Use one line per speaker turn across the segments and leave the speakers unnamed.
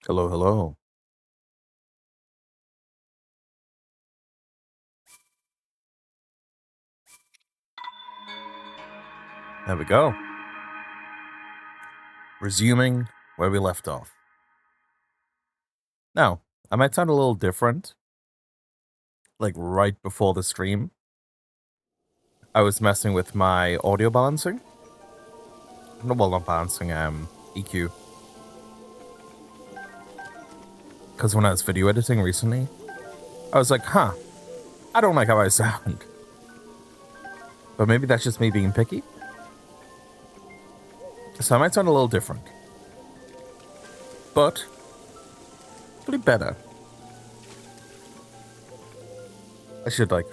Hello, hello. There we go. Resuming where we left off. Now, I might sound a little different, like right before the stream. I was messing with my audio balancing. No, well, not balancing, EQ. Because when I was video editing recently, I was like, I don't like how I sound. But maybe that's just me being picky. So I might sound a little different. But, hopefully better. I should, like,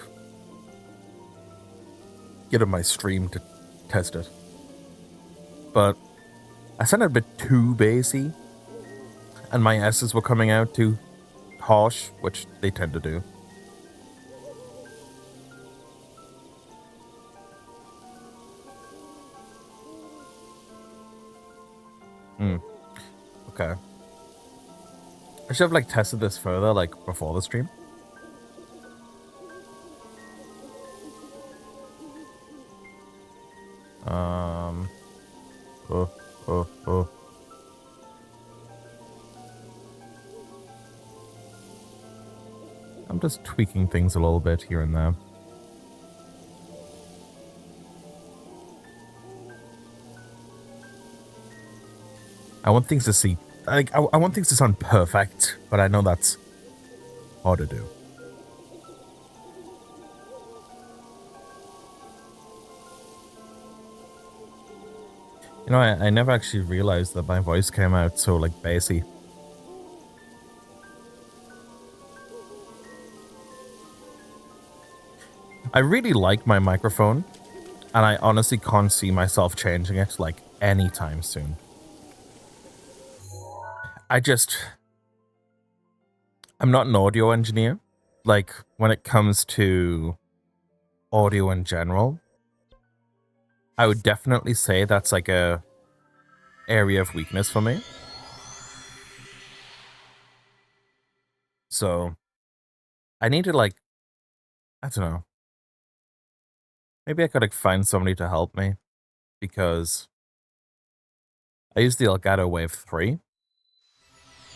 get on my stream to test it. But I sounded a bit too bassy, and my S's were coming out too harsh, which they tend to do. Okay. I should have like tested this further, like before the stream. Um. Oh, oh, oh. I'm just tweaking things a little bit here and there. I want things to see, like, I want things to sound perfect, but I know that's hard to do. You know, I never actually realized that my voice came out so, like, bassy. I really like my microphone, and I honestly can't see myself changing it, like, anytime soon. I'm not an audio engineer. Like, when it comes to audio in general, I would definitely say that's like a area of weakness for me. So I need to, like, I don't know. Maybe I could like find somebody to help me, because I use the Elgato Wave 3.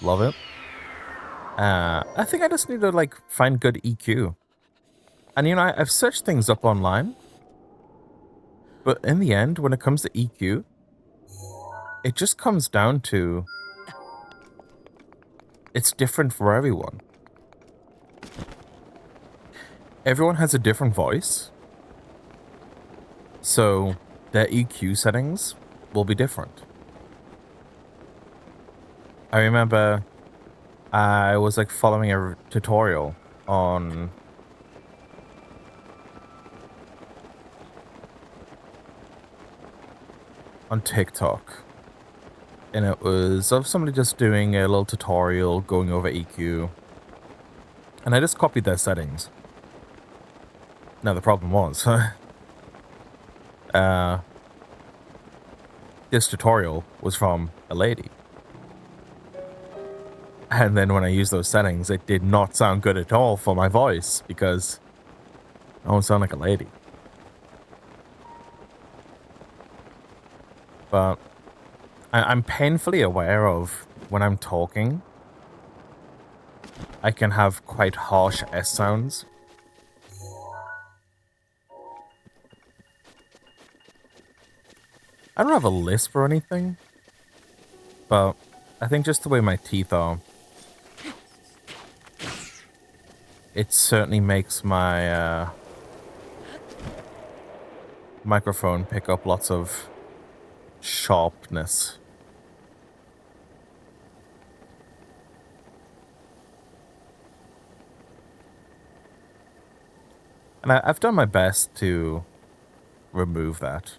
Love it. I think I just need to like find good EQ. And you know, I've searched things up online, but in the end, when it comes to EQ, it just comes down to it's different for everyone. Everyone has a different voice, so their EQ settings will be different. I remember I was like following a tutorial on TikTok, and it was of somebody just doing a little tutorial going over EQ, and I just copied their settings. Now the problem was, this tutorial was from a lady, and then when I used those settings, it did not sound good at all for my voice, because I don't sound like a lady. But I'm painfully aware of when I'm talking, I can have quite harsh S sounds. I don't have a lisp or anything, but I think just the way my teeth are, it certainly makes my microphone pick up lots of sharpness. And I've done my best to remove that.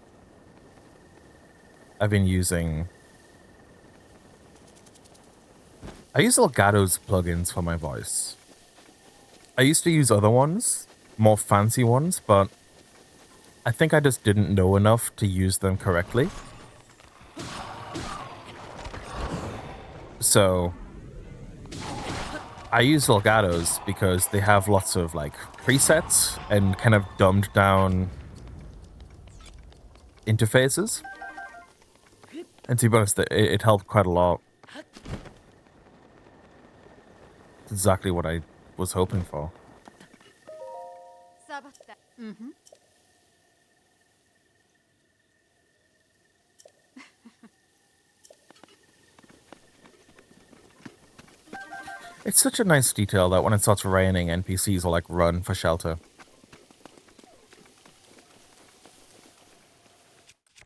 I've been using... I use Elgato's plugins for my voice. I used to use other ones, more fancy ones, but I think I just didn't know enough to use them correctly. So I use Elgatos because they have lots of like presets and kind of dumbed down interfaces. And to be honest, it helped quite a lot. It's exactly what I was hoping for.
Mm-hmm.
It's such a nice detail that when it starts raining, NPCs will like run for shelter.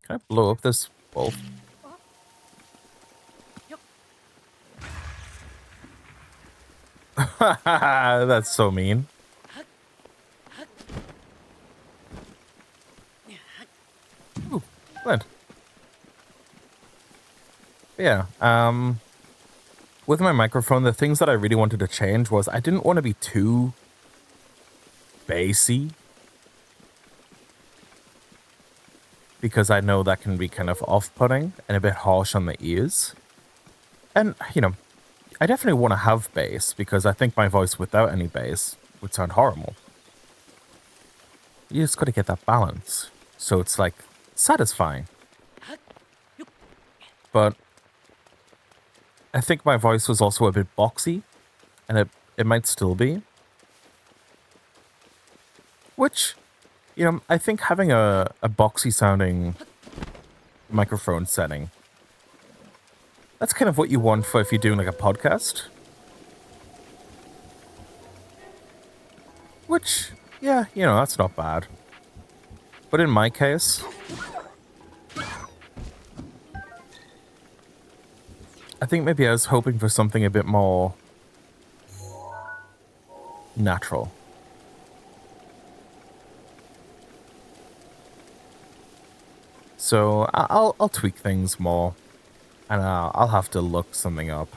Can I blow up this wolf? That's so mean. Ooh, Flint. Yeah, with my microphone, the things that I really wanted to change was I didn't want to be too bassy because I know that can be kind of off-putting and a bit harsh on the ears. And, you know, I definitely want to have bass because I think my voice without any bass would sound horrible. You just got to get that balance. So it's like satisfying. But I think my voice was also a bit boxy, and it might still be. Which, you know, I think having a boxy sounding microphone setting, that's kind of what you want for if you're doing like a podcast. Which, yeah, you know, that's not bad. But in my case, I think maybe I was hoping for something a bit more natural. So I'll tweak things more, and I'll have to look something up.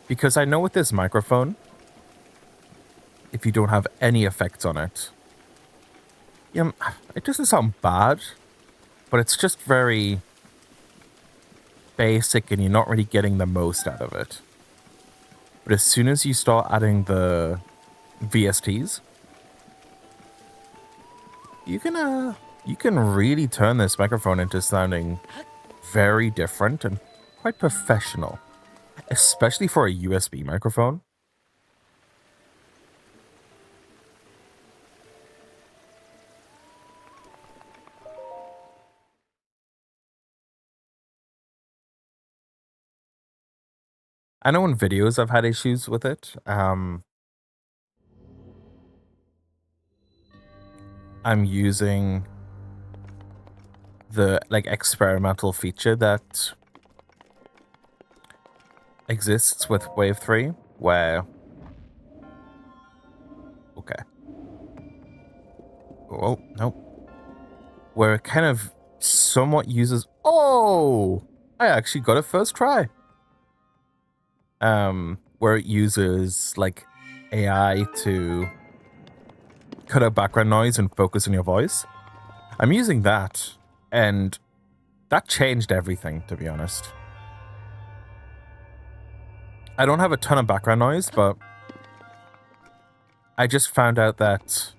Because I know with this microphone, if you don't have any effects on it, yeah, it doesn't sound bad, but it's just very basic and you're not really getting the most out of it. But as soon as you start adding the VSTs, you can really turn this microphone into sounding very different and quite professional, especially for a USB microphone. I know in videos I've had issues with it. I'm using the like experimental feature that exists with Wave 3 where okay. Oh, no. Where it kind of somewhat uses oh, I actually got it first try. Where it uses like AI to cut out background noise and focus on your voice. I'm using that, and that changed everything, to be honest. I don't have a ton of background noise, but I just found out that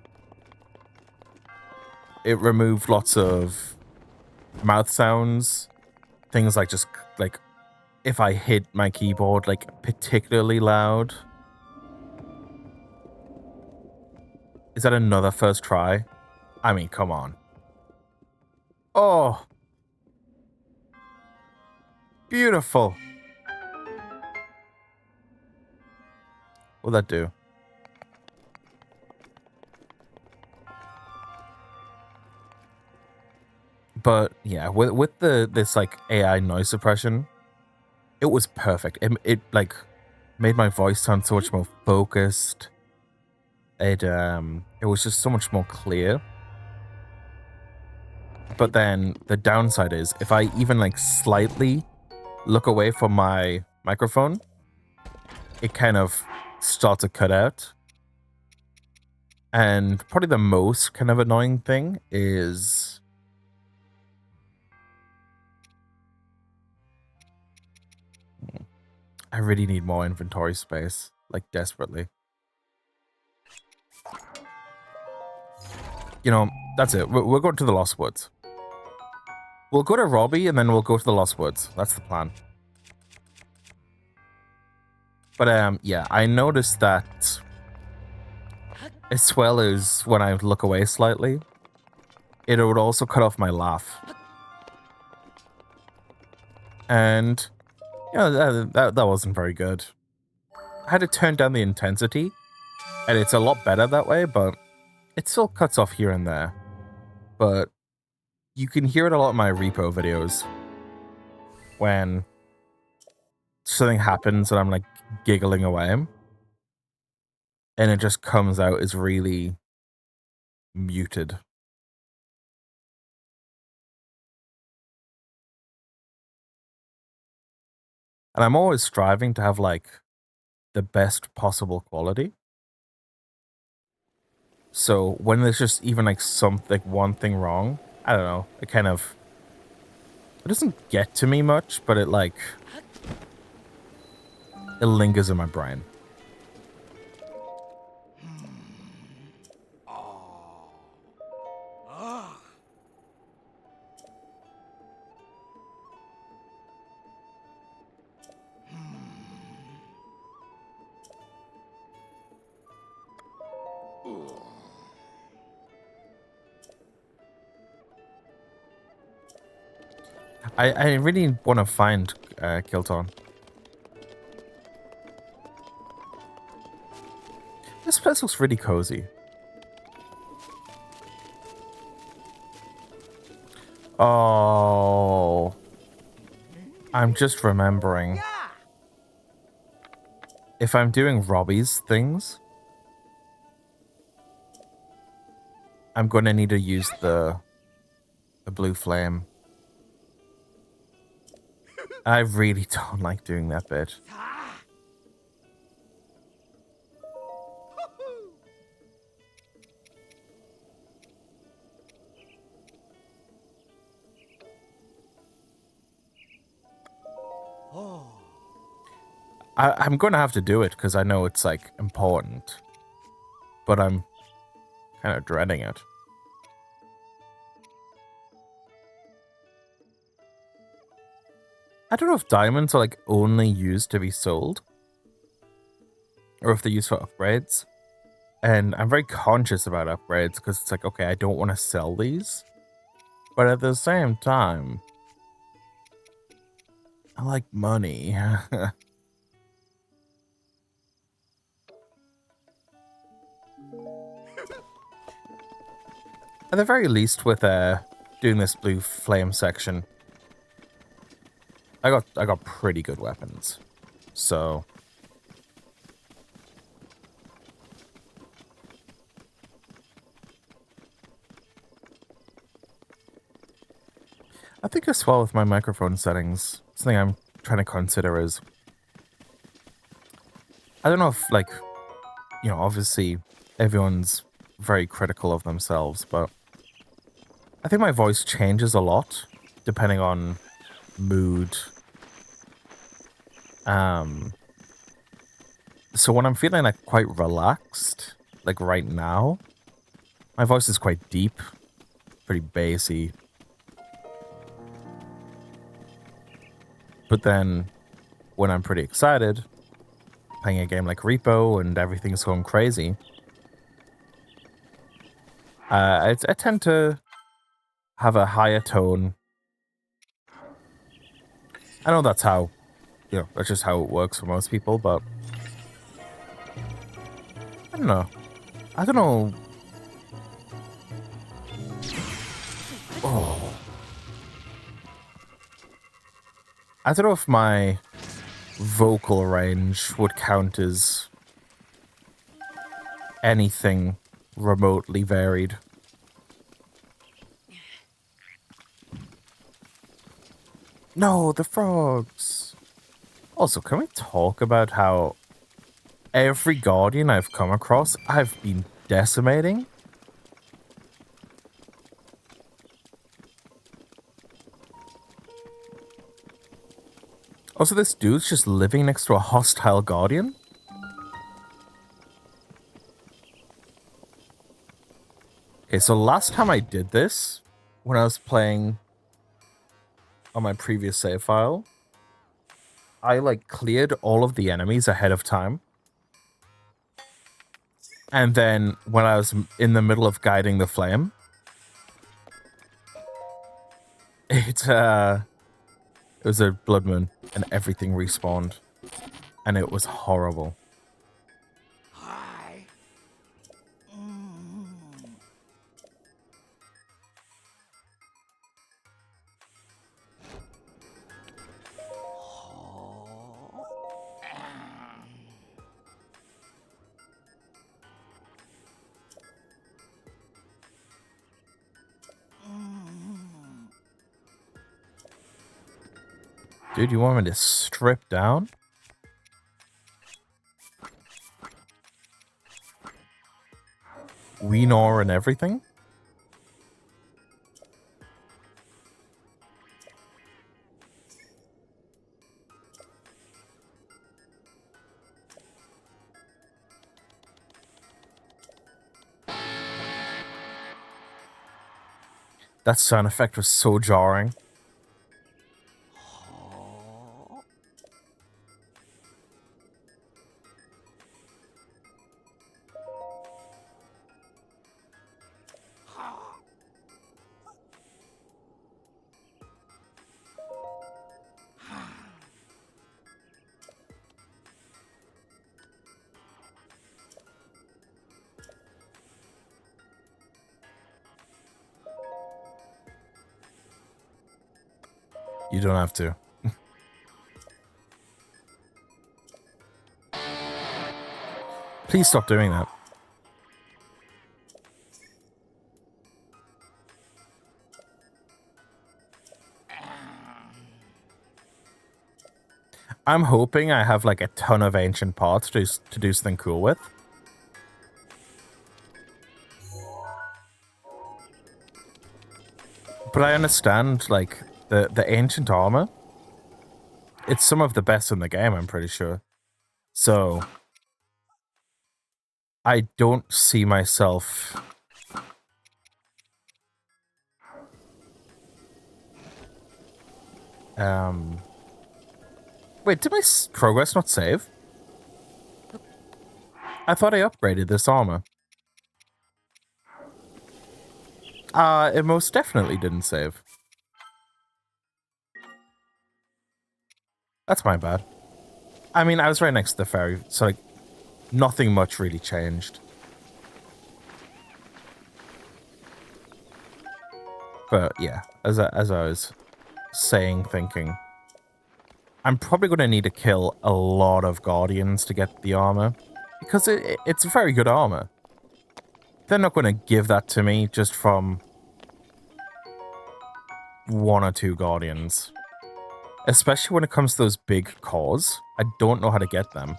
it removed lots of mouth sounds, things like just like if I hit my keyboard like particularly loud. Is that another first try? I mean, come on. Oh, beautiful. What'd that do? But yeah, with the this like AI noise suppression, it was perfect. It like made my voice sound so much more focused. It was just so much more clear. But then the downside is if I even like slightly look away from my microphone, it kind of starts to cut out. And probably the most kind of annoying thing is I really need more inventory space, like desperately. You know, that's it. We're going to the Lost Woods. We'll go to Robbie and then we'll go to the Lost Woods. That's the plan. But yeah, I noticed that as well as when I look away slightly, it would also cut off my laugh. And you know, that wasn't very good. I had to turn down the intensity, and it's a lot better that way, but it still cuts off here and there. But you can hear it a lot in my repo videos when something happens and I'm like giggling away, and it just comes out as really muted. And I'm always striving to have like the best possible quality. So when there's just even like one thing wrong, I don't know, it doesn't get to me much, but it lingers in my brain. I really want to find Kilton. This place looks really cozy. Oh, I'm just remembering. If I'm doing Robbie's things, I'm going to need to use the blue flame. I really don't like doing that bit. I'm going to have to do it because I know it's like important, but I'm kind of dreading it. I don't know if diamonds are like only used to be sold or if they're used for upgrades. And I'm very conscious about upgrades because it's like, okay, I don't want to sell these. But at the same time, I like money. At the very least, with doing this blue flame section, I got pretty good weapons. So I think as well with my microphone settings, something I'm trying to consider is I don't know if like, you know, obviously everyone's very critical of themselves, but I think my voice changes a lot depending on mood. So when I'm feeling like quite relaxed, like right now, my voice is quite deep, pretty bassy. But then when I'm pretty excited, playing a game like Repo and everything's going crazy, I tend to have a higher tone. I know that's how, you know, that's just how it works for most people, but I don't know. I don't know. Oh. I don't know if my vocal range would count as anything remotely varied. No, the frogs. Also, can we talk about how every guardian I've come across, I've been decimating? Also, this dude's just living next to a hostile guardian? Okay, so last time I did this, when I was playing on my previous save file, I, like, cleared all of the enemies ahead of time. And then when I was in the middle of guiding the flame, it was a blood moon and everything respawned. And it was horrible.
Hi.
Dude, you want me to strip down? Weenor and everything? That sound effect was so jarring. You don't have to. Please stop doing that. I'm hoping I have like a ton of ancient parts to do something cool with. But I understand, like, the ancient armor. It's some of the best in the game, I'm pretty sure. So I don't see myself wait, did my progress not save? I thought I upgraded this armor. It most definitely didn't save. That's my bad. I mean, I was right next to the ferry, so like nothing much really changed. But yeah, as I was saying, thinking, I'm probably going to need to kill a lot of guardians to get the armor, because it's very good armor. They're not going to give that to me just from one or two guardians. Especially when it comes to those big cores. I don't know how to get them.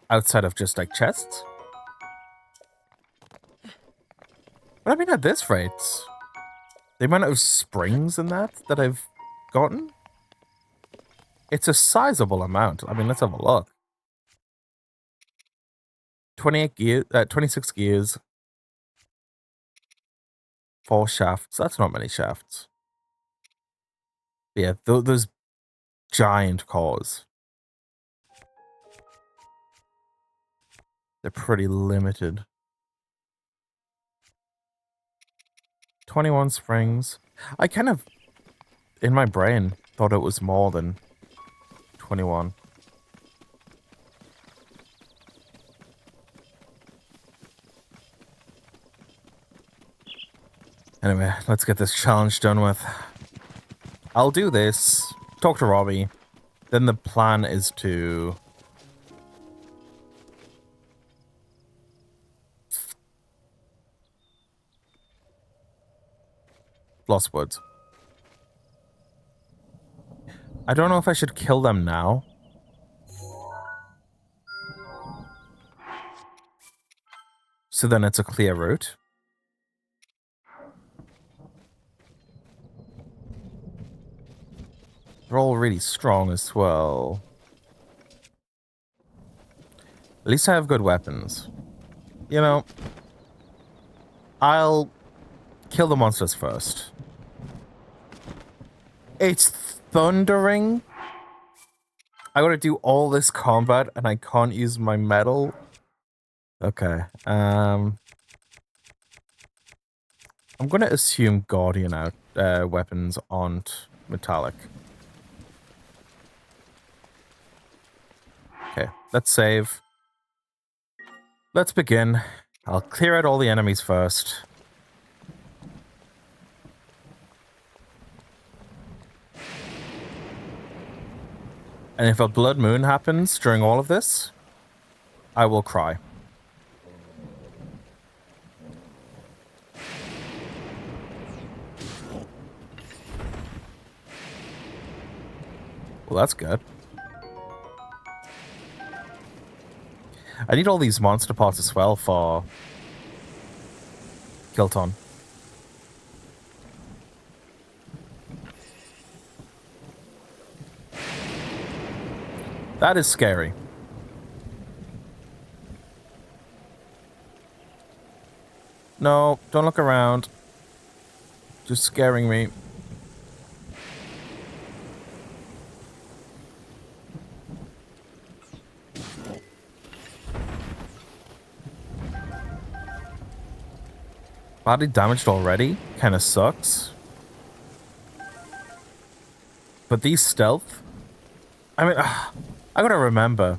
Outside of just, like, chests. But I mean, at this rate, the amount of springs in that I've gotten, it's a sizable amount. I mean, let's have a look. 28 gears, 26 gears. 4 shafts. That's not many shafts. But yeah, those giant cores. They're pretty limited. 21 springs. I kind of, in my brain, thought it was more than 21. Anyway, let's get this challenge done with. I'll do this, talk to Robbie, then the plan is to... Lost Woods. I don't know if I should kill them now. So then it's a clear route. They're all really strong as well. At least I have good weapons. You know, I'll kill the monsters first. It's thundering. I gotta do all this combat and I can't use my metal. Okay. I'm gonna assume Guardian weapons aren't metallic. Okay, let's save. Let's begin. I'll clear out all the enemies first. And if a blood moon happens during all of this, I will cry. Well, that's good. I need all these monster parts as well for Kilton. That is scary. No, don't look around. Just scaring me. Badly damaged already? Kinda sucks. But these stealth... I mean, I gotta remember.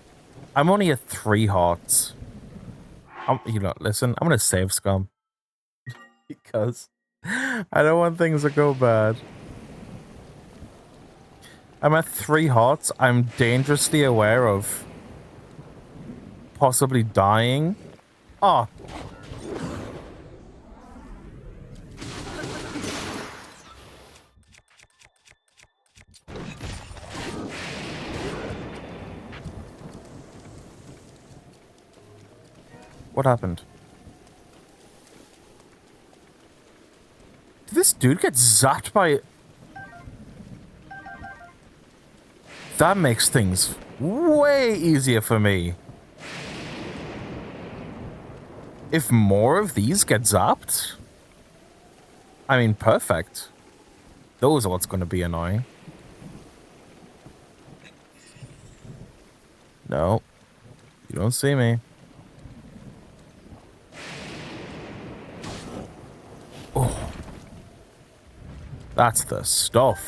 I'm only at 3 hearts. You know, listen, I'm gonna save Scum. Because I don't want things to go bad. I'm at 3 hearts. I'm dangerously aware of possibly dying. Oh. What happened? Did this dude get zapped by... That makes things way easier for me. If more of these get zapped... I mean, perfect. Those are what's going to be annoying. No. You don't see me. Oh. That's the stuff.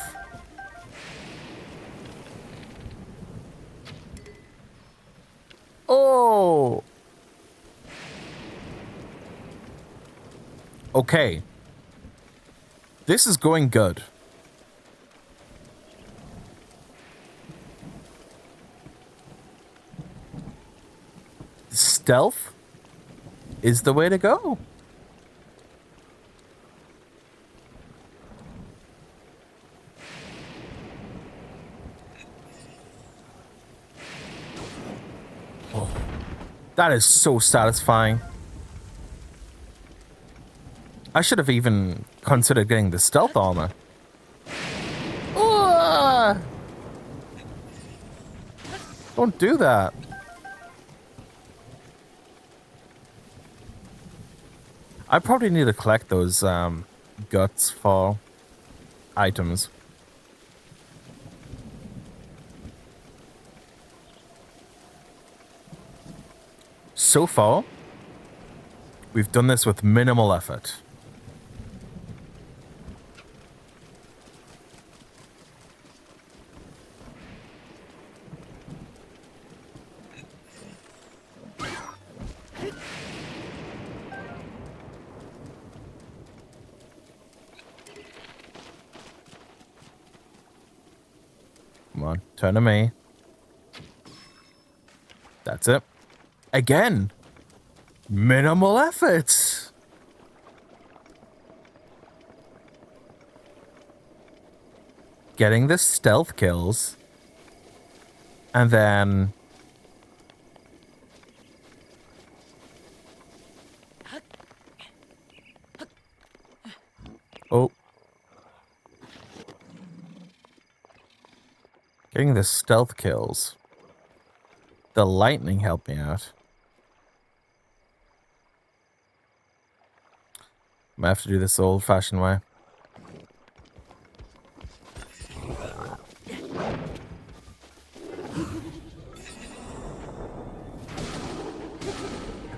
Oh! Okay. This is going good. Stealth is the way to go. Oh, that is so satisfying. I should have even considered getting the stealth armor. Don't do that. I probably need to collect those guts for items. So far, we've done this with minimal effort. Come on, turn to me. That's it. Again, minimal effort. Getting the stealth kills. And then... Oh. Getting the stealth kills. The lightning helped me out. I might have to do this the old-fashioned way.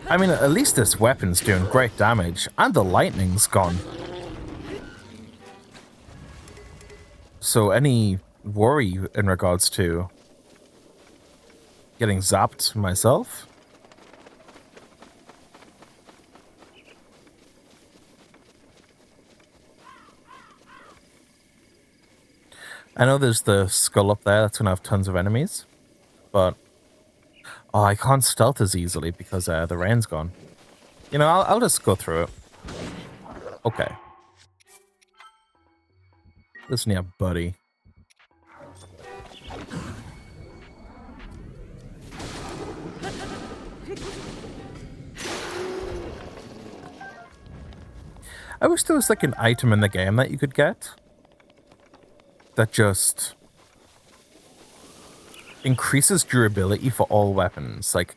I mean, at least this weapon's doing great damage, and the lightning's gone. So any worry in regards to getting zapped myself? I know there's the skull up there, that's gonna have tons of enemies, but oh, I can't stealth as easily because the rain's gone. You know, I'll just go through it. Okay. Listen here, buddy. I wish there was like an item in the game that you could get that just increases durability for all weapons. Like,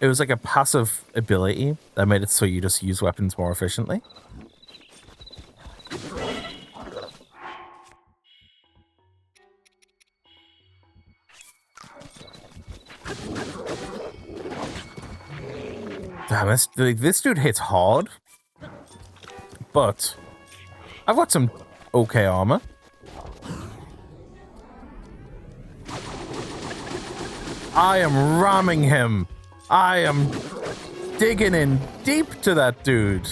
it was like a passive ability that made it so you just use weapons more efficiently. Damn, this dude hits hard, but I've got some okay armor. I am ramming him. I am digging in deep to that dude.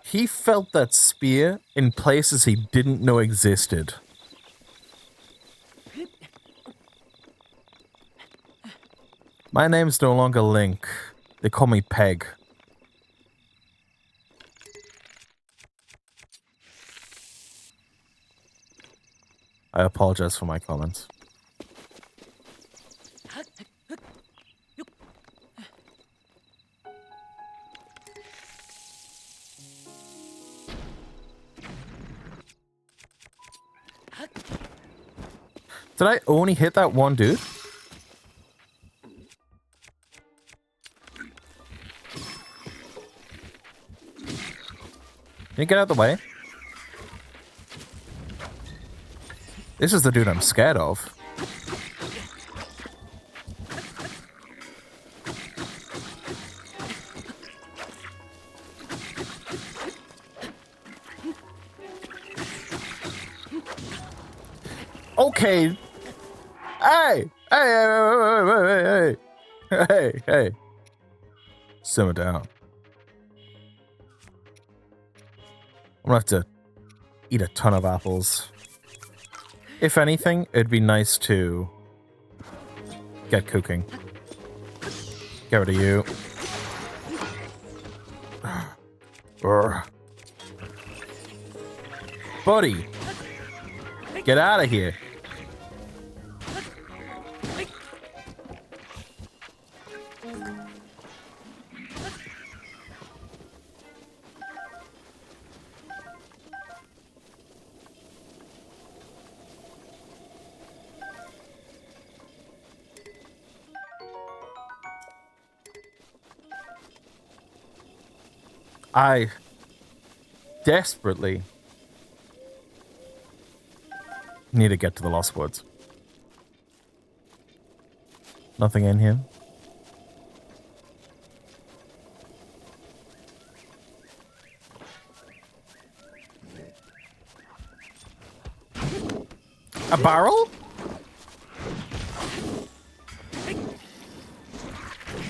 He felt that spear in places he didn't know existed. My name's no longer Link. They call me Peg. I apologize for my comments. Did I only hit that one dude? Can you get out of the way? This is the dude I'm scared of. Okay. Hey! Hey! Simmer down. I'm gonna have to eat a ton of apples. If anything, it'd be nice to get cooking. Get rid of you. Buddy! Get out of here. I desperately need to get to the Lost Woods. Nothing in here. A barrel?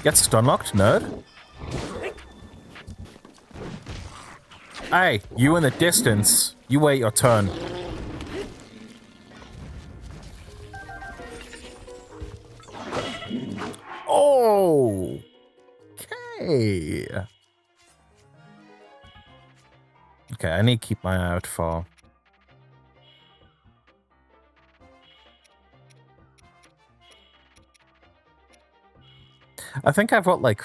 Get stun locked, nerd. Hey, you in the distance. You wait your turn. Oh! Okay. Okay, I need to keep my eye out for... I think I've got, like,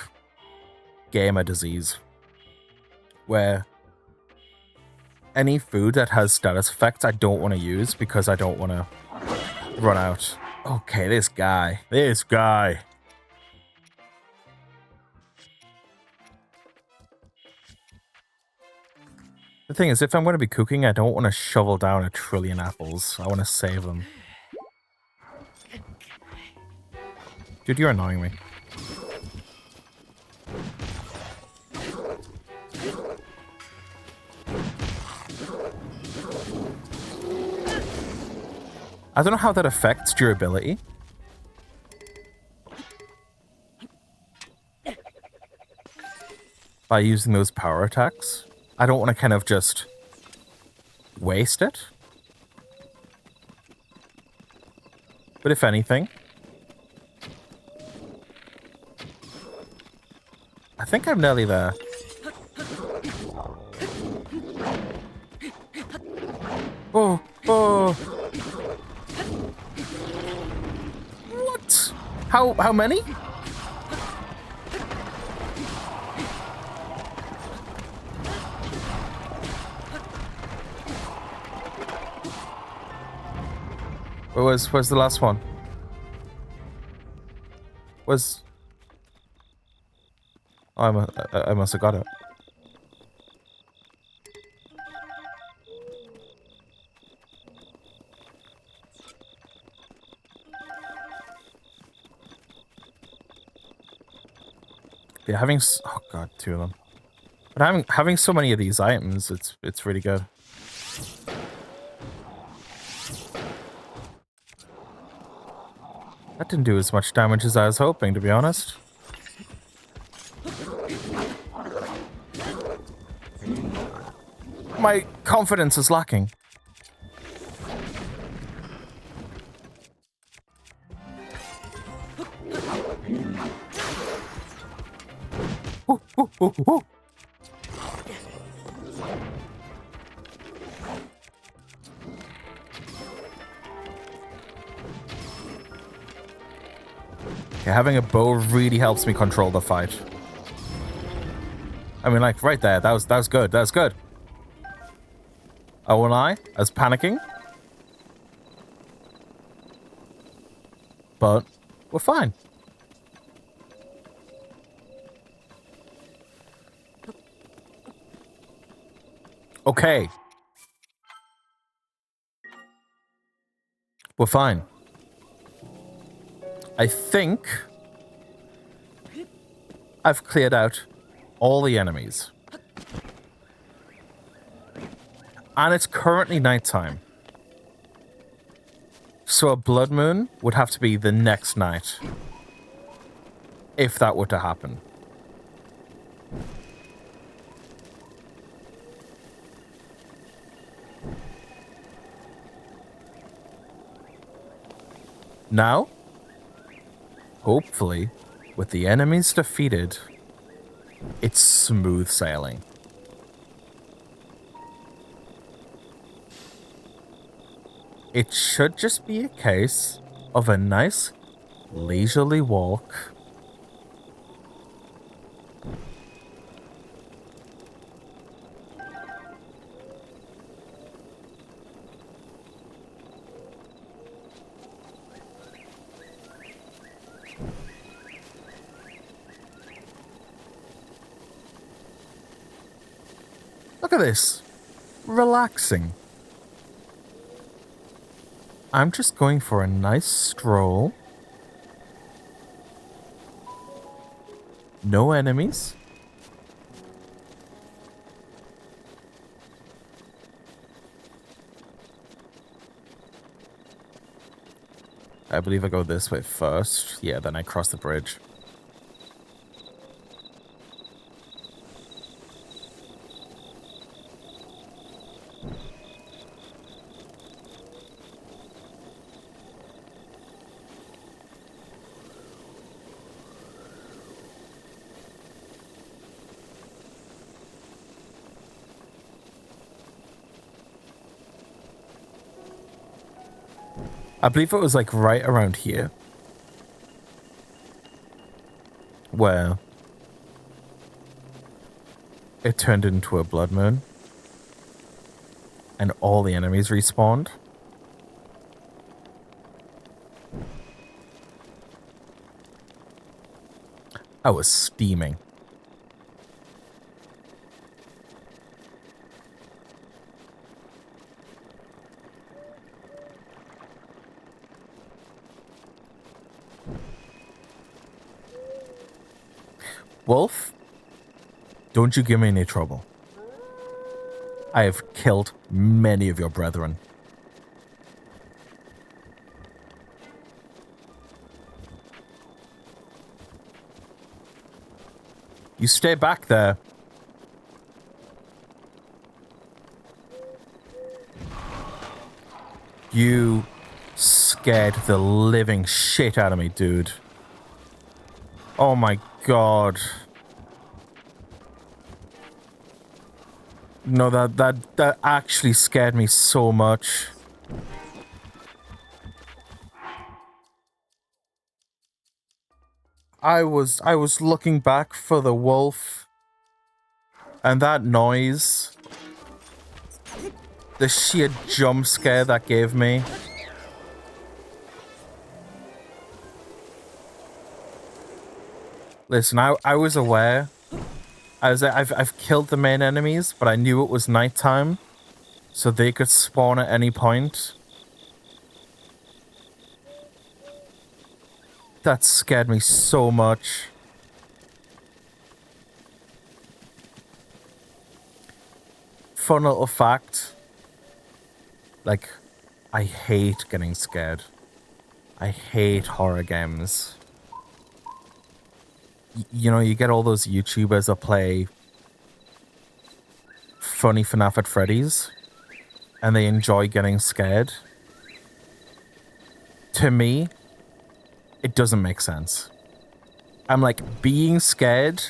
gamer disease. Where any food that has status effects I don't want to use because I don't want to run out. Okay, this guy. This guy. The thing is, if I'm going to be cooking, I don't want to shovel down 1,000,000,000,000 apples. I want to save them. Dude, you're annoying me. I don't know how that affects durability. By using those power attacks. I don't want to kind of just waste it. But if anything, I think I'm nearly there. Oh, oh. What? How many? Where's the last one? Was oh, I must have got it. Yeah, oh god, 2 of them. But having so many of these items, it's really good. That didn't do as much damage as I was hoping, to be honest. My confidence is lacking. Ooh, ooh, ooh, ooh. Okay, having a bow really helps me control the fight. I mean, like, right there. That was good. That was good. Oh, and I was panicking. But we're fine. Okay. We're fine. I think I've cleared out all the enemies. And it's currently nighttime. So a blood moon would have to be the next night. If that were to happen. Now, hopefully, with the enemies defeated, it's smooth sailing. It should just be a case of a nice, leisurely walk. Look at this. Relaxing. I'm just going for a nice stroll. No enemies. I believe I go this way first. Yeah, then I cross the bridge. I believe it was like right around here. Where it turned into a blood moon. and all the enemies respawned. I was steaming. Wolf, don't you give me any trouble. I have killed many of your brethren. You stay back there. You scared the living shit out of me, dude. Oh my god. No, that actually scared me so much. I was looking back for the wolf, and that noise, the sheer jump scare that gave me. Listen, I was aware. I've killed the main enemies, but I knew it was nighttime, so they could spawn at any point. That scared me so much. Fun little fact. Like, I hate getting scared. I hate horror games. You know, you get all those YouTubers that play funny FNAF at Freddy's, and they enjoy getting scared. To me, it doesn't make sense. I'm like, being scared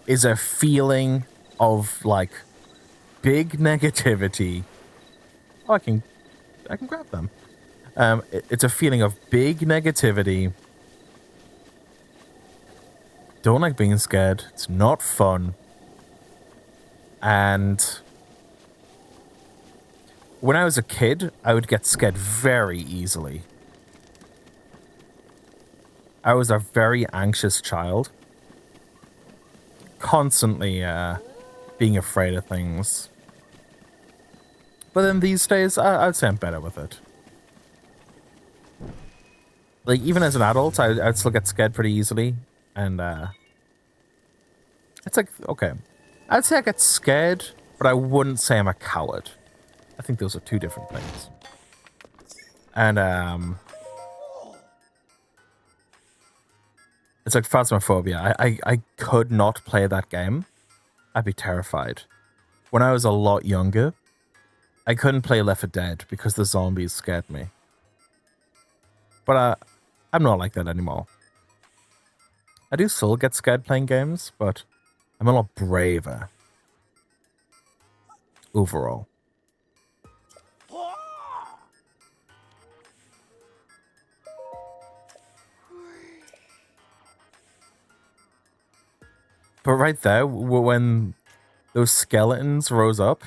is a feeling of, like, big negativity. Oh, I can grab them. It's a feeling of big negativity. Don't like being scared. It's not fun. And when I was a kid, I would get scared very easily. I was a very anxious child. Constantly being afraid of things. But then these days, I'd say I'm better with it. Like, even as an adult, I'd still get scared pretty easily. And it's like, okay. I'd say I get scared, but I wouldn't say I'm a coward. I think those are two different things. And it's like Phasmophobia. I could not play that game. I'd be terrified. When I was a lot younger, I couldn't play Left 4 Dead because the zombies scared me. But I'm not like that anymore. I do still get scared playing games, but I'm a lot braver. Overall. But right there, when those skeletons rose up,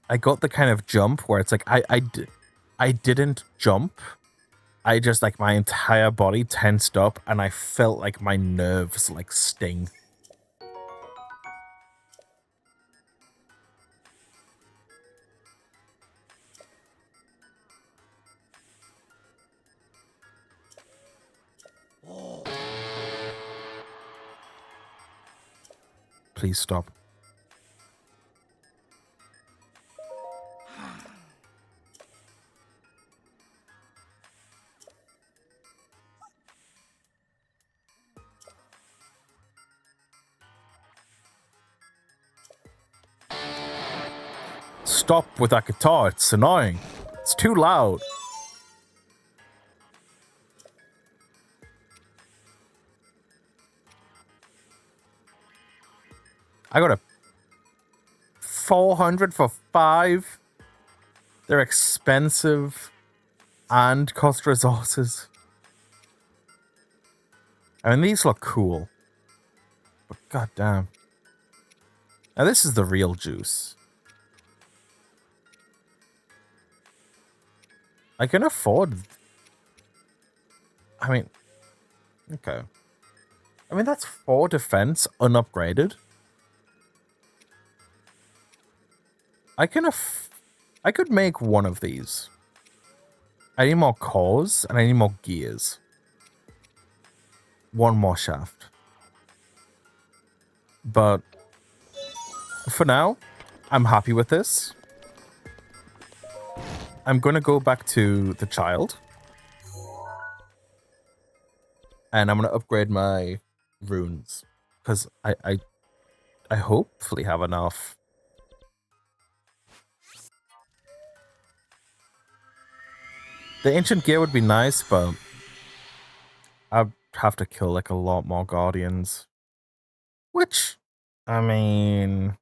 I got the kind of jump where it's like, I didn't jump. I just, like, my entire body tensed up and I felt like my nerves, like, sting. Please stop. Stop with that guitar, it's annoying. It's too loud. I got a 400 for 5. They're expensive and cost resources. I mean, these look cool. But goddamn. Now this is the real juice. I can afford... I mean... Okay. I mean, that's 4 defense unupgraded. I could make one of these. I need more cores, and I need more gears. One more shaft. But... for now, I'm happy with this. I'm going to go back to the child. And I'm going to upgrade my runes. Because I hopefully have enough. The ancient gear would be nice, but I'd have to kill like a lot more guardians. Which, I mean,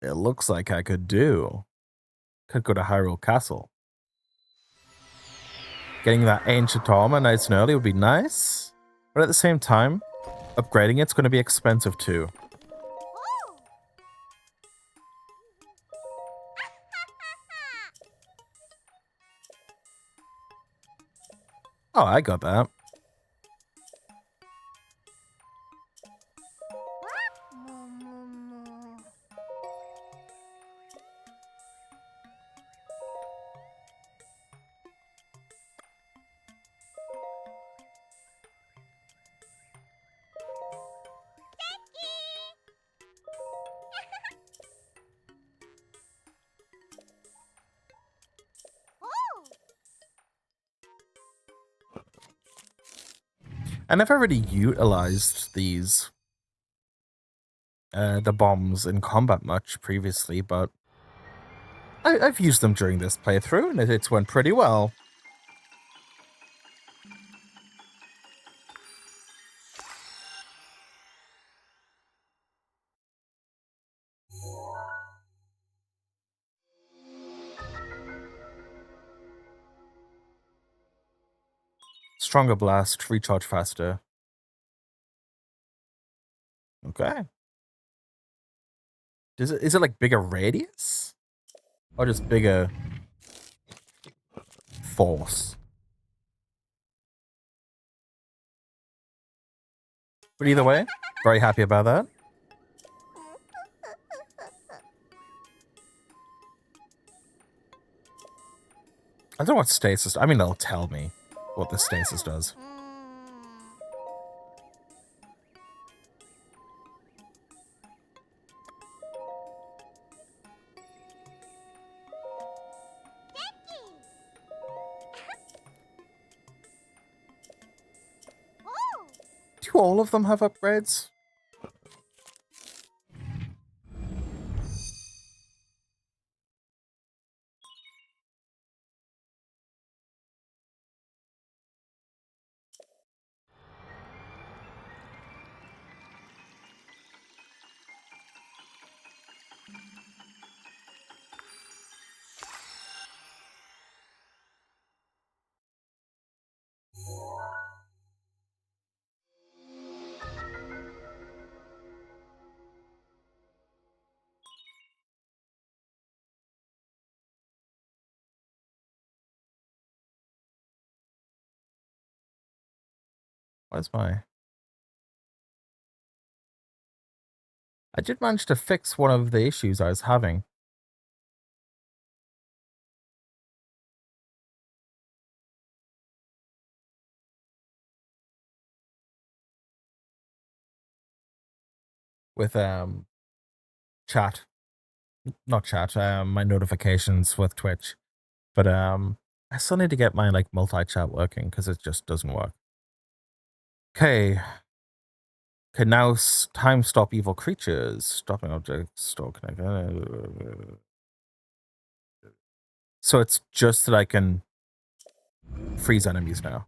it looks like I could do. Could go to Hyrule Castle. Getting that ancient armor nice and early would be nice. But at the same time, upgrading it's going to be expensive too. Oh, I got that. I never really utilized these the bombs in combat much previously, but I've used them during this playthrough, and it's went pretty well. Stronger blast, recharge faster. Okay. Is it like bigger radius? Or just bigger force? But either way, very happy about that. I don't know what stasis... I mean, they'll tell me what the stasis does. Do all of them have upgrades? Where's my... I did manage to fix one of the issues I was having. With chat. Not chat, my notifications with Twitch. But I still need to get my like multi-chat working because it just doesn't work. Okay. Okay, now time stop evil creatures. Stopping objects, store connect. So it's just that I can freeze enemies now.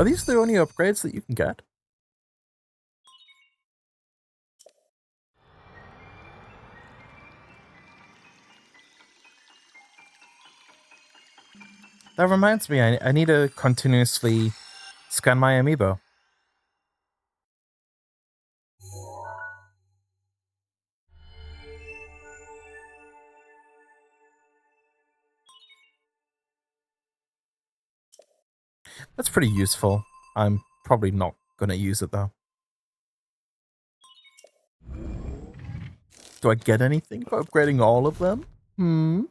Are these the only upgrades that you can get? That reminds me, I need to continuously scan my amiibo. That's pretty useful. I'm probably not gonna use it though. Do I get anything for upgrading all of them? Hmm.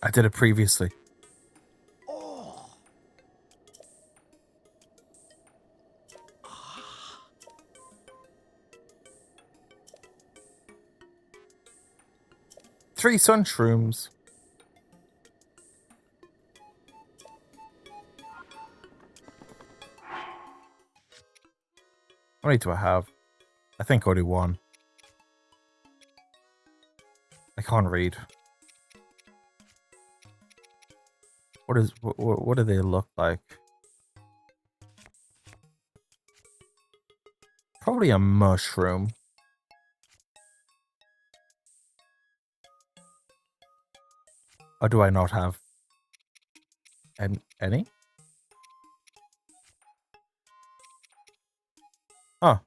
I did it previously. Three sun shrooms. How many do I have? I think only one. I can't read. What do they look like? Probably a mushroom. Or do I not have any? Oh.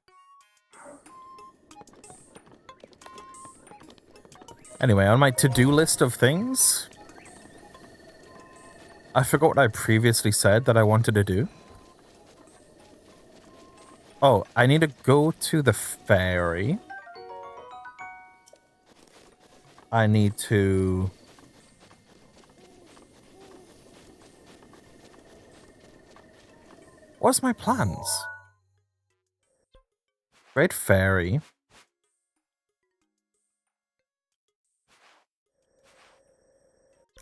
Anyway, on my to-do list of things, I forgot what I previously said that I wanted to do. Oh, I need to go to the ferry. I need to... What's my plans? Great Ferry.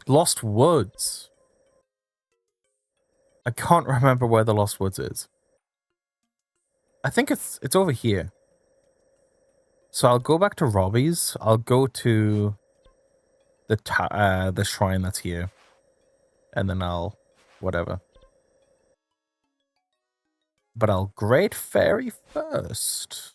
Lost Woods. I can't remember where the Lost Woods is. I think it's over here. So I'll go back to Robbie's. I'll go to the shrine that's here. And then I'll... whatever. But I'll Great Fairy first.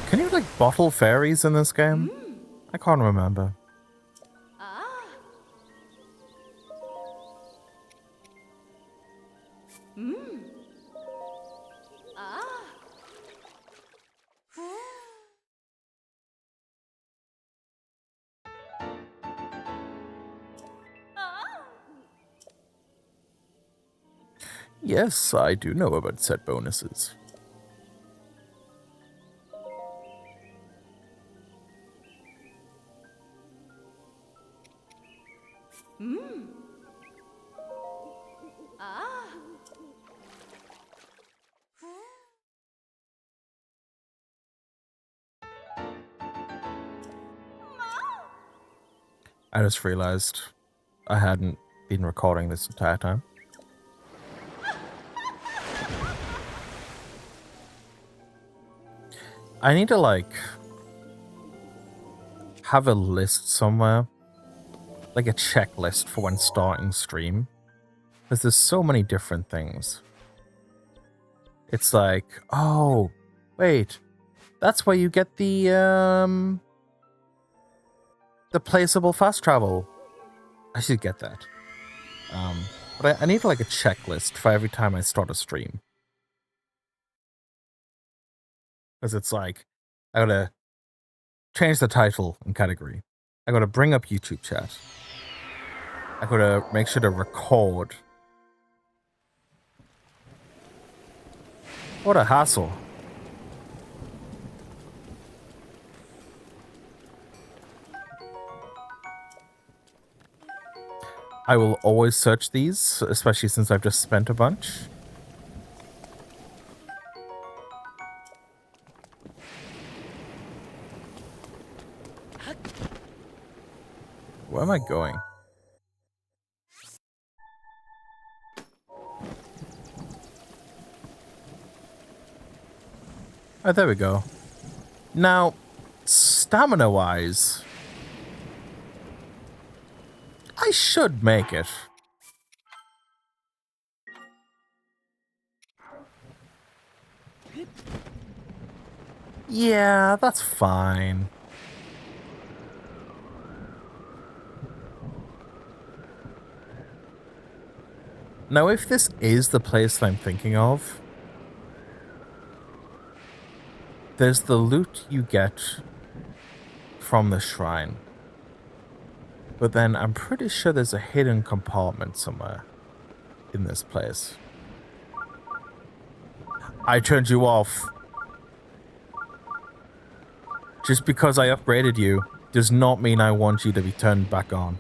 Can you, like, bottle fairies in this game? I can't remember. Yes, I do know about set bonuses. I just realized I hadn't been recording this entire time. I need to, like, have a list somewhere. Like a checklist for when starting stream. Because there's so many different things. It's like, oh, wait. That's where you get the placeable fast travel. I should get that. But I need like a checklist for every time I start a stream. Because it's like, I gotta change the title and category. I gotta bring up YouTube chat. I gotta make sure to record. What a hassle. I will always search these, especially since I've just spent a bunch. Where am I going? Oh, there we go. Now, stamina-wise, I should make it. Yeah, that's fine. Now, if this is the place that I'm thinking of, there's the loot you get from the shrine. But then I'm pretty sure there's a hidden compartment somewhere in this place. I turned you off. Just because I upgraded you does not mean I want you to be turned back on.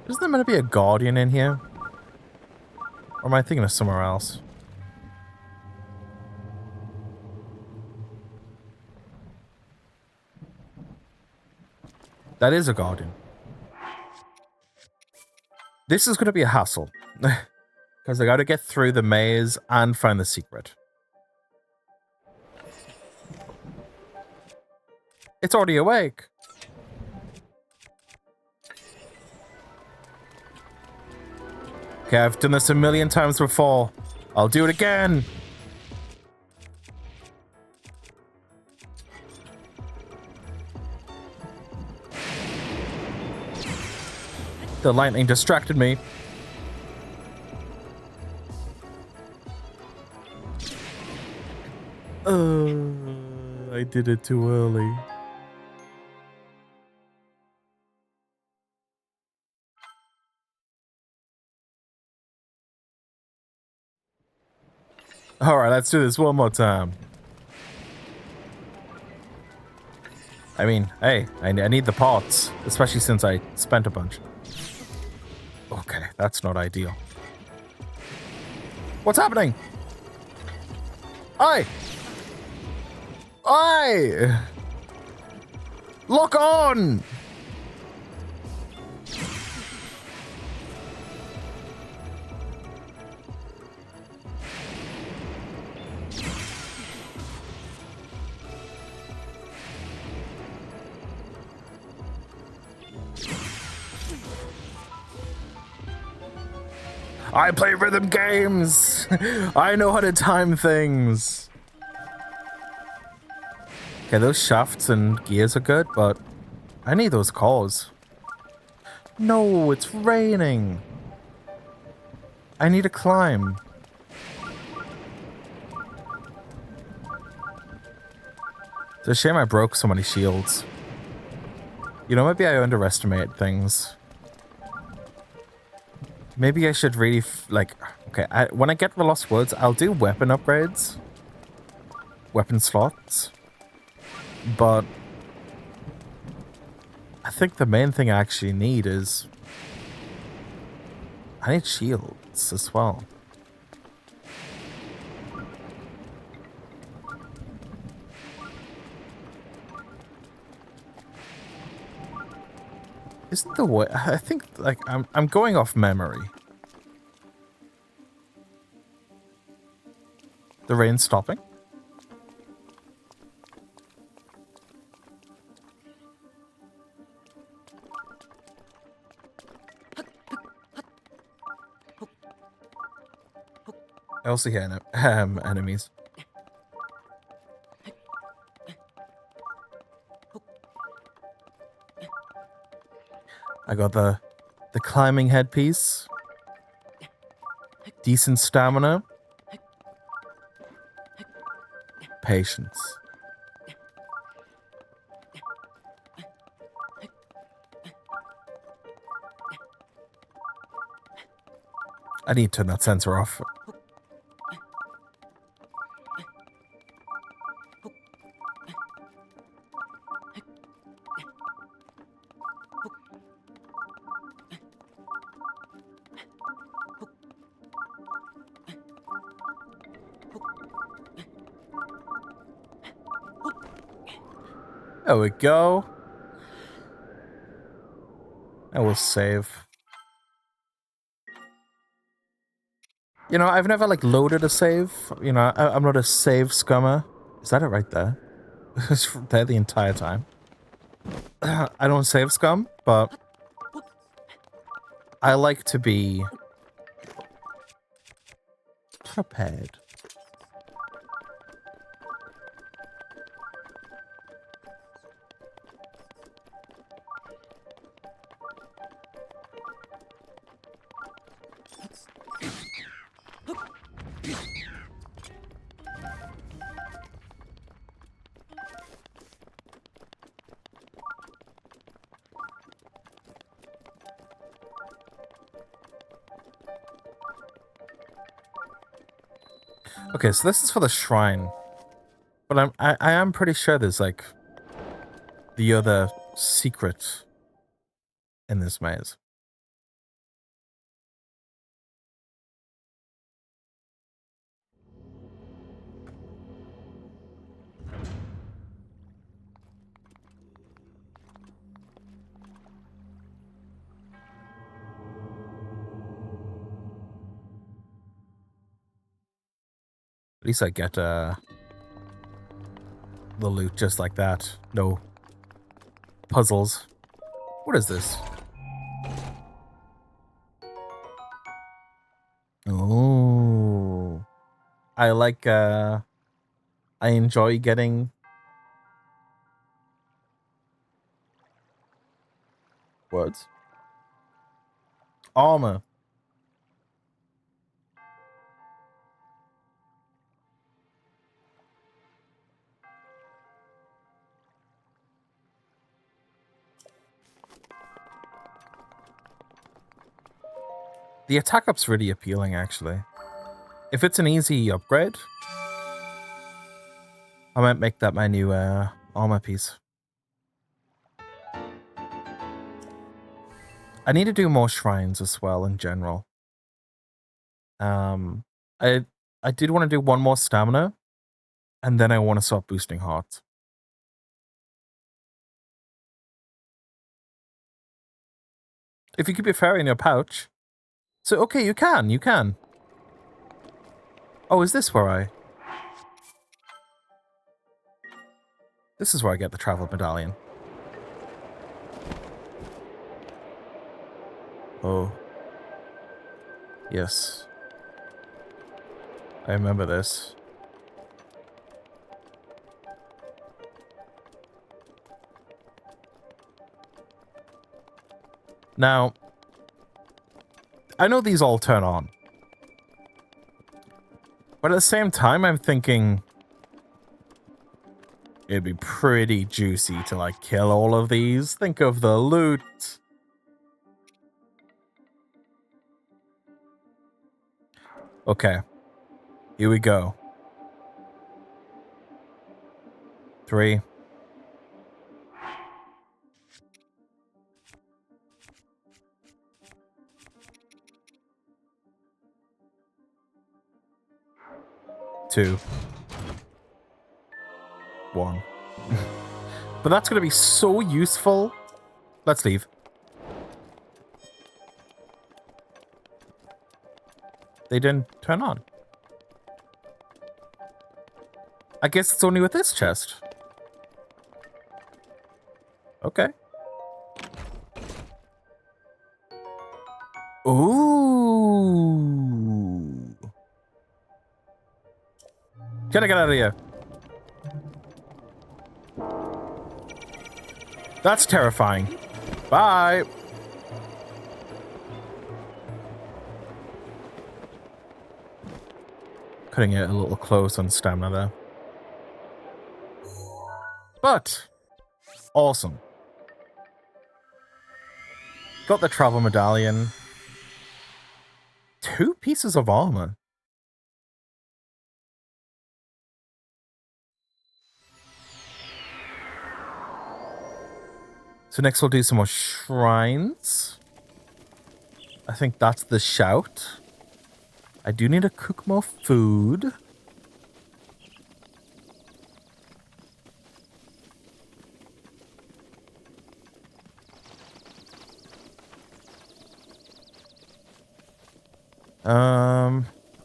Isn't there meant to be a guardian in here? Or am I thinking of somewhere else? That is a guardian. This is going to be a hassle. Because I got to get through the maze and find the secret. It's already awake. Okay, I've done this a million times before. I'll do it again. The lightning distracted me. I did it too early. Alright, let's do this one more time. I mean, hey, I need the parts, especially since I spent a bunch. Okay, that's not ideal. What's happening? Aye! Aye! Lock on! I play rhythm games! I know how to time things! Okay, those shafts and gears are good, but I need those cores. No, it's raining! I need to climb. It's a shame I broke so many shields. You know, maybe I underestimate things. Maybe I should really, okay, when I get the Lost Woods, I'll do weapon upgrades. Weapon slots. But I think the main thing I actually need is... I need shields as well. Isn't the way... I think, like, I'm going off memory. The rain's stopping? I also hear enemies. I got the climbing headpiece. Decent stamina. Patience. I need to turn that sensor off. There we go. I will save. You know, I've never, like, loaded a save. You know, I'm not a save scummer. Is that it right there? It's there the entire time. I don't save scum, but I like to be prepared. Okay, so this is for the shrine. But I am pretty sure there's, like, the other secret in this maze. At least I get the loot just like that. No puzzles. What is this? Oh. I like, I enjoy getting... Words? Armor. The attack up's really appealing, actually. If it's an easy upgrade, I might make that my new armor piece. I need to do more shrines as well in general. I did want to do one more stamina, and then I want to start boosting hearts. If you keep your fairy in your pouch. So, okay, you can. Oh, is this where I... This is where I get the travel medallion. Oh. Yes. I remember this. Now, I know these all turn on. But at the same time, I'm thinking... It'd be pretty juicy to, like, kill all of these. Think of the loot. Okay. Here we go. 3. 2. 1. But that's going to be so useful. Let's leave. they didn't turn on. I guess it's only with this chest. Okay. Ooh. Get out of here. That's terrifying. Bye. Cutting it a little close on stamina there. But awesome. Got the travel medallion. 2 pieces of armor. So next we'll do some more shrines. I think that's the shout. I do need to cook more food.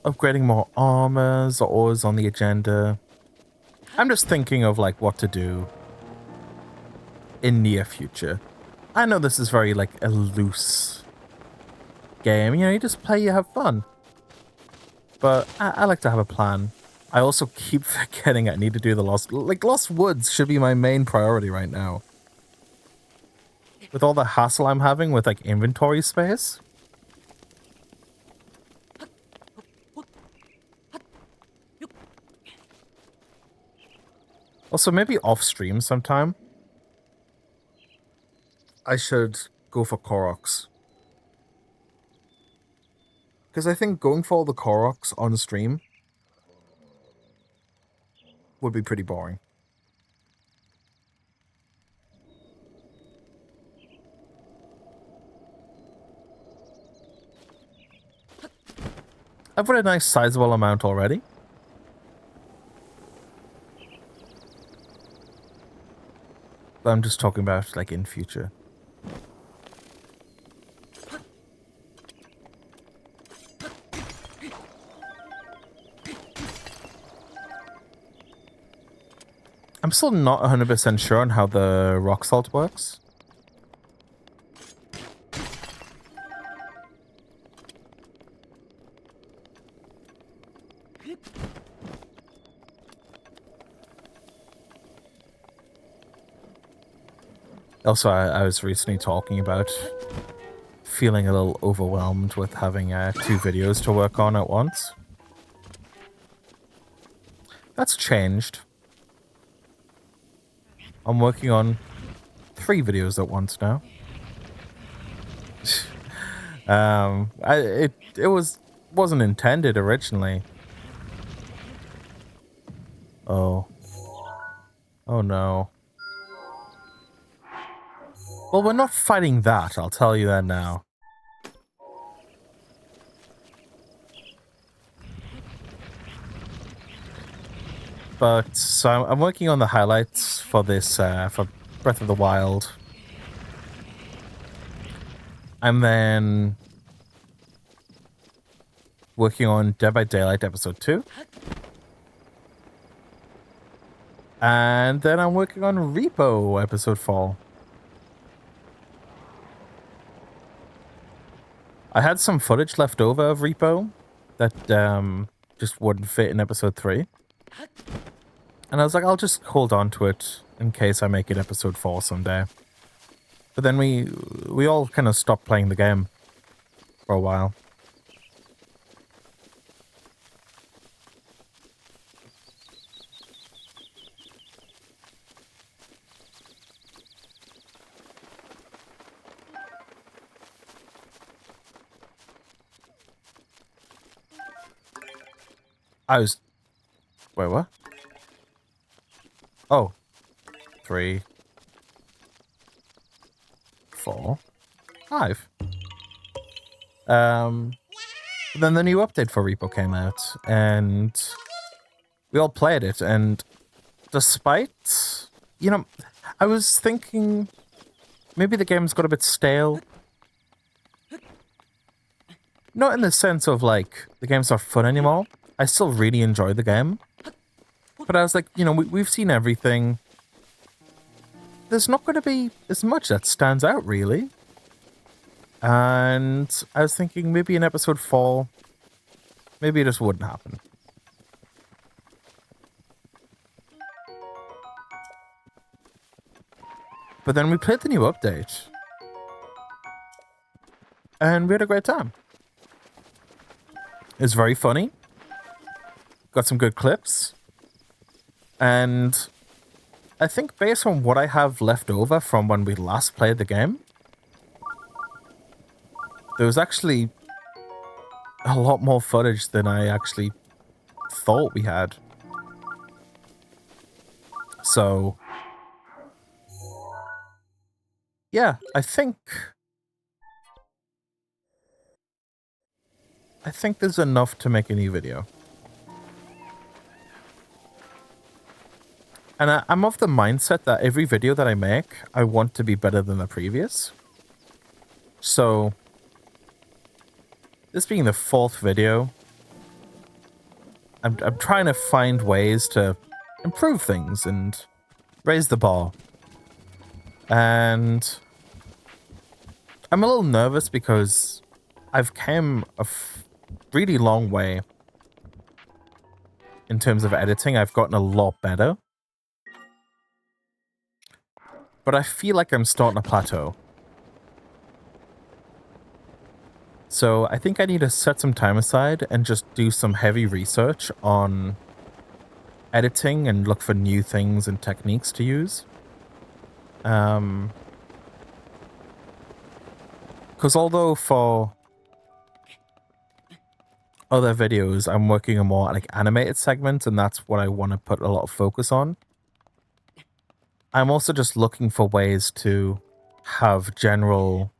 Upgrading more armors are always on the agenda. I'm just thinking of like what to do in near future. I know this is very like a loose game, you know, you just play, you have fun. But I like to have a plan. I also keep forgetting I need to do the Lost Woods should be my main priority right now. With all the hassle I'm having with like inventory space. Also, maybe off stream sometime, I should go for Koroks. Because I think going for all the Koroks on stream would be pretty boring. I've got a nice sizable amount already. But I'm just talking about like in future. I'm still not 100% sure on how the rock salt works. Also, I was recently talking about feeling a little overwhelmed with having 2 videos to work on at once. That's changed. I'm working on 3 videos at once now. It wasn't intended originally. Oh. Oh no. Well, we're not fighting that, I'll tell you that now. But, so I'm working on the highlights for this, for Breath of the Wild. And then working on Dead by Daylight Episode 2. And then I'm working on Repo Episode 4. I had some footage left over of Repo that just wouldn't fit in Episode 3. And I was like, I'll just hold on to it in case I make it Episode 4 someday. But then we all kind of stopped playing the game for a while. Wait, what? Oh. 3, 4, 5. Then the new update for Repo came out, and we all played it, and despite, you know, I was thinking maybe the game's got a bit stale. Not in the sense of like the game's not fun anymore. I still really enjoy the game. But I was like, you know, we've seen everything. There's not going to be as much that stands out, really. And I was thinking maybe in episode 4, maybe it just wouldn't happen. But then we played the new update. And we had a great time. It was very funny. Got some good clips. And I think based on what I have left over from when we last played the game, there was actually a lot more footage than I actually thought we had. So, yeah, I think there's enough to make a new video. And I'm of the mindset that every video that I make, I want to be better than the previous. So, this being the 4th video, I'm trying to find ways to improve things and raise the bar. And I'm a little nervous because I've came a really long way in terms of editing. I've gotten a lot better. But I feel like I'm starting a plateau. So I think I need to set some time aside and just do some heavy research on editing and look for new things and techniques to use. Because although for other videos I'm working on more like animated segments and that's what I want to put a lot of focus on, I'm also just looking for ways to have general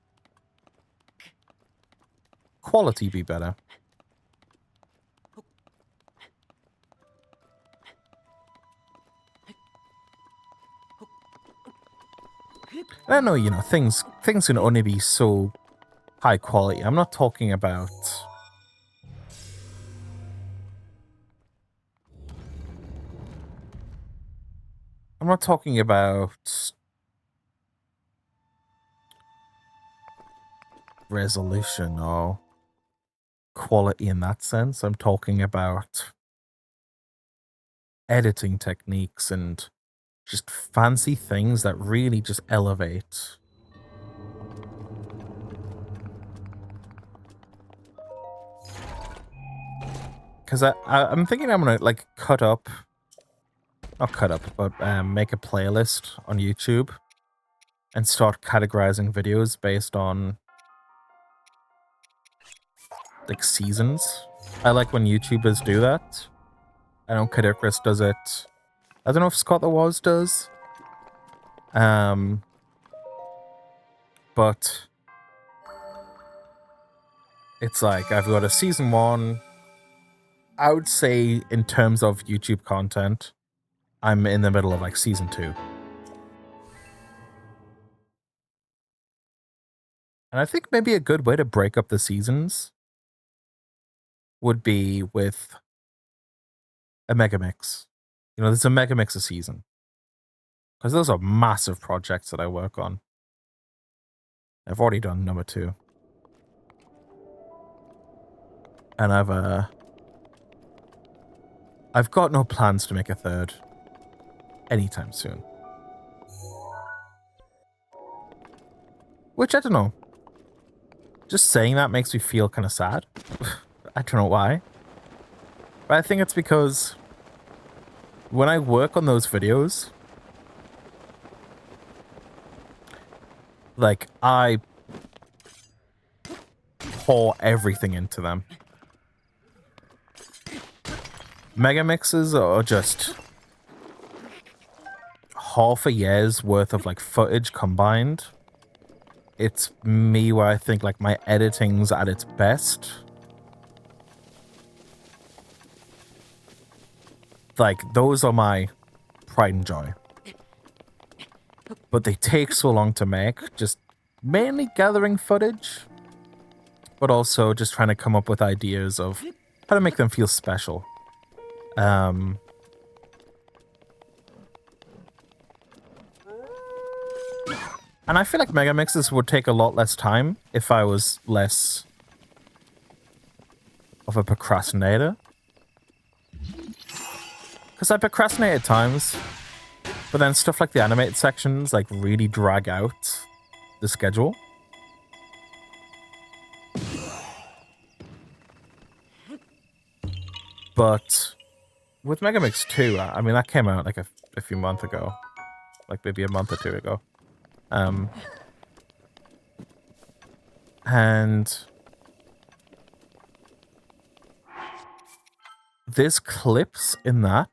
quality be better. And I know, you know, things can only be so high quality. I'm not talking about resolution or quality in that sense. I'm talking about editing techniques and just fancy things that really just elevate. Because I'm thinking I'm gonna like not cut up, but make a playlist on YouTube and start categorizing videos based on like seasons. I like when YouTubers do that. I know Kadikris does it. I don't know if Scott the Woz does. But it's like I've got a season 1. I would say in terms of YouTube content, I'm in the middle of like season 2. And I think maybe a good way to break up the seasons would be with a mega mix. You know, there's a mega mix a season. Because those are massive projects that I work on. I've already done number 2. And I've got no plans to make a 3rd anytime soon. Which, I don't know. Just saying that makes me feel kind of sad. I don't know why. But I think it's because when I work on those videos, like, I pour everything into them. Mega mixes are just half a year's worth of like footage combined. It's me where I think like my editing's at its best. Like, those are my pride and joy. But they take so long to make, just mainly gathering footage. but also just trying to come up with ideas of how to make them feel special. And I feel like mega mixes would take a lot less time if I was less of a procrastinator. Because I procrastinate at times, but then stuff like the animated sections like really drag out the schedule. But with Megamix 2, I mean, that came out like a few months ago. Like maybe a month or two ago. And there's clips in that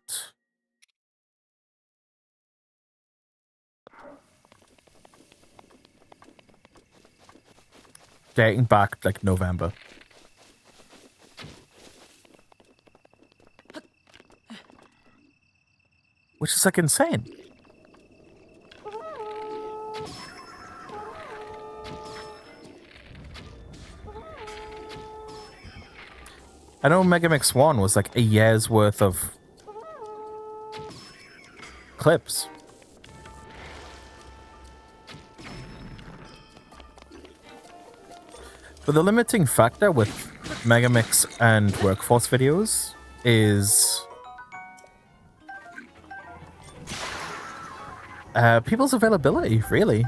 dating back like November. Which is like insane. I know Megamix 1 was like a year's worth of clips. But the limiting factor with Megamix and Workforce videos is people's availability, really.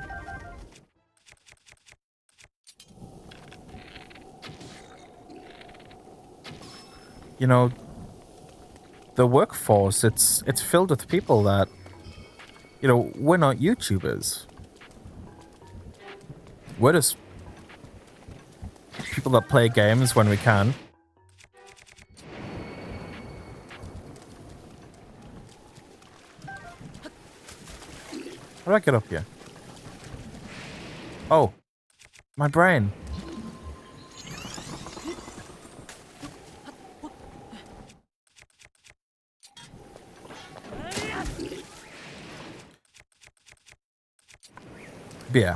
You know, the workforce, it's filled with people that, you know, we're not YouTubers. We're just people that play games when we can. How do I get up here? Oh, my brain. But yeah,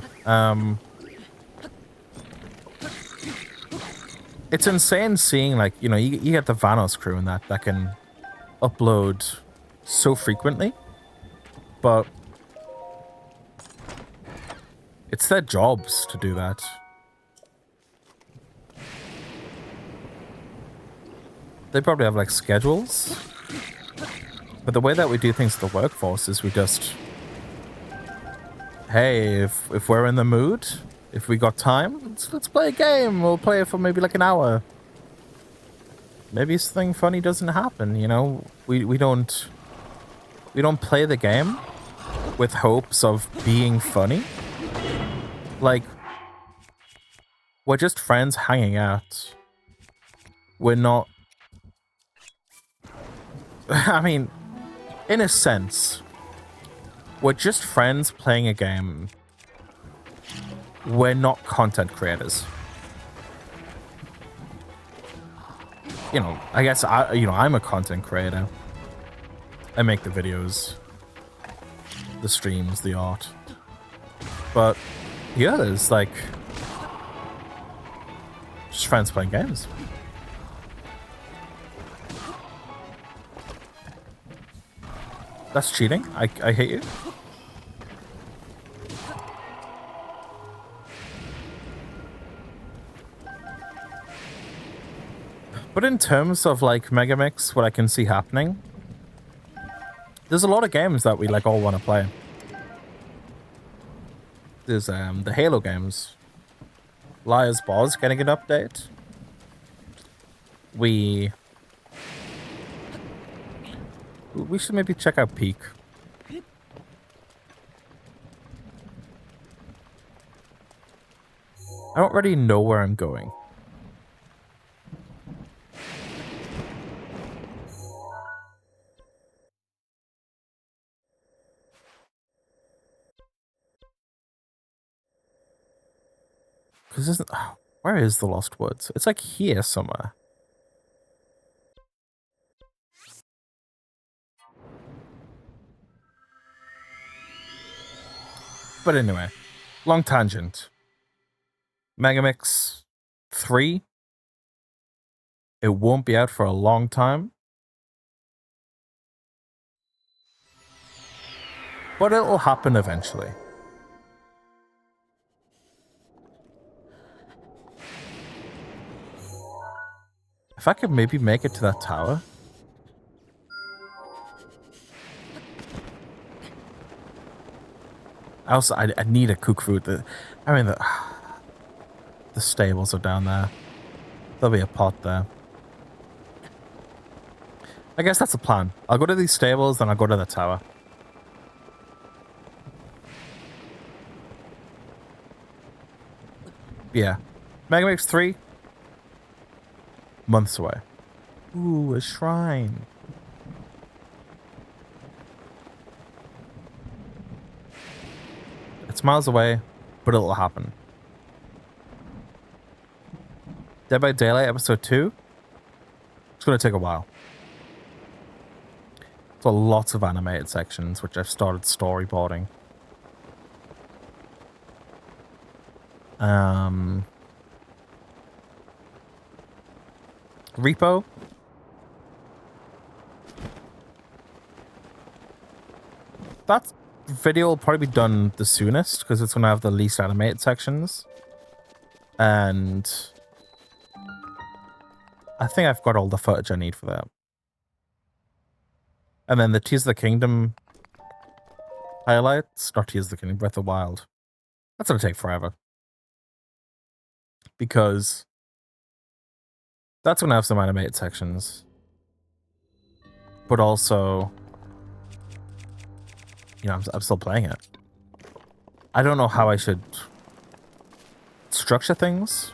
it's insane seeing, like, you know, you get the Vanos crew and that can upload so frequently, but it's their jobs to do that. They probably have like schedules, but the way that we do things at the workforce is we just, hey, if we're in the mood, if we got time, let's play a game. We'll play it for maybe like an hour. Maybe something funny doesn't happen, you know? We don't play the game with hopes of being funny. Like, we're just friends hanging out. We're not... I mean, in a sense, we're just friends playing a game. We're not content creators. You know, I guess I'm a content creator. I make the videos, the streams, the art. But the others, like, just friends playing games. That's cheating. I hate you. But in terms of like Megamix, what I can see happening, there's a lot of games that we like all want to play. There's the Halo games. Liar's Boss getting an update. We should maybe check out Peak. I don't really know where I'm going. Because isn't... Oh, where is the Lost Woods? It's like here somewhere. But anyway, long tangent. Megamix 3. It won't be out for a long time. But it'll happen eventually. If I could maybe make it to that tower. I need to cook food. The stables are down there. There'll be a pot there. I guess that's the plan. I'll go to these stables, then I'll go to the tower. Yeah. Mega Mix 3. Months away. Ooh, a shrine. It's miles away, but it'll happen. Dead by Daylight episode 2. It's going to take a while. So lots of animated sections, which I've started storyboarding. Repo. That video will probably be done the soonest because it's going to have the least animated sections. And I think I've got all the footage I need for that. And then the Tears of the Kingdom highlights, not Tears of the Kingdom, Breath of the Wild. That's going to take forever. Because that's going to have some animated sections. But also, you know, I'm still playing it. I don't know how I should structure things.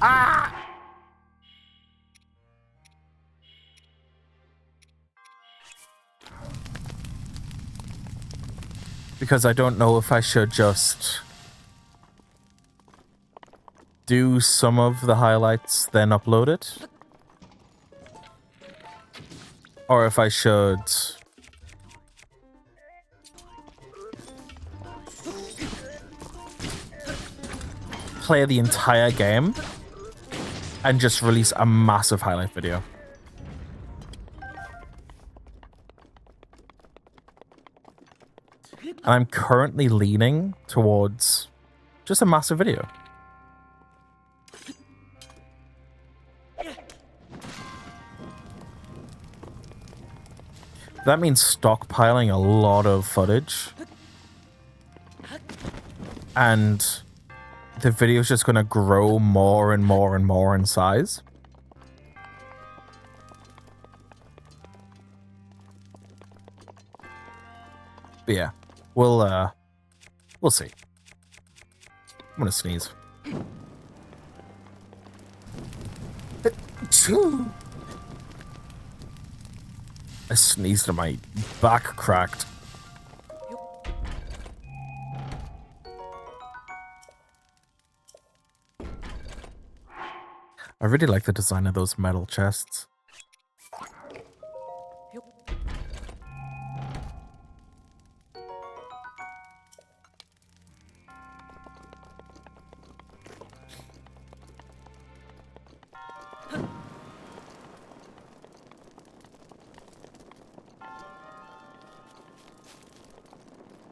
Ah! Because I don't know if I should just do some of the highlights, then upload it. Or if I should play the entire game and just release a massive highlight video. And I'm currently leaning towards just a massive video. That means stockpiling a lot of footage. And the video's just going to grow more and more and more in size. But yeah, we'll see. I'm gonna sneeze. I sneezed and my back cracked. I really like the design of those metal chests.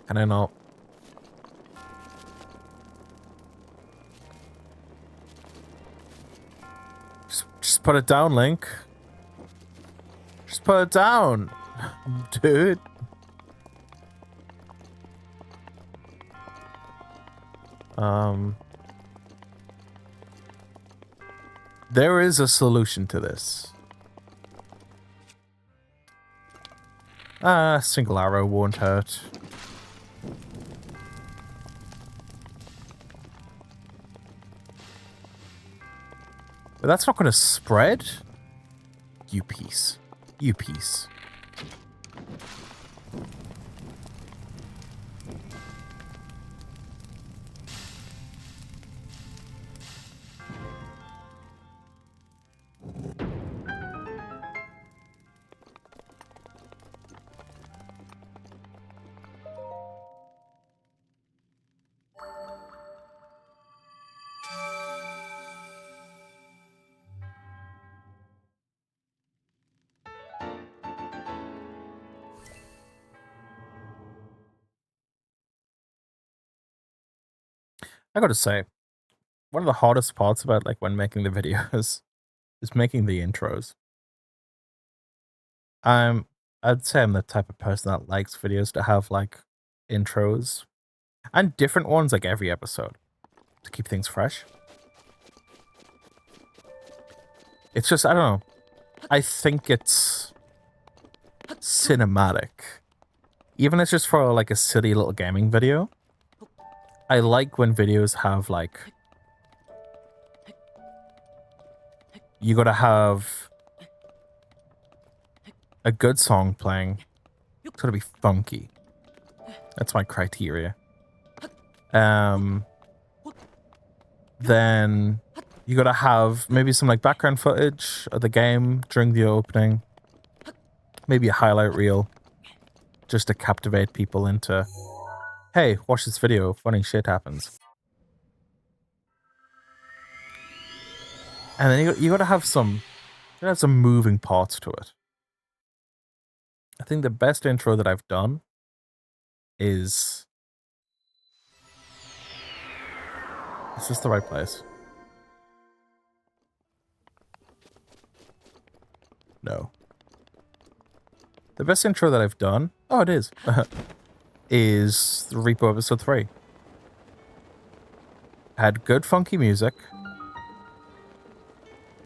Can I not? Just put it down, Link. Just put it down, dude. There is a solution to this. A single arrow won't hurt. But that's not going to spread. You piece. You piece. I gotta say, one of the hardest parts about like when making the videos is making the intros. I'm I'd say I'm the type of person that likes videos to have like intros and different ones like every episode to keep things fresh. It's just I don't know. I think it's cinematic. Even if it's just for like a silly little gaming video. I like when videos have like you gotta have a good song playing. It's gotta be funky. That's my criteria. Then you gotta have maybe some like background footage of the game during the opening. Maybe a highlight reel. Just to captivate people into, hey, watch this video, funny shit happens. And then you gotta have some moving parts to it. I think the best intro that I've done is this the right place? No. The best intro that I've done, oh it is, is Repo Episode 3. Had good funky music.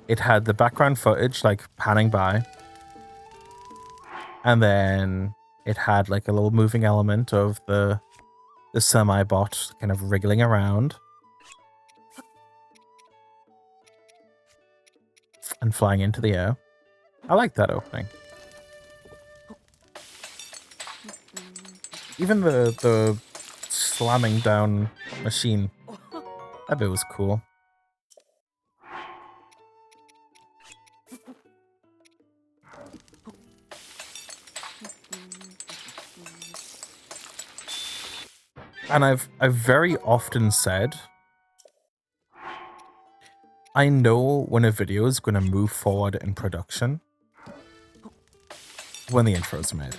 It had the background footage like panning by. And then it had like a little moving element of the semi-bot kind of wriggling around. And flying into the air. I like that opening. Even the slamming down machine, that bit was cool. And I've very often said, I know when a video is going to move forward in production when the intro is made.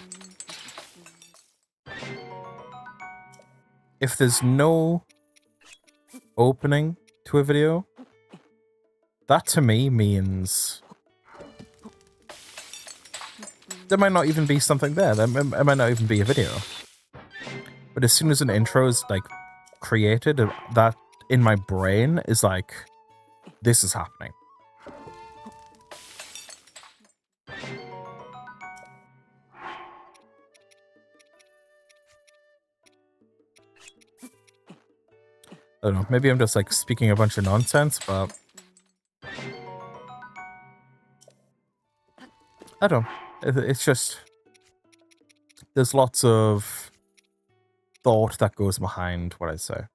If there's no opening to a video, that to me means there might not even be something there. There might not even be a video. But as soon as an intro is like created, that in my brain is like, this is happening. I don't know, maybe I'm just like speaking a bunch of nonsense, but I don't know. It's just there's lots of thought that goes behind what I say.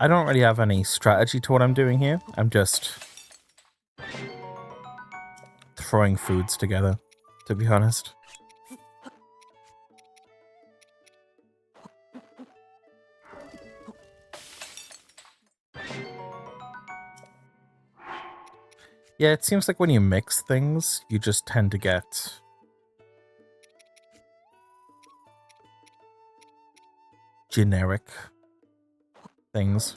I don't really have any strategy to what I'm doing here. I'm just throwing foods together, to be honest. Yeah, it seems like when you mix things, you just tend to get generic things.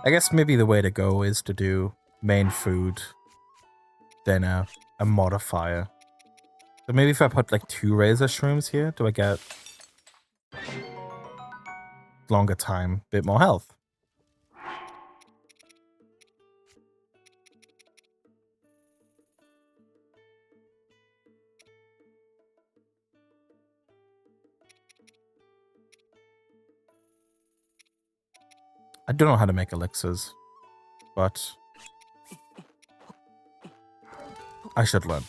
I guess maybe the way to go is to do main food, then a modifier. So maybe if I put like 2 razor shrooms here, do I get longer time, bit more health? I don't know how to make elixirs, but I should learn.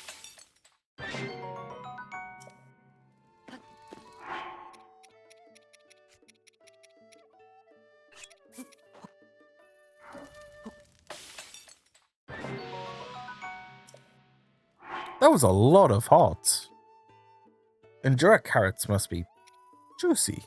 That was a lot of hearts. Endura carrots must be juicy.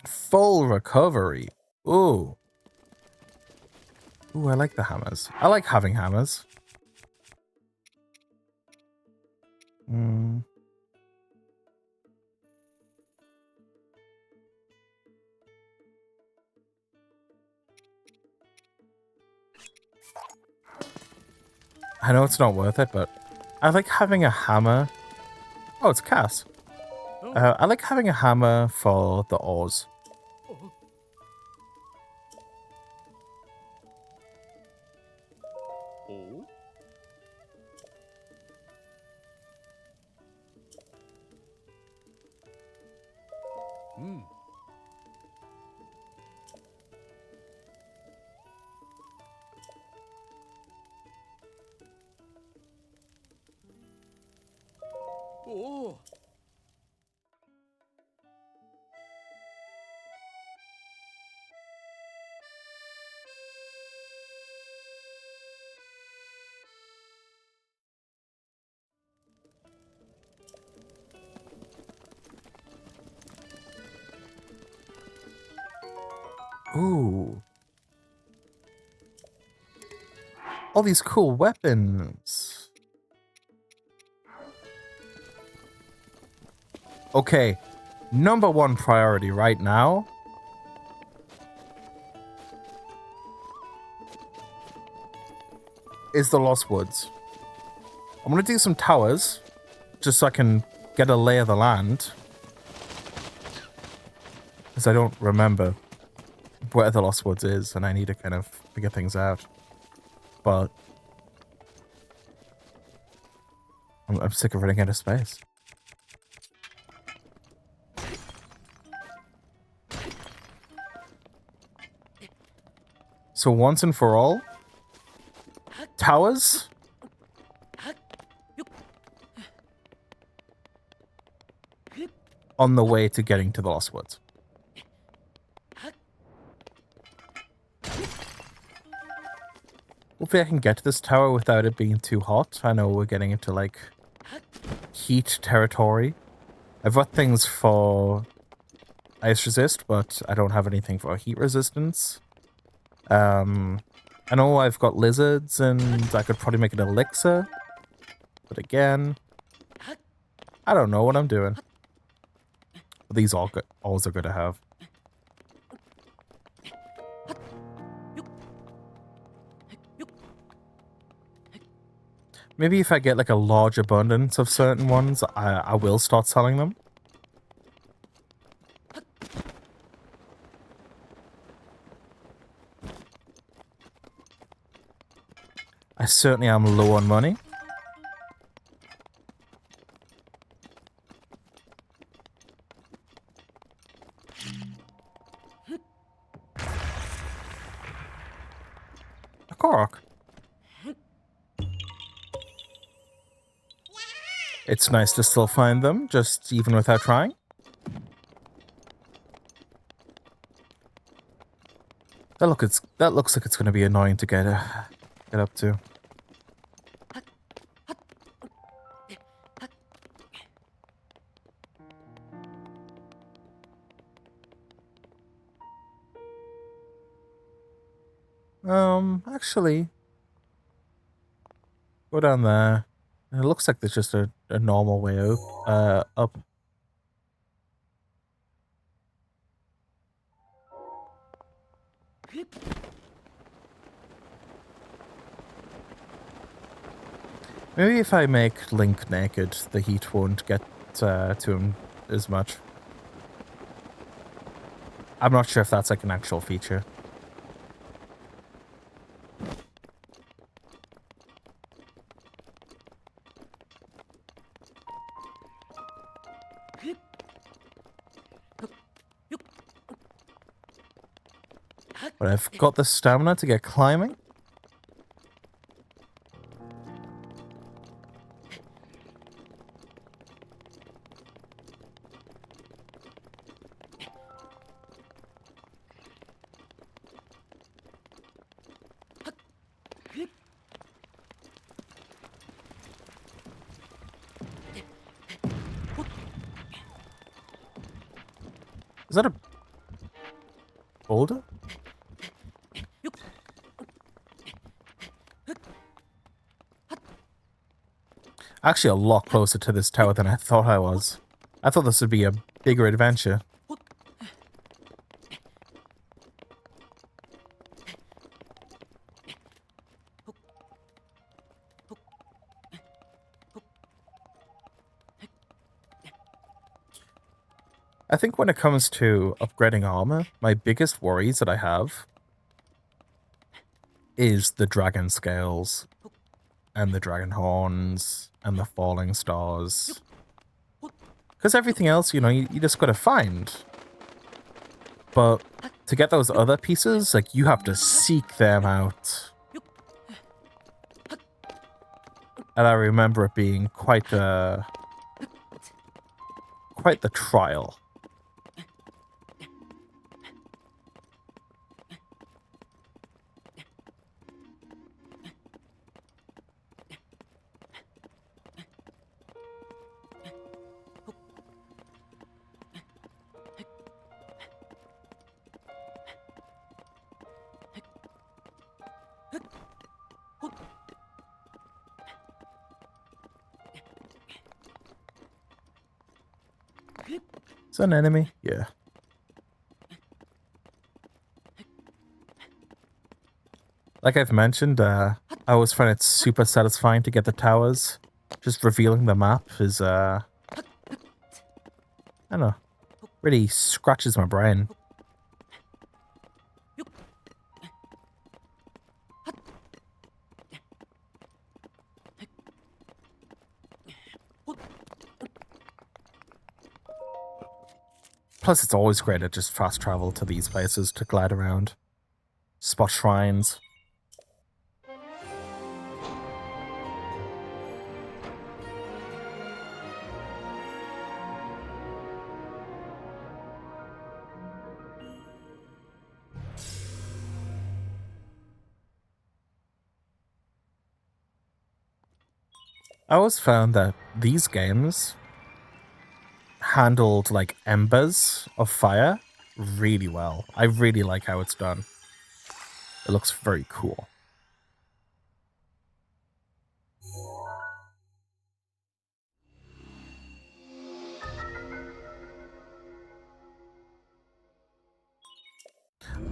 Full recovery. Ooh. Ooh, I like the hammers. I like having hammers. I know it's not worth it, but I like having a hammer. Oh, it's Cass. I like having a hammer for the ores. Ooh. All these cool weapons. Okay, number one priority right now is the Lost Woods. I'm gonna do some towers, just so I can get a lay of the land. Because I don't remember where the Lost Woods is, and I need to kind of figure things out. But I'm sick of running out of space. So once and for all, towers on the way to getting to the Lost Woods. Hopefully I can get to this tower without it being too hot. I know we're getting into, like, heat territory. I've got things for ice resist, but I don't have anything for heat resistance. I know I've got lizards, and I could probably make an elixir. But again, I don't know what I'm doing. But these all are good to have. Maybe if I get like a large abundance of certain ones, I will start selling them. I certainly am low on money. A Korok. It's nice to still find them, just even without trying. That looks like it's going to be annoying to get up to. Actually, go down there. It looks like there's just a normal way up. Maybe if I make Link naked, the heat won't get to him as much. I'm not sure if that's like an actual feature. But I've got the stamina to get climbing. Is that a boulder? Actually, a lot closer to this tower than I thought I was. I thought this would be a bigger adventure. I think when it comes to upgrading armor, my biggest worries that I have is the dragon scales and the dragon horns and the falling stars. Because everything else, you know, you just gotta find. But to get those other pieces, like, you have to seek them out. And I remember it being quite the trial. Is that an enemy? Yeah. Like I've mentioned, I always find it super satisfying to get the towers. Just revealing the map is, I don't know, really scratches my brain. Plus, it's always great to just fast travel to these places to glide around, spot shrines. I always found that these games handled like embers of fire really well. I really like how it's done. It looks very cool.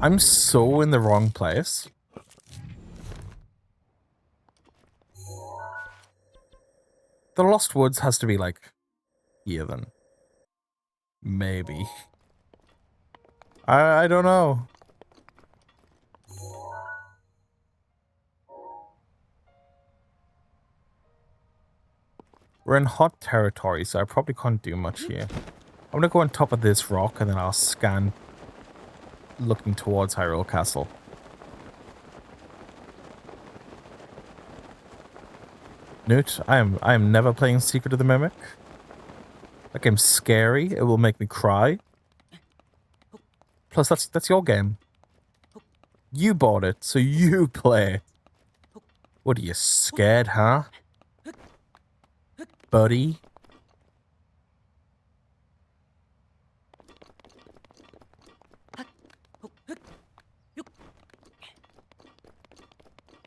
I'm so in the wrong place. The Lost Woods has to be like here then. Maybe. I don't know. We're in hot territory, so I probably can't do much here. I'm gonna go on top of this rock and then I'll scan looking towards Hyrule Castle. Newt, I am never playing Secret of the Mimic. That game's scary. It will make me cry. Plus, that's your game. You bought it, so you play. What are you, scared, huh? Buddy?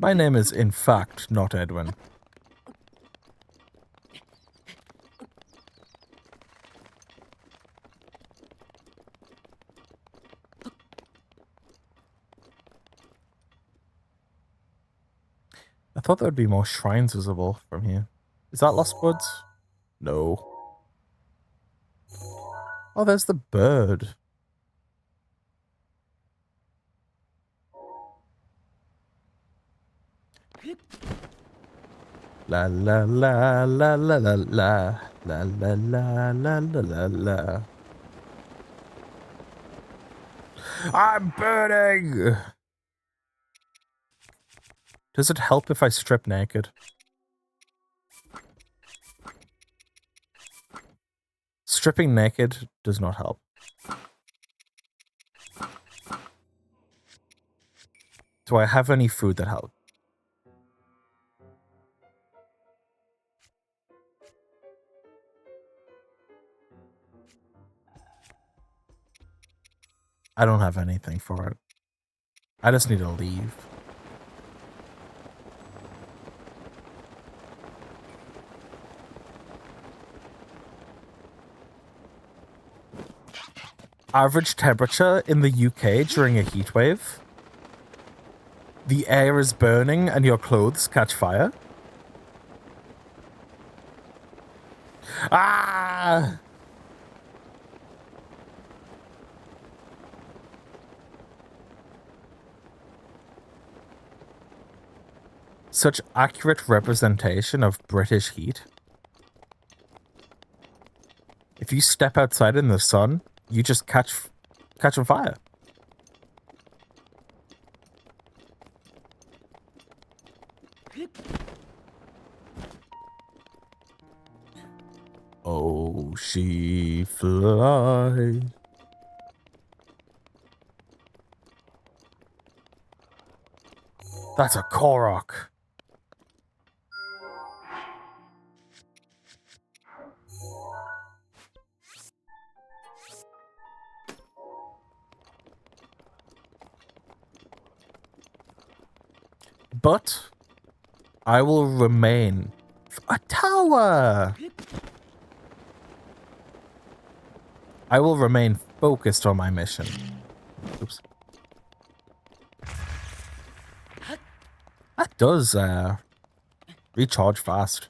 My name is, in fact, not Edwin. I thought there would be more shrines visible from here. Is that Lost Woods? No. Oh, there's the bird. La la la la la la la la la la la la la. I'm burning! Does it help if I strip naked? Stripping naked does not help. Do I have any food that helps? I don't have anything for it. I just need to leave. Average temperature in the UK during a heat wave. The air is burning and your clothes catch fire. Ah! Such accurate representation of British heat. If you step outside in the sun, you just catch on fire. Oh, she flies. That's a Korok. But I will remain a tower. I will remain focused on my mission. Oops. That does recharge fast.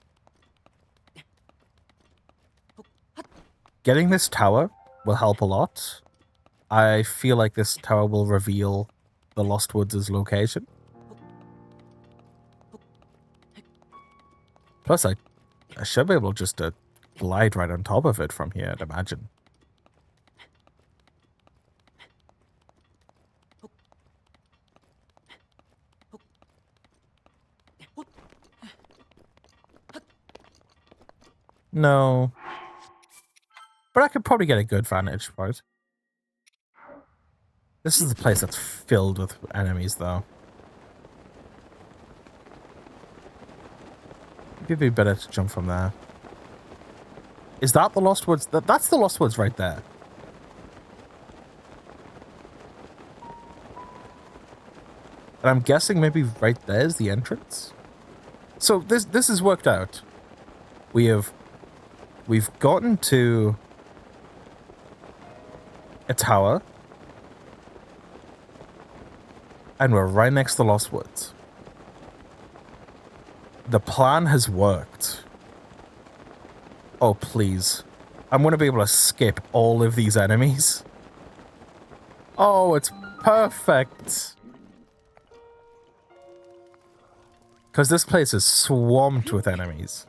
Getting this tower will help a lot. I feel like this tower will reveal the Lost Woods' location. Plus, I should be able just to glide right on top of it from here, I'd imagine. No. But I could probably get a good vantage point. This is the place that's filled with enemies, though. It'd be better to jump from there. Is that the Lost Woods? That's the Lost Woods right there. And I'm guessing maybe right there's the entrance. So this is worked out. We've gotten to a tower. And we're right next to Lost Woods. The plan has worked. Oh, please. I'm going to be able to skip all of these enemies. Oh, it's perfect. Because this place is swamped with enemies.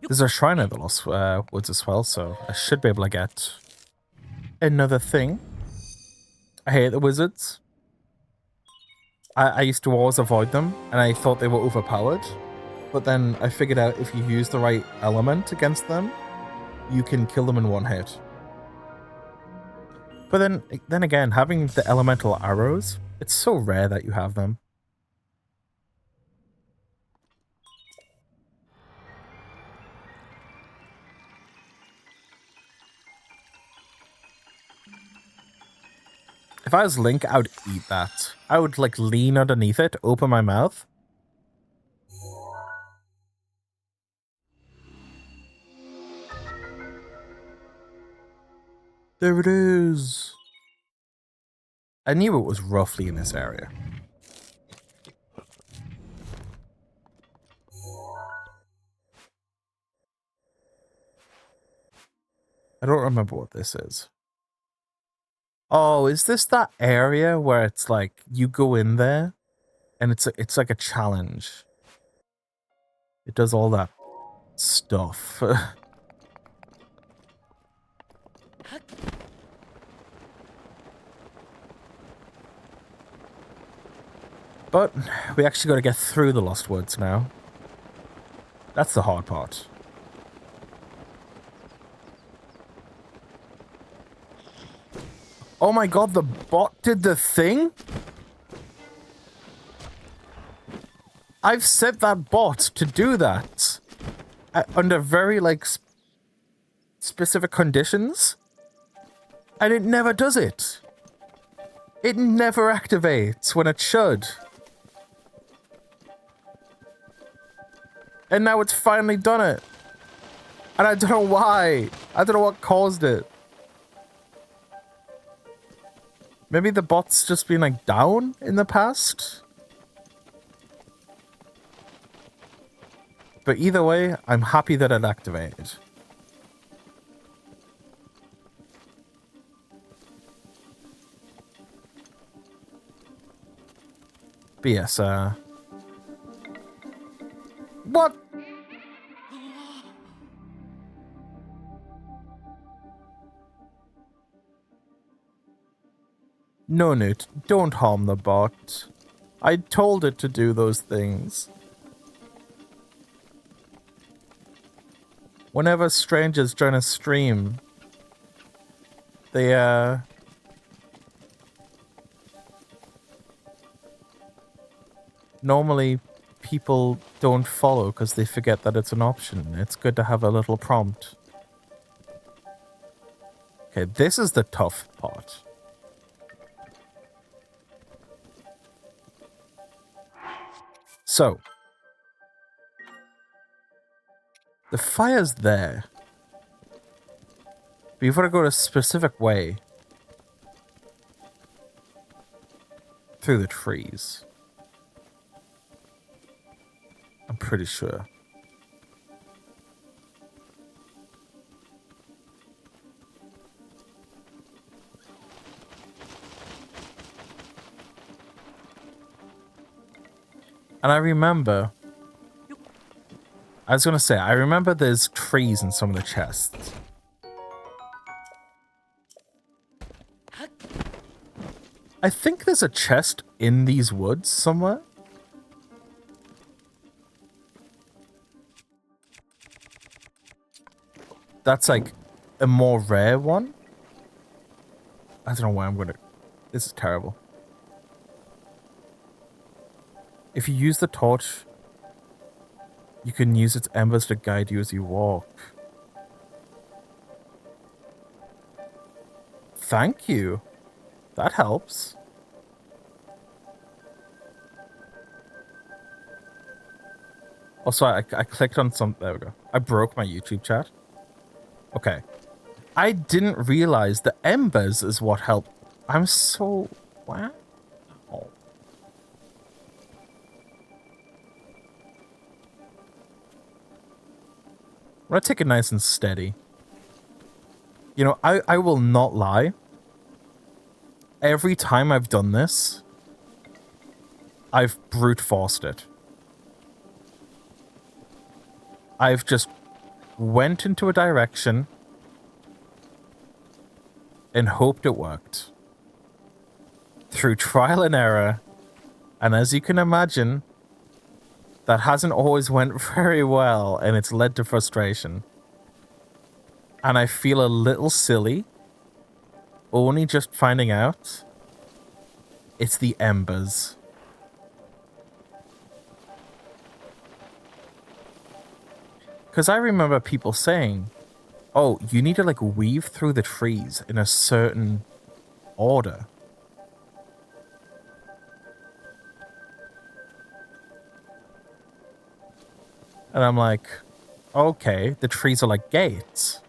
There's a shrine at the Lost Woods as well, so I should be able to get another thing. I hate the wizards. I used to always avoid them, and I thought they were overpowered. But then I figured out if you use the right element against them, you can kill them in one hit. But then again, having the elemental arrows, it's so rare that you have them. If I was Link, I would eat that. I would, like, lean underneath it, open my mouth. There it is. I knew it was roughly in this area. I don't remember what this is. Oh, is this that area where it's like you go in there and it's like a challenge? It does all that stuff. But we actually got to get through the Lost Woods now. That's the hard part. Oh my god, the bot did the thing? I've set that bot to do that. Under very, like, specific conditions. And it never does it. It never activates when it should. And now it's finally done it. And I don't know why. I don't know what caused it. Maybe the bot's just been, like, down in the past? But either way, I'm happy that it activated. But yes, what? No, Newt, don't harm the bot. I told it to do those things. Whenever strangers join a stream, they, normally people don't follow because they forget that it's an option. It's good to have a little prompt. Okay, this is the tough part. So, the fire's there. But you've got to go a specific way through the trees. I'm pretty sure. And I remember... I was gonna say, I remember there's trees in some of the chests. I think there's a chest in these woods somewhere. That's like a more rare one. I don't know why I'm gonna... This is terrible. If you use the torch, you can use its embers to guide you as you walk. Thank you. That helps. Also, I clicked on some... There we go. I broke my YouTube chat. Okay. I didn't realize the embers is what helped. I'm so... Wow. Oh. I'm gonna take it nice and steady. You know, I will not lie. Every time I've done this, I've brute forced it. I've just went into a direction and hoped it worked. Through trial and error. And as you can imagine, that hasn't always went very well, and it's led to frustration. And I feel a little silly, only just finding out it's the embers. Because I remember people saying, oh, you need to like weave through the trees in a certain order. And I'm like, okay, the trees are like gates.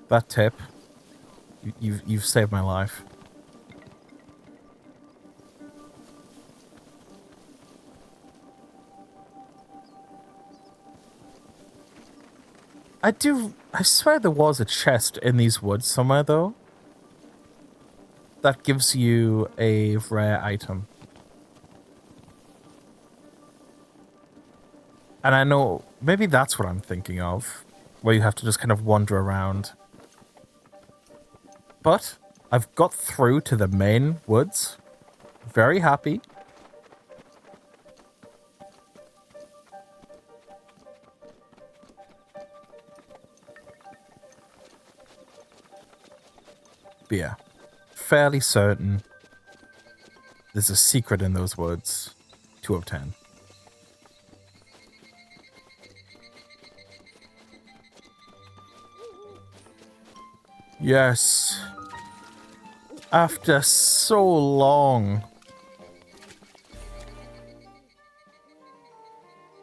That tip, you've saved my life. I swear there was a chest in these woods somewhere, though. That gives you a rare item. And I know maybe that's what I'm thinking of, where you have to just kind of wander around. But I've got through to the main woods. Very happy. But yeah, fairly certain there's a secret in those woods. 2 of 10. Yes. After so long.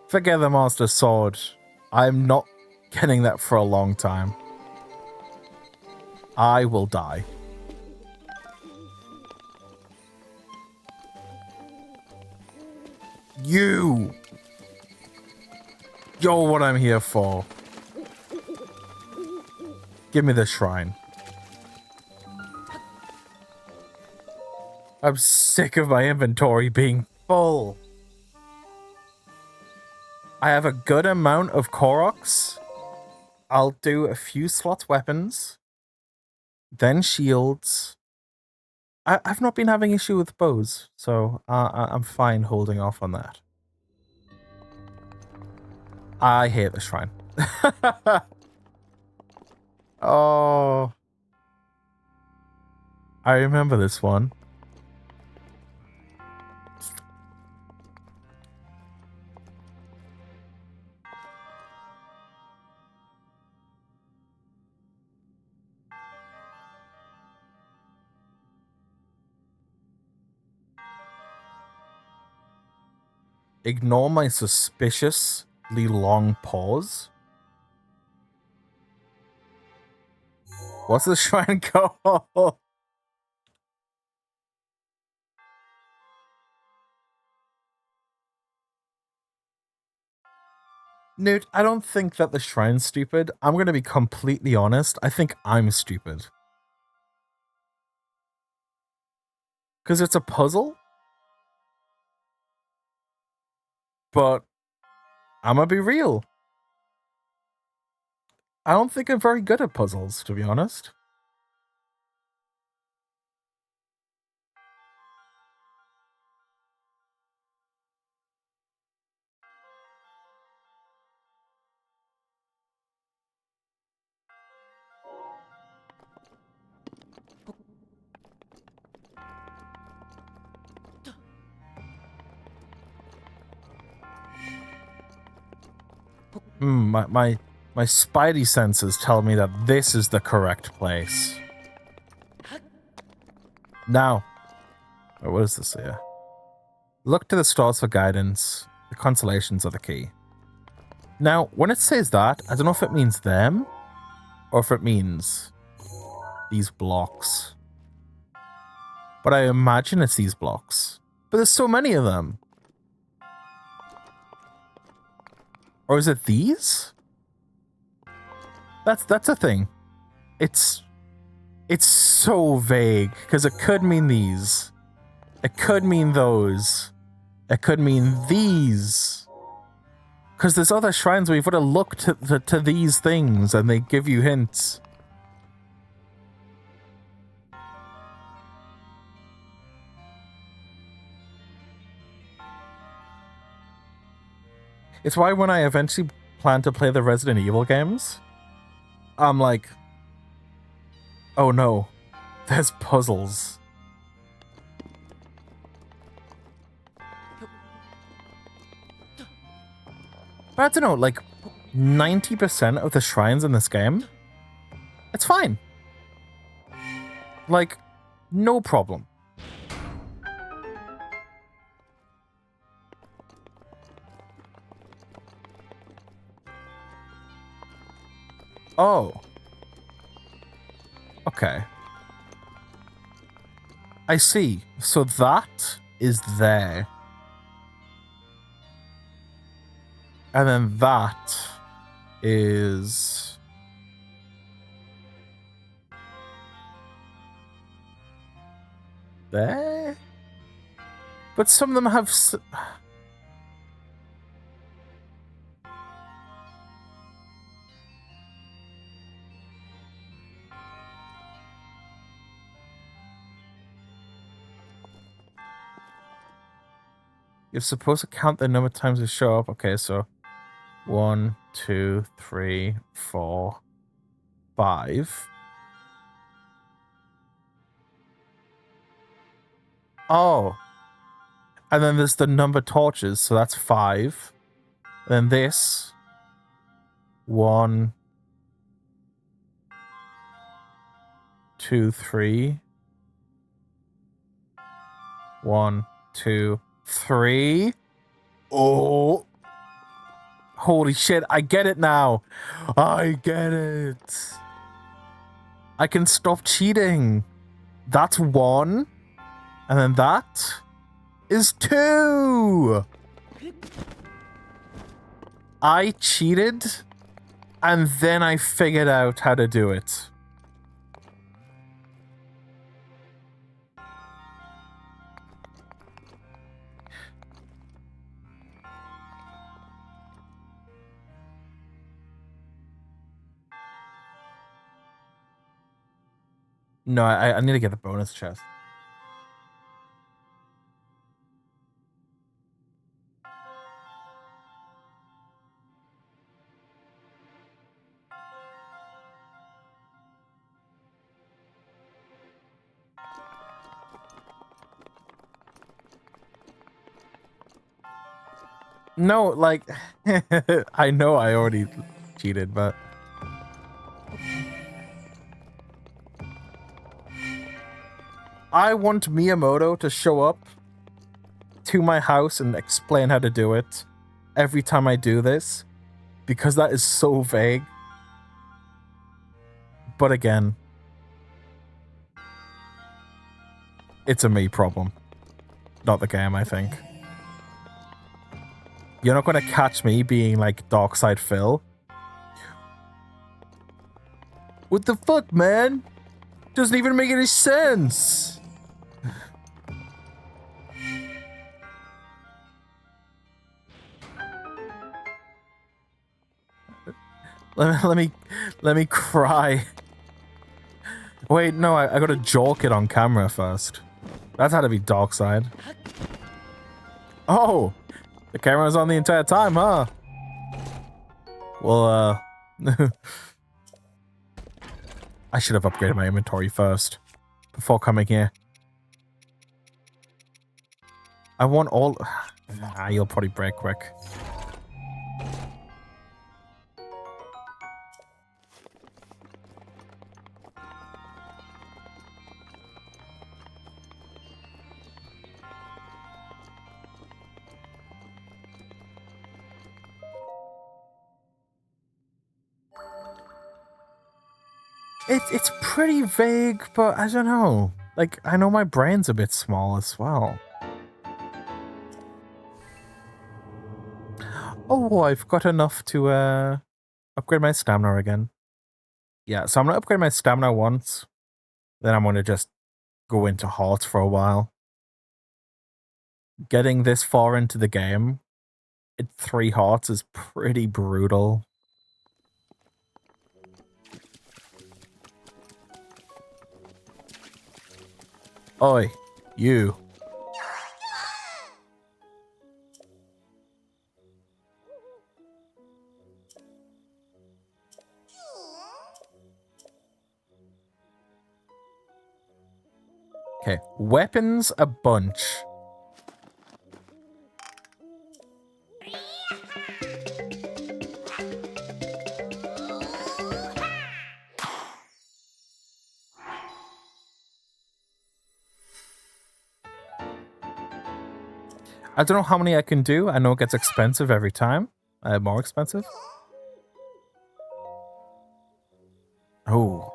Forget the Master Sword. I'm not getting that for a long time. I will die. You! You're what I'm here for. Give me the shrine. I'm sick of my inventory being full. I have a good amount of Koroks. I'll do a few slot weapons. Then shields. I've not been having issue with bows, so I'm fine holding off on that. I hate the shrine. Oh. I remember this one. Ignore my suspiciously long pause. What's the shrine called? Newt, I don't think that the shrine's stupid. I'm going to be completely honest. I think I'm stupid. Because it's a puzzle. But I'm going to be real. I don't think I'm very good at puzzles, to be honest. My spidey senses tell me that this is the correct place. Now, what is this here? Look to the stars for guidance. The constellations are the key. Now, when it says that, I don't know if it means them or if it means these blocks. But I imagine it's these blocks. But there's so many of them. Or is it these? That's a thing. It's so vague because it could mean these. It could mean those. It could mean these. Because there's other shrines where you've got to look to these things and they give you hints. It's why when I eventually plan to play the Resident Evil games, I'm like, oh no, there's puzzles. But I don't know, like 90% of the shrines in this game, it's fine. Like, no problem. Oh. Okay. I see. So that is there. And then that is... there? But some of them have... You're supposed to count the number of times you show up. Okay, so 1, 2, 3, 4, 5. Oh. And then there's the number torches, so that's 5. Then this. 1, 2, 3. 1, 2, 3. Oh. Holy shit, I get it now. I get it. I can stop cheating. That's 1. And then that is 2. I cheated, and then I figured out how to do it. No, I need to get the bonus chest. No, like, I know I already cheated, but... I want Miyamoto to show up to my house and explain how to do it every time I do this, because that is so vague. But again, it's a me problem, not the game, I think. You're not gonna catch me being like Darkside Phil. What the fuck, man? Doesn't even make any sense. Let me cry. Wait, no, I gotta joke it on camera first. That's how to be Darkside. Oh, the camera was on the entire time, huh? Well, I should have upgraded my inventory first before coming here. I want all... you'll probably break quick. It's pretty vague, but I don't know. Like, I know my brain's a bit small as well. Oh, I've got enough to upgrade my stamina again. Yeah, so I'm gonna upgrade my stamina once. Then I'm gonna just go into hearts for a while. Getting this far into the game at 3 hearts is pretty brutal. Oi, you. Okay, weapons a bunch. I don't know how many I can do. I know it gets expensive every time. More expensive. Oh,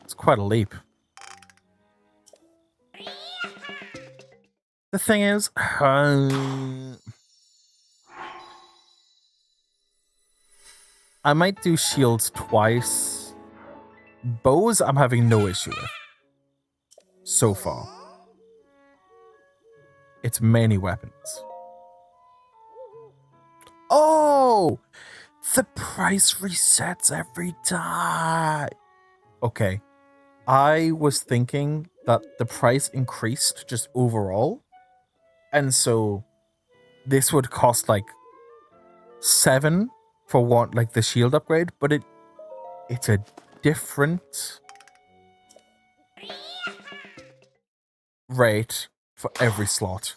it's quite a leap. The thing is, I might do shields twice. Bows, I'm having no issue with. So far. It's many weapons. Oh! The price resets every time. Okay. I was thinking that the price increased just overall. And so this would cost like 7 for one, like the shield upgrade, but it's a different rate for every slot.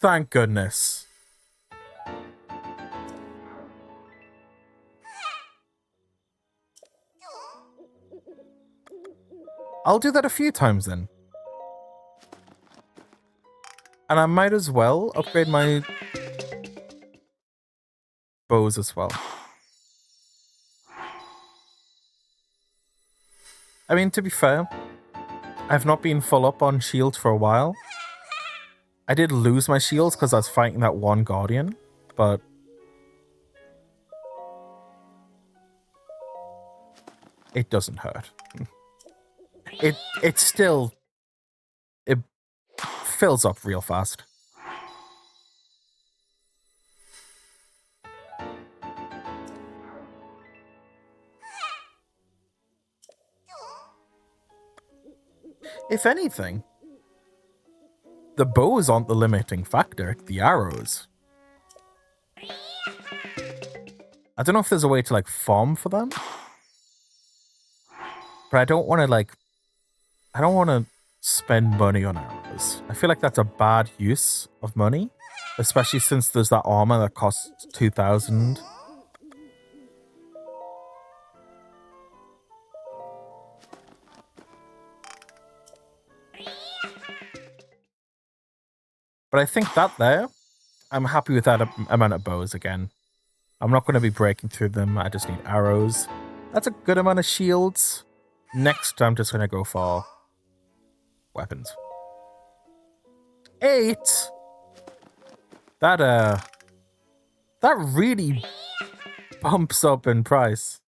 Thank goodness. I'll do that a few times then. And I might as well upgrade my bows as well. I mean, to be fair, I've not been full up on shields for a while. I did lose my shields because I was fighting that one guardian, but it doesn't hurt. It still fills up real fast. If anything, the bows aren't the limiting factor, the arrows. I don't know if there's a way to like farm for them, but I don't want to spend money on arrows. I feel like that's a bad use of money, especially since there's that armor that costs 2,000. But I think that there, I'm happy with that amount of bows again. I'm not going to be breaking through them. I just need arrows. That's a good amount of shields. Next, I'm just going to go for weapons. 8! That really bumps up in price.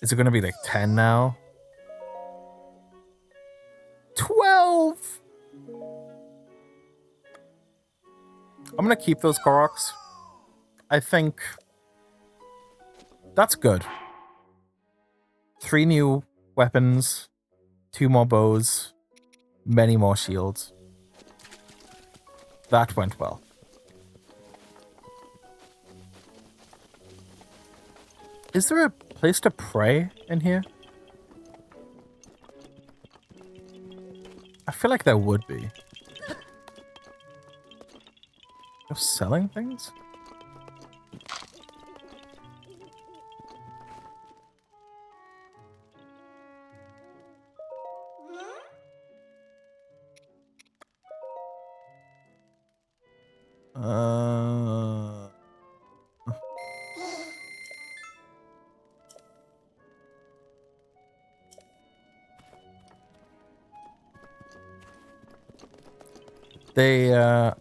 Is it going to be like 10 now? 12! I'm going to keep those Koroks. I think that's good. 3 new weapons, 2 more bows, many more shields. That went well. Is there a place to pray in here? I feel like there would be. You're selling things?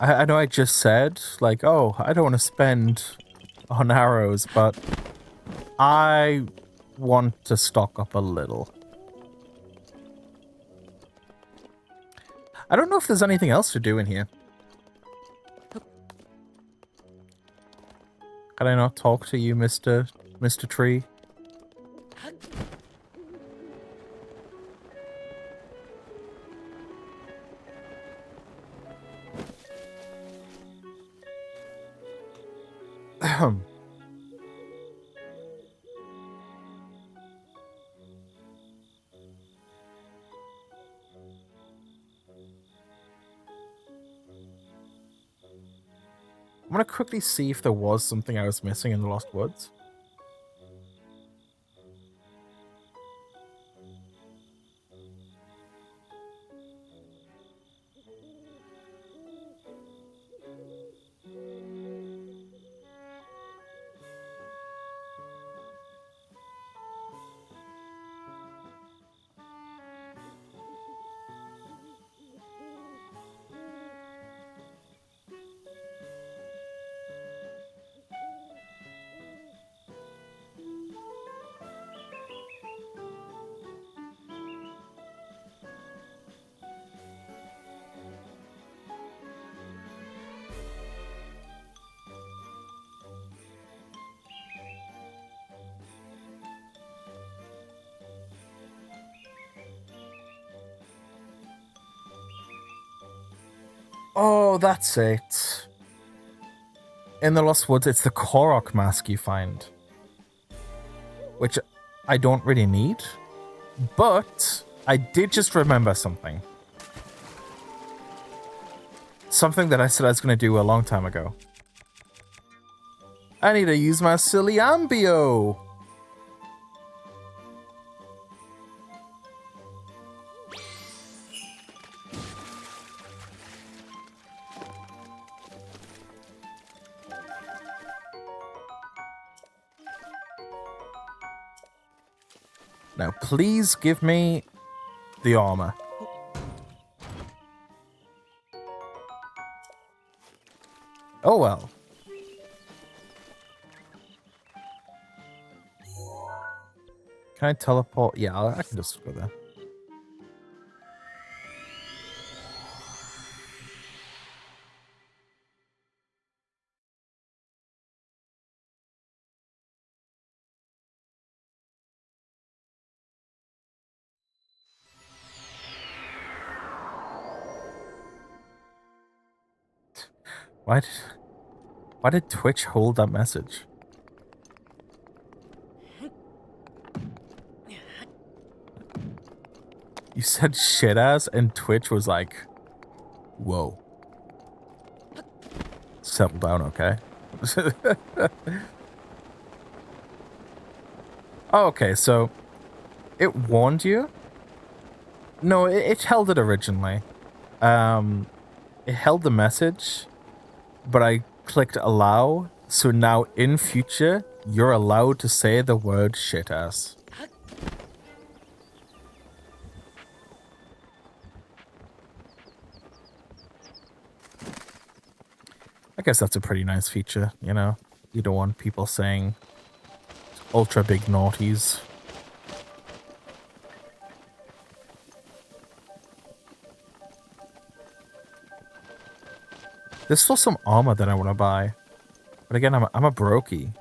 I know I just said, like, oh, I don't want to spend on arrows, but I want to stock up a little. I don't know if there's anything else to do in here. Can I not talk to you, Mr. Tree? I'm gonna quickly see if there was something I was missing in the Lost Woods. Oh, that's it. In the Lost Woods, it's the Korok mask you find, which I don't really need, but I did just remember something. Something that I said I was going to do a long time ago. I need to use my silly Ambio. Now, please give me the armor. Oh well. Can I teleport? Yeah, I can just go there. Why did Twitch hold that message? You said shit ass, and Twitch was like, whoa. Settle down, okay? Oh, okay, so it warned you? No, it held it originally. It held the message, but I clicked allow, so now in future, you're allowed to say the word shit ass. I guess that's a pretty nice feature, you know? You don't want people saying ultra big naughties. There's still some armor that I want to buy. But again, I'm a brokey.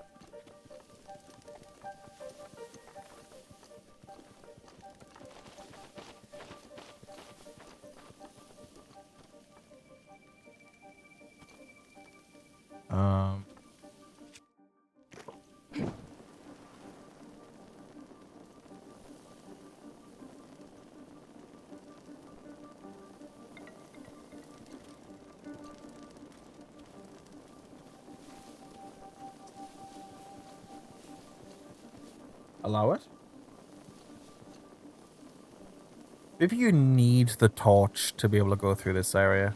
Allow it? Maybe you need the torch to be able to go through this area.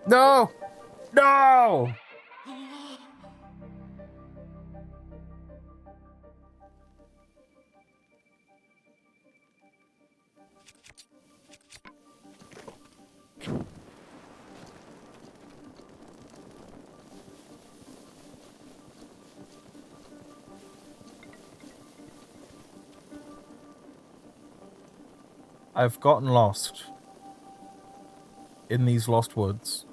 No! No! I've gotten lost in these lost woods.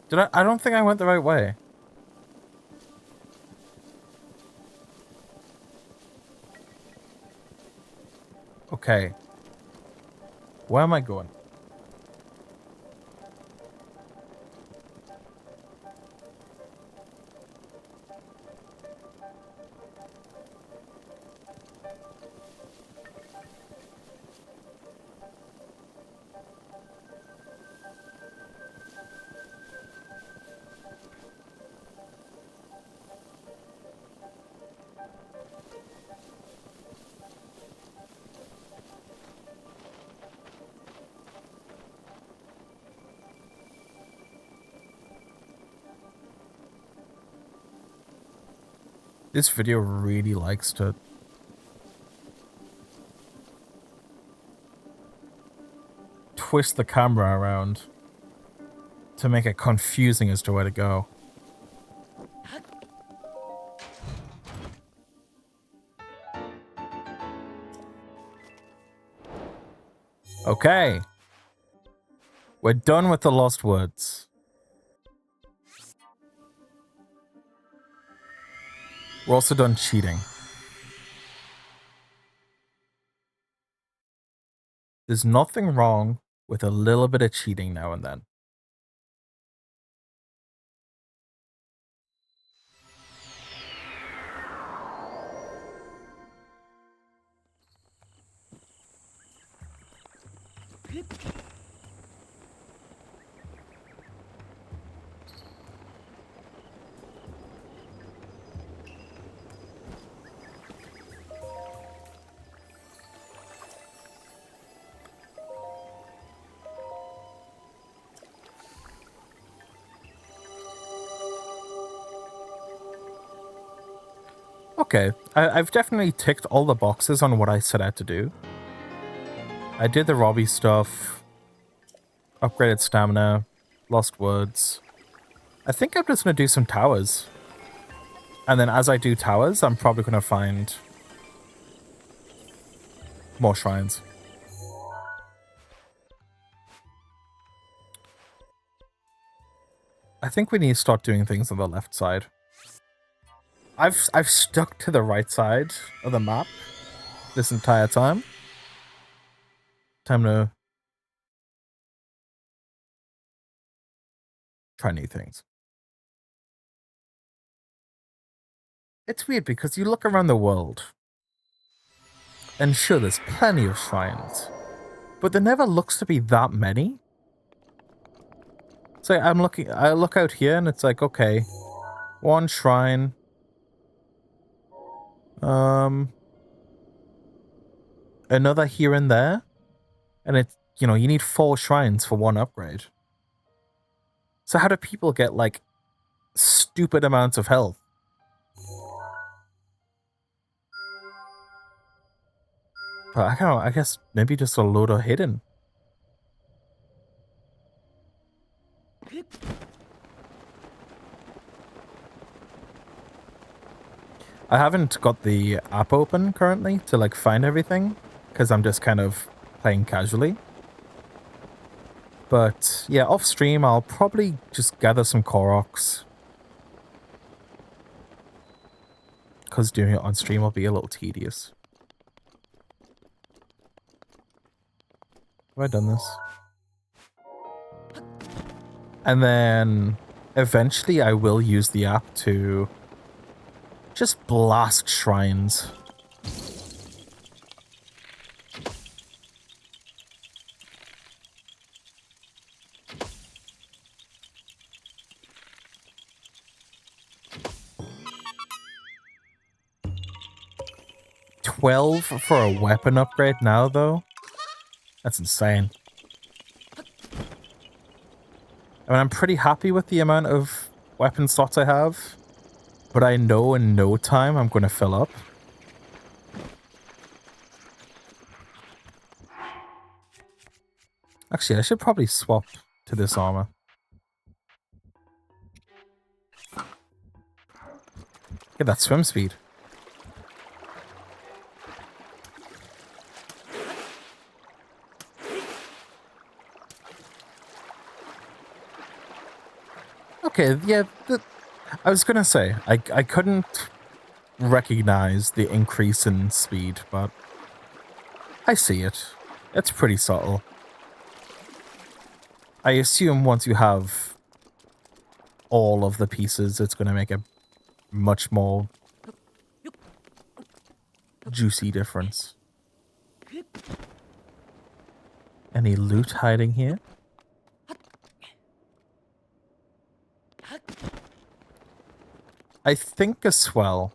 Did I don't think I went the right way. Okay. Where am I going? This video really likes to twist the camera around to make it confusing as to where to go. Okay. We're done with the Lost Woods. We're also done cheating. There's nothing wrong with a little bit of cheating now and then. Okay, I've definitely ticked all the boxes on what I set out to do. I did the Robbie stuff, upgraded stamina, Lost Woods. I think I'm just going to do some towers. And then as I do towers, I'm probably going to find more shrines. I think we need to start doing things on the left side. I've stuck to the right side of the map this entire time. Time to try new things. It's weird because you look around the world, and sure, there's plenty of shrines, but there never looks to be that many. So I look out here and it's like, okay, one shrine. Another here and there. And it's, you know, you need 4 shrines for one upgrade. So how do people get, like, stupid amounts of health? But I don't know, I guess maybe just a load of hidden. I haven't got the app open currently to, like, find everything, because I'm just kind of playing casually. But, yeah, off stream, I'll probably just gather some Koroks. Because doing it on stream will be a little tedious. Have I done this? And then, eventually, I will use the app to just blast shrines. $12 for a weapon upgrade now, though? That's insane. I mean, I'm pretty happy with the amount of weapon slots I have, but I know in no time I'm going to fill up. Actually, I should probably swap to this armor. Get that swim speed. Okay, yeah, I was gonna say, I couldn't recognize the increase in speed, but I see it. It's pretty subtle. I assume once you have all of the pieces, it's gonna make a much more juicy difference. Any loot hiding here? I think as well.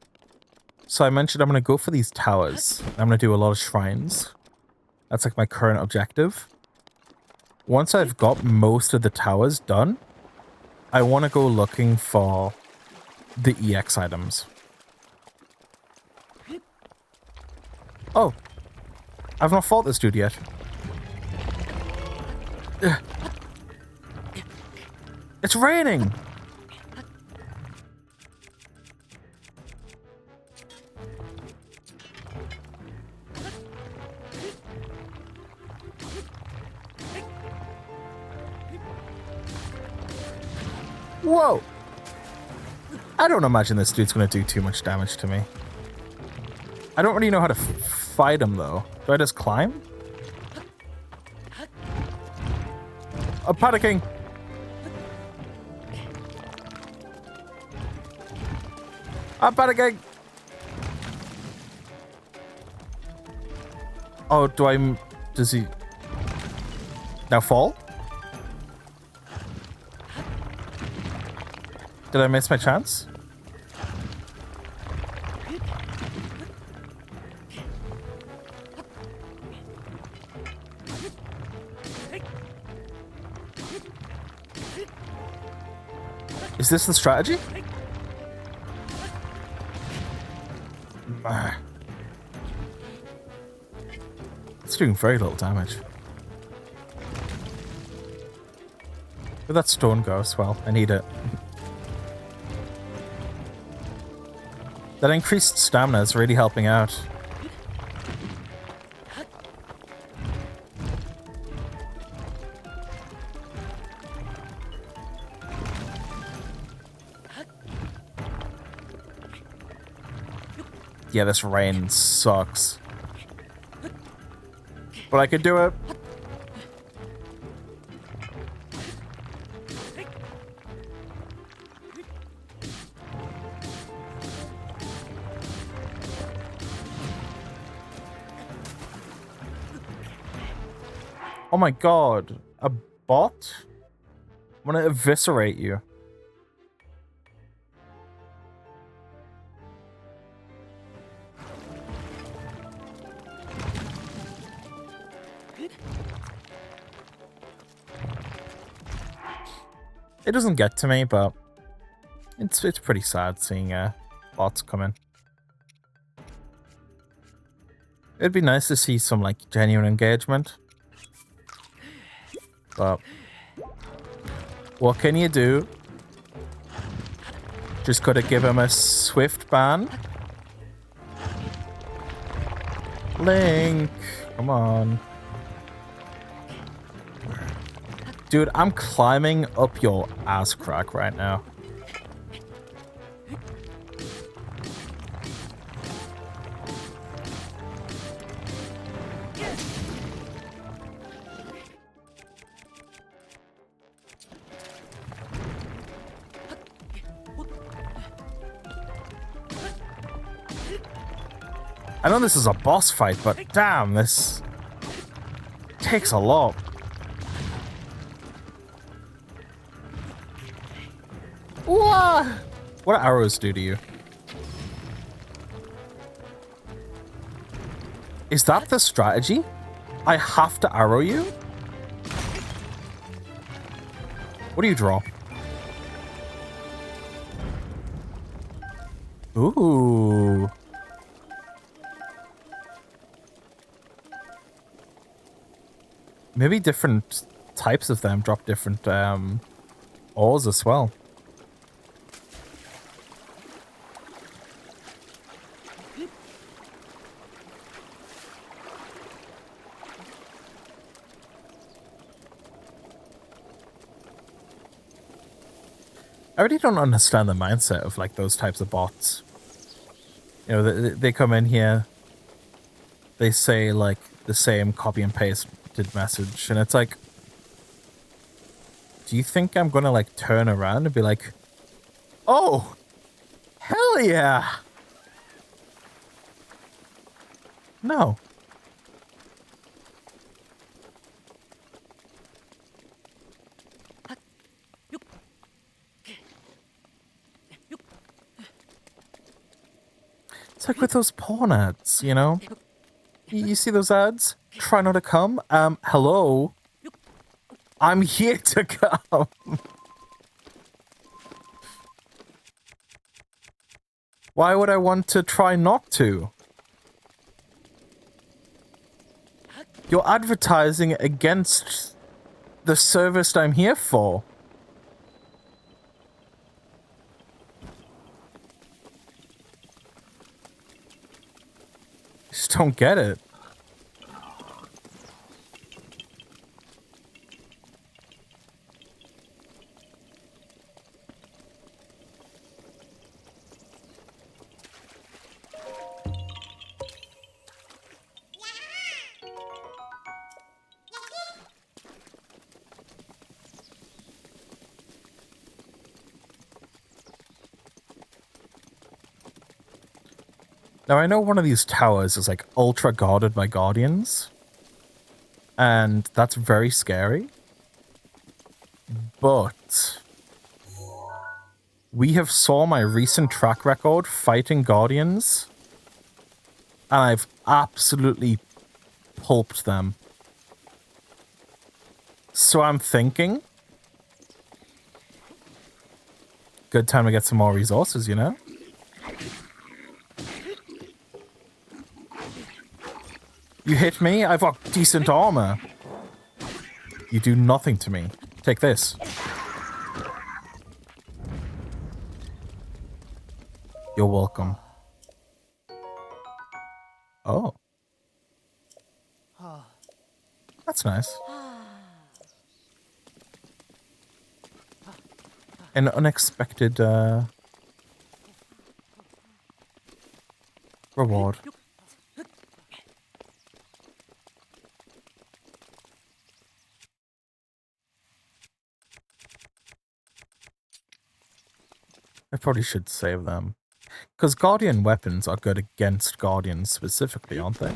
So I mentioned I'm going to go for these towers. I'm going to do a lot of shrines. That's like my current objective. Once I've got most of the towers done, I want to go looking for the EX items. Oh, I've not fought this dude yet. It's raining! Whoa! I don't imagine this dude's gonna do too much damage to me. I don't really know how to fight him, though. Do I just climb? I'm panicking! I'm panicking! Oh, does he now fall? Did I miss my chance? Is this the strategy? It's doing very little damage. Where'd that stone go as well? I need it. That increased stamina is really helping out. Yeah, this rain sucks. But I could do it. Oh my god. A bot? I want to eviscerate you. It doesn't get to me, but it's pretty sad seeing bots come in. It'd be nice to see some like genuine engagement. But what can you do? Just gotta give him a swift ban. Link, come on. Dude, I'm climbing up your ass crack right now. I know this is a boss fight, but damn, this takes a lot. What? What do arrows do to you? Is that the strategy? I have to arrow you? What do you draw? Ooh. Maybe different types of them drop different ores as well. I really don't understand the mindset of like those types of bots. You know, they come in here, they say like the same copy and pasted message, and it's like, do you think I'm gonna like turn around and be like, oh, hell yeah? No. It's like with those porn ads, you know? You see those ads? Try not to come? Hello? I'm here to come. Why would I want to try not to? You're advertising against the service I'm here for. Just don't get it. Now, I know one of these towers is like ultra guarded by guardians, and that's very scary. But we have saw my recent track record fighting guardians, and I've absolutely pulped them. So I'm thinking, good time to get some more resources, you know? You hit me? I've got decent armor. You do nothing to me. Take this. You're welcome. Oh. That's nice. An unexpected reward. I probably should save them. Because Guardian weapons are good against Guardians specifically, aren't they?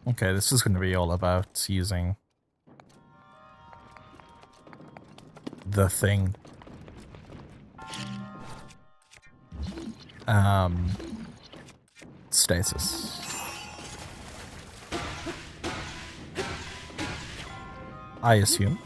Okay, this is going to be all about using the thing. Stasis. I assume.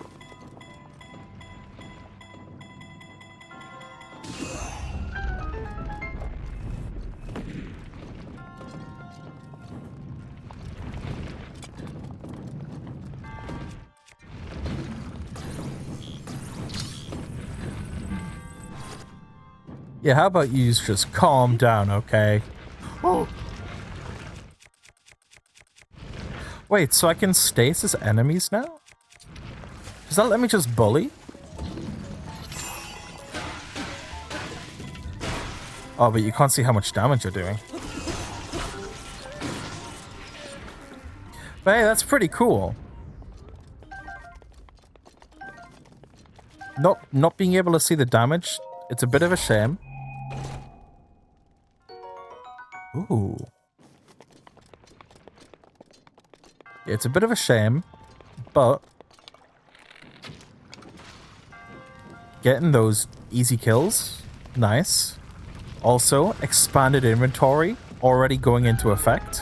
Yeah, how about you just calm down, okay? Oh. Wait, so I can stasis enemies now? Does that let me just bully? Oh, but you can't see how much damage you're doing. But hey, that's pretty cool. Not being able to see the damage, it's a bit of a shame. Ooh. It's a bit of a shame, but getting those easy kills, nice. Also, expanded inventory already going into effect.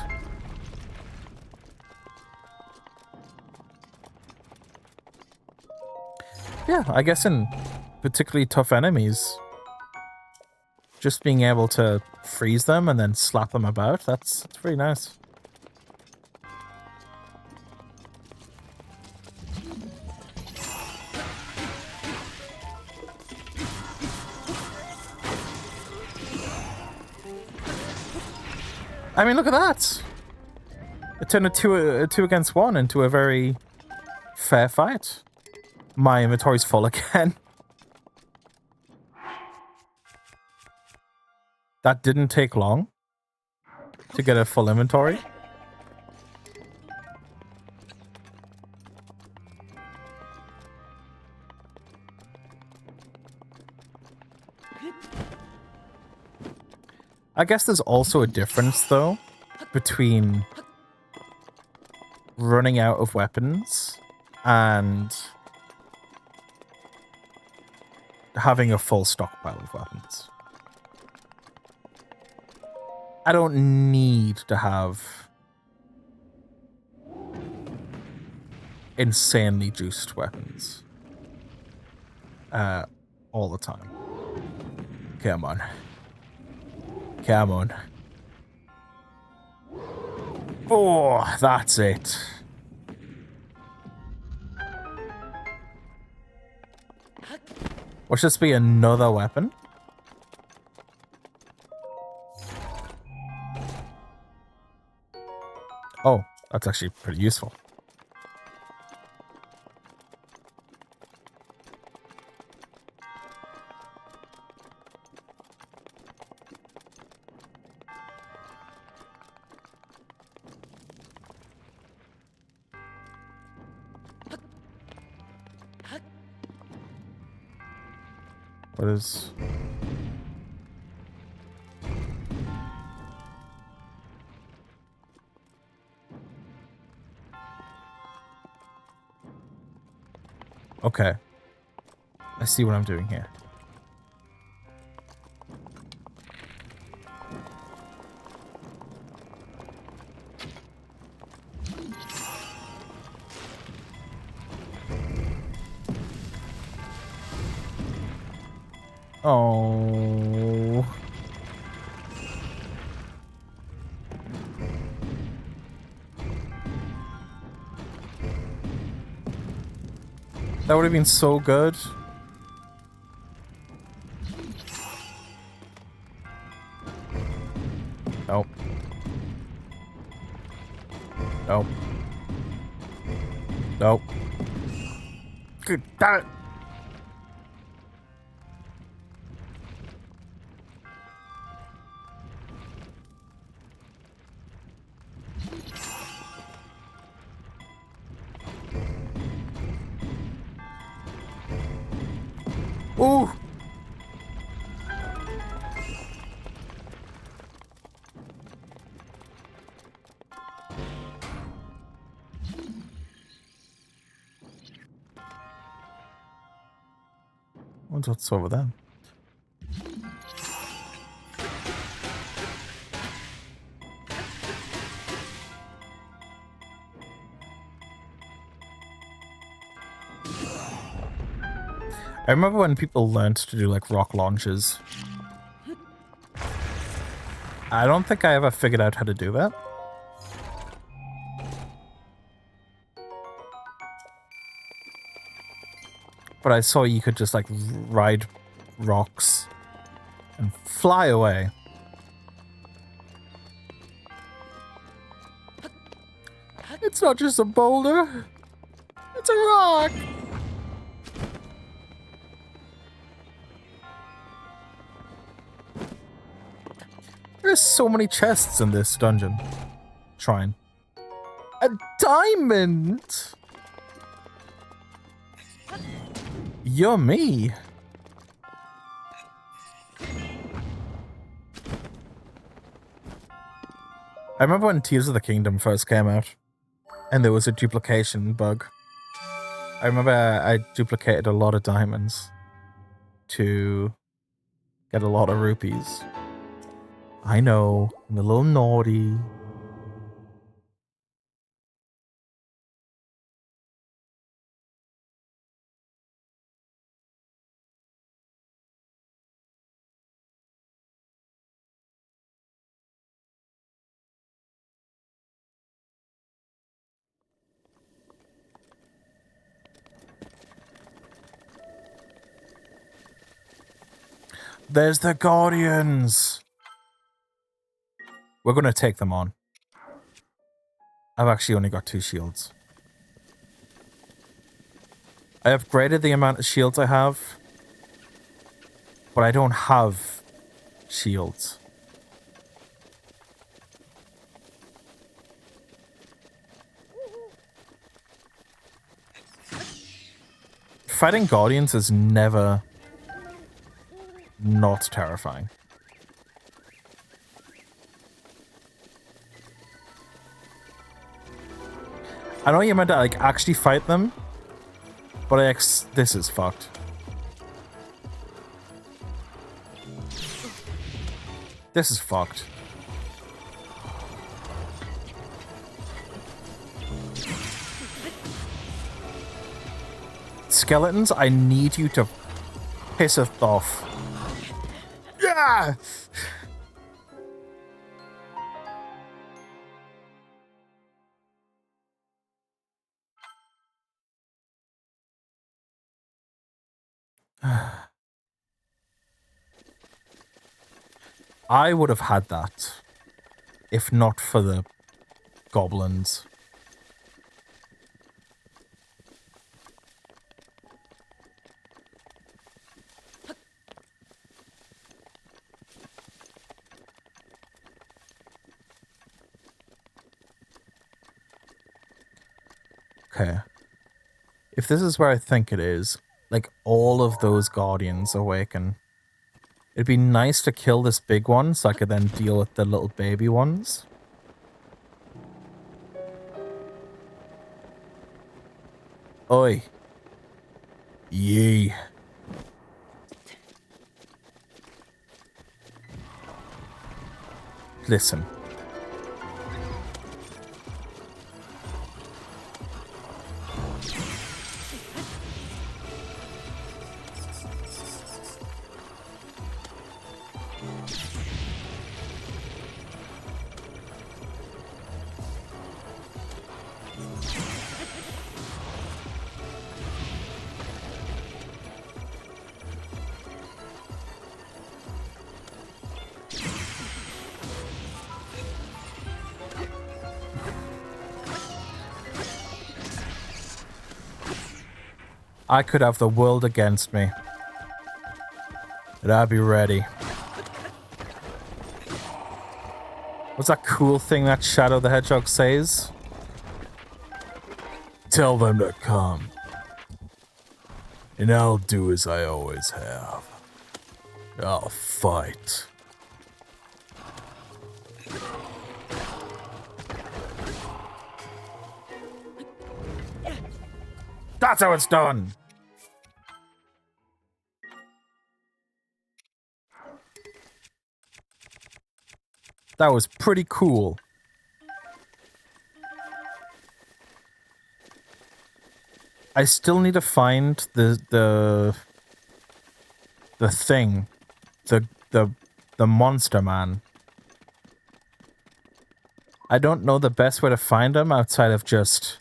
Yeah, I guess in particularly tough enemies, just being able to freeze them and then slap them about, that's pretty nice. I mean, look at that! It turned a two against one into a very fair fight. My inventory's full again. That didn't take long to get a full inventory. I guess there's also a difference, though, between running out of weapons and having a full stockpile of weapons. I don't need to have insanely juiced weapons all the time. Come on. Come on. Oh, that's it. Watch this be another weapon. Oh, that's actually pretty useful. What is... Okay. I see what I'm doing here. Oh. That would have been so good. Nope. Nope. Nope. Good, damn it. Ooh. What's over there? I remember when people learned to do like rock launches. I don't think I ever figured out how to do that. But I saw you could just like ride rocks and fly away. It's not just a boulder. It's a rock. There's so many chests in this dungeon. Shrine. A diamond! Yummy! I remember when Tears of the Kingdom first came out, and there was a duplication bug. I remember I duplicated a lot of diamonds to get a lot of rupees. I know, I'm a little naughty. There's the Guardians! We're gonna take them on. I've actually only got 2 shields. I upgraded the amount of shields I have, but I don't have shields. Fighting Guardians is never not terrifying. I know you meant to like actually fight them, but this is fucked. This is fucked. Skeletons, I need you to piss it off. Yeah! I would have had that if not for the goblins. Okay. If this is where I think it is, like all of those guardians awaken. It'd be nice to kill this big one so I could then deal with the little baby ones. Oi. Yee. Listen. I could have the world against me. And I'd be ready. What's that cool thing that Shadow the Hedgehog says? Tell them to come. And I'll do as I always have. I'll fight. That's how it's done! That was pretty cool. I still need to find the thing. The monster man. I don't know the best way to find him outside of just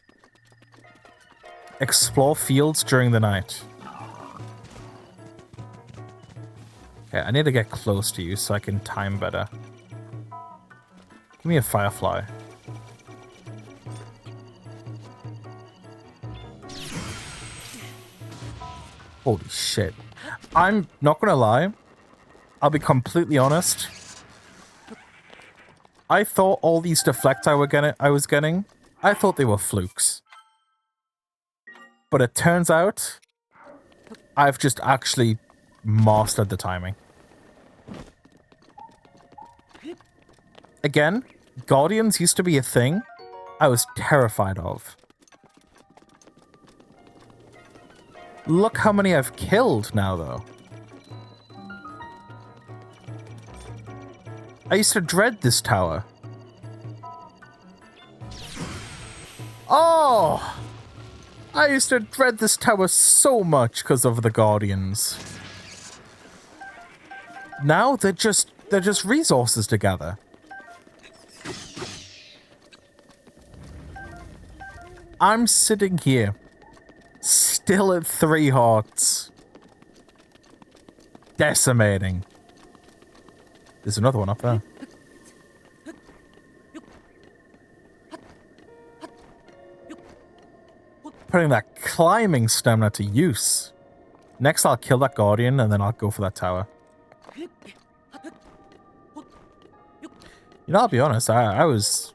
explore fields during the night. Okay, I need to get close to you so I can time better. Give me a firefly. Holy shit. I'm not gonna lie. I'll be completely honest. I thought all these deflects I was getting, I thought they were flukes. But it turns out, I've just actually mastered the timing. Again, Guardians used to be a thing I was terrified of. Look how many I've killed now, though. I used to dread this tower. Oh! I used to dread this tower so much because of the Guardians. Now they're just resources together. I'm sitting here, still at 3 hearts. Decimating. There's another one up there. Putting that climbing stamina to use. Next I'll kill that Guardian and then I'll go for that tower. You know, I'll be honest, I was...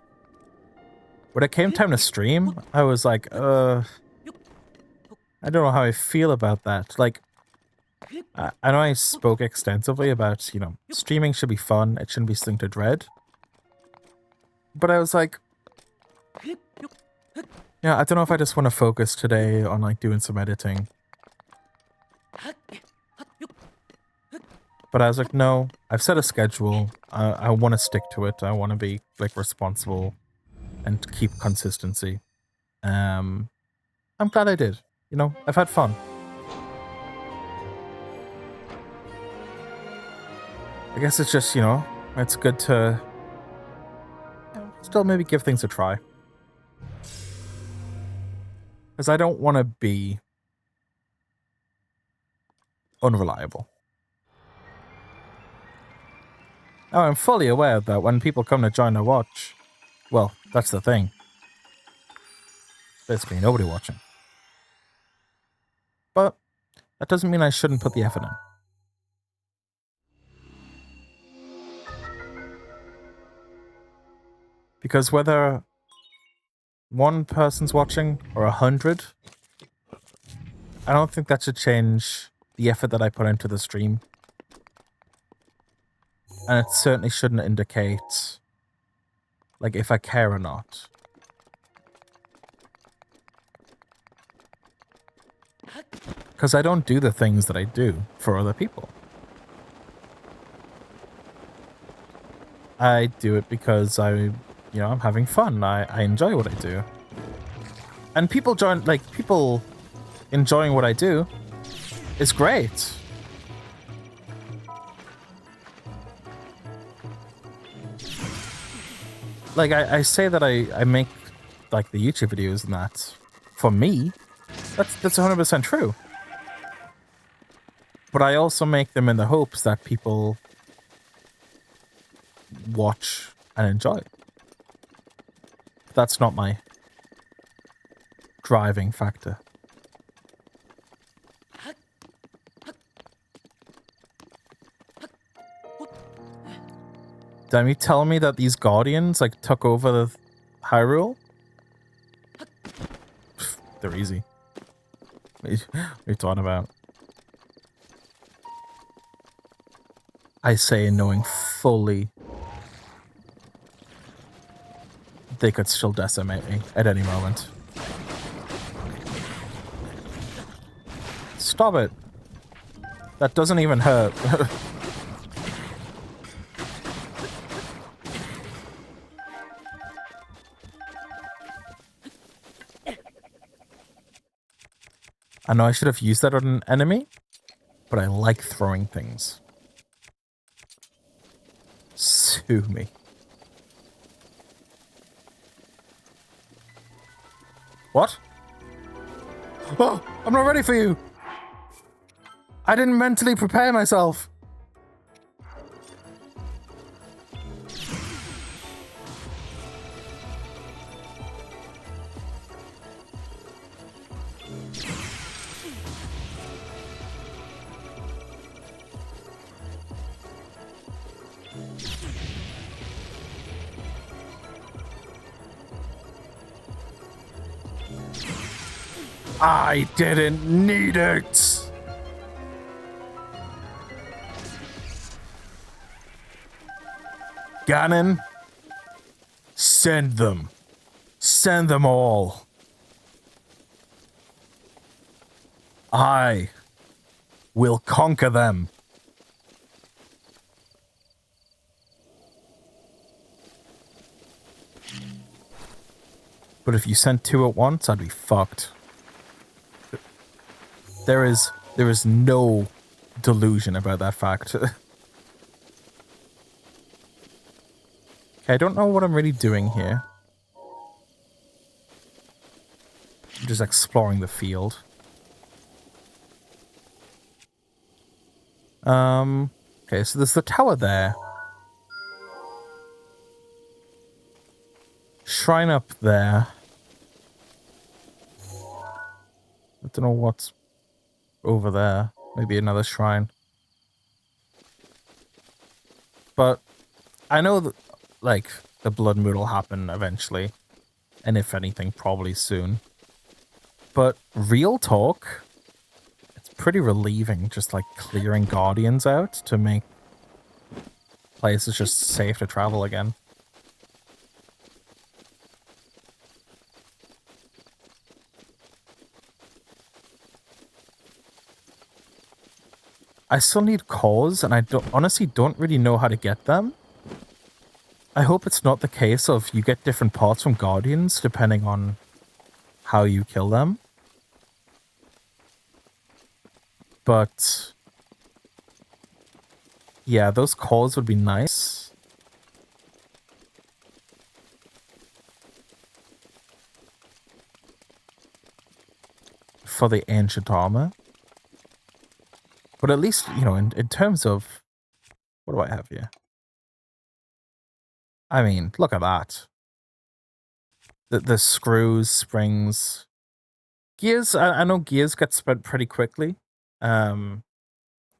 When it came time to stream, I was like, I don't know how I feel about that. Like, I know I spoke extensively about, you know, streaming should be fun, it shouldn't be something to dread. But I was like, yeah, I don't know if I just want to focus today on like doing some editing. But I was like, no, I've set a schedule. I want to stick to it. I want to be like responsible and keep consistency. I'm glad I did. You know, I've had fun. I guess it's just, you know, it's good to still maybe give things a try. Because I don't want to be unreliable. Now, I'm fully aware that when people come to join the watch, well, that's the thing. Basically, nobody watching. But that doesn't mean I shouldn't put the effort in. Because whether one person's watching or 100, I don't think that should change the effort that I put into the stream. And it certainly shouldn't indicate, like, if I care or not. Because I don't do the things that I do for other people. I do it because I'm having fun. I enjoy what I do. And people enjoying what I do is great. Like, I say that I make, like, the YouTube videos and that for me. That's 100% true. But I also make them in the hopes that people watch and enjoy. That's not my driving factor. Damn, you telling me that these Guardians, like, took over the Hyrule? They're easy. What are you talking about? I say knowing fully they could still decimate me at any moment. Stop it. That doesn't even hurt. I know I should have used that on an enemy, but I like throwing things. Sue me. What? Oh, I'm not ready for you! I didn't mentally prepare myself! I didn't need it! Ganon, send them. Send them all. I will conquer them. But if you sent 2 at once, I'd be fucked. There is no delusion about that fact. Okay, I don't know what I'm really doing here. I'm just exploring the field. Okay, so there's the tower there. Shrine up there. I don't know what's over there. Maybe another shrine. But I know that, like, the blood moon will happen eventually. And if anything, probably soon. But real talk, it's pretty relieving just like clearing guardians out to make places just safe to travel again. I still need cores, and I honestly don't really know how to get them. I hope it's not the case of you get different parts from guardians depending on how you kill them. But yeah, those cores would be nice. For the ancient armor. But at least, you know, in terms of... What do I have here? I mean, look at that. The screws, springs... Gears, I know gears get spent pretty quickly. I'm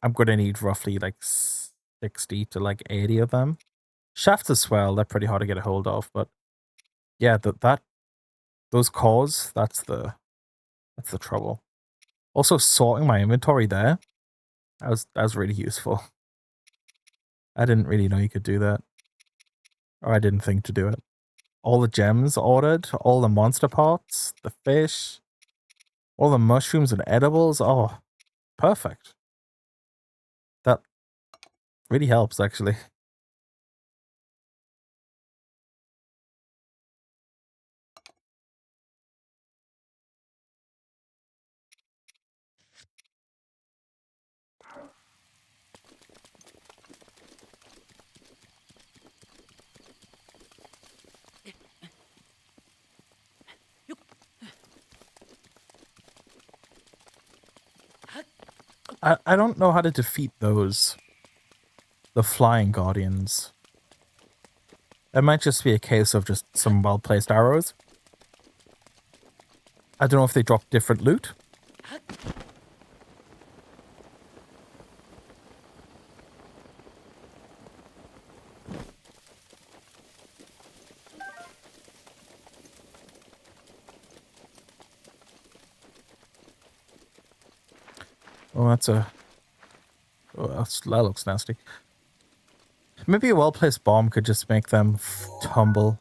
going to need roughly like 60 to like 80 of them. Shafts as well, they're pretty hard to get a hold of, but yeah, those cores, that's the trouble. Also, sorting my inventory there, that was really useful. I didn't really know you could do that. Or I didn't think to do it. All the gems ordered, all the monster parts, the fish, all the mushrooms and edibles. Oh, perfect. That really helps, actually. I don't know how to defeat those. The flying guardians. It might just be a case of just some well-placed arrows. I don't know if they drop different loot. Oh, that's a... Oh, that looks nasty. Maybe a well-placed bomb could just make them tumble.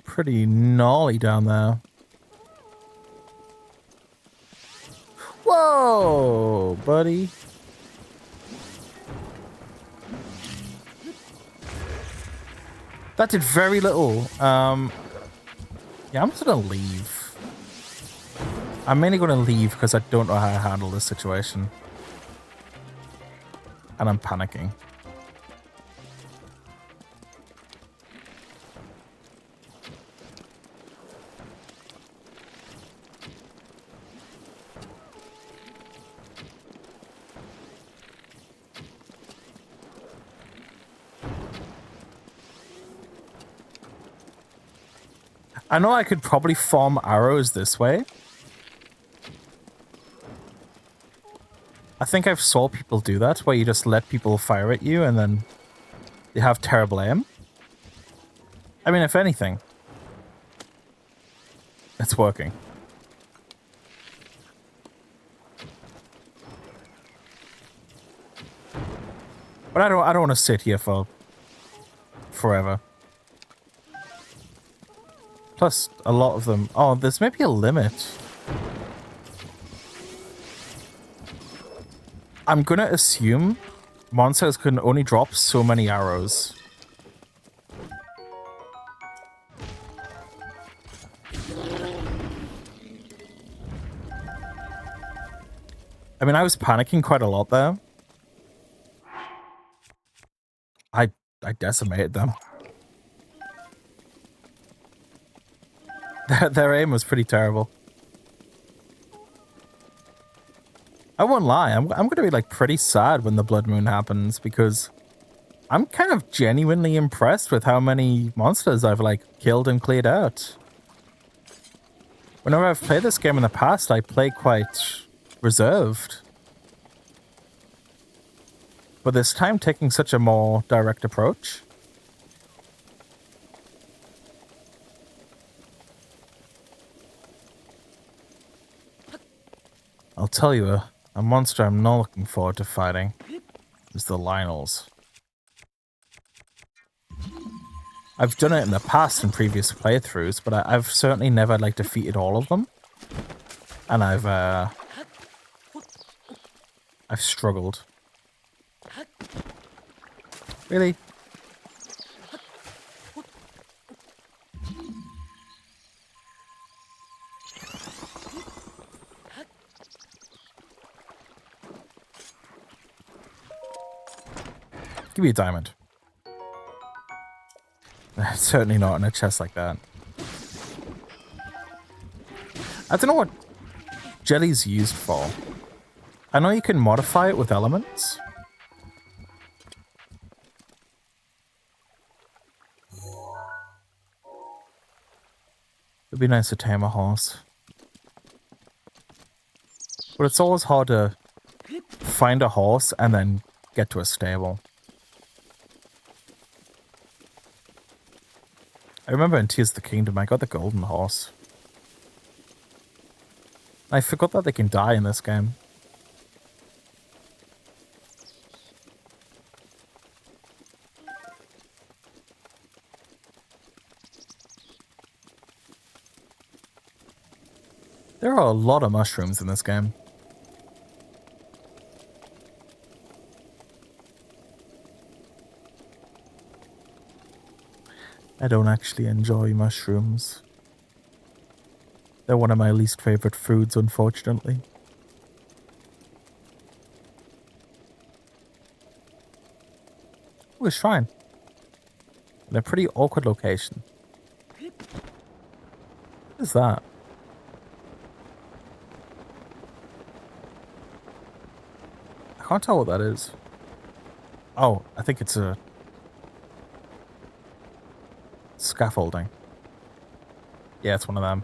Pretty gnarly down there. Whoa, buddy. That did very little. Yeah, I'm just gonna leave. I'm mainly gonna leave because I don't know how to handle this situation. And I'm panicking. I know I could probably farm arrows this way. I think I've saw people do that, where you just let people fire at you and then they have terrible aim. I mean, if anything, it's working. But I don't want to sit here for forever. Plus, a lot of them... Oh, there's maybe a limit. I'm gonna assume monsters can only drop so many arrows. I mean, I was panicking quite a lot there. I decimated them. Their aim was pretty terrible. I won't lie, I'm gonna be like pretty sad when the blood moon happens because I'm kind of genuinely impressed with how many monsters I've like killed and cleared out. Whenever I've played this game in the past, I play quite reserved. But this time taking such a more direct approach. I'll tell you, a monster I'm not looking forward to fighting is the Lionels. I've done it in the past in previous playthroughs, but I've certainly never like defeated all of them. And I've struggled. Really? Give me a diamond. Certainly not in a chest like that. I don't know what jelly's used for. I know you can modify it with elements. It'd be nice to tame a horse. But it's always hard to find a horse and then get to a stable. I remember in Tears of the Kingdom, I got the golden horse. I forgot that they can die in this game. There are a lot of mushrooms in this game. I don't actually enjoy mushrooms. They're one of my least favorite foods, unfortunately. Ooh, a shrine. In a pretty awkward location. What is that? I can't tell what that is. Oh, I think it's a scaffolding. Yeah, it's one of them.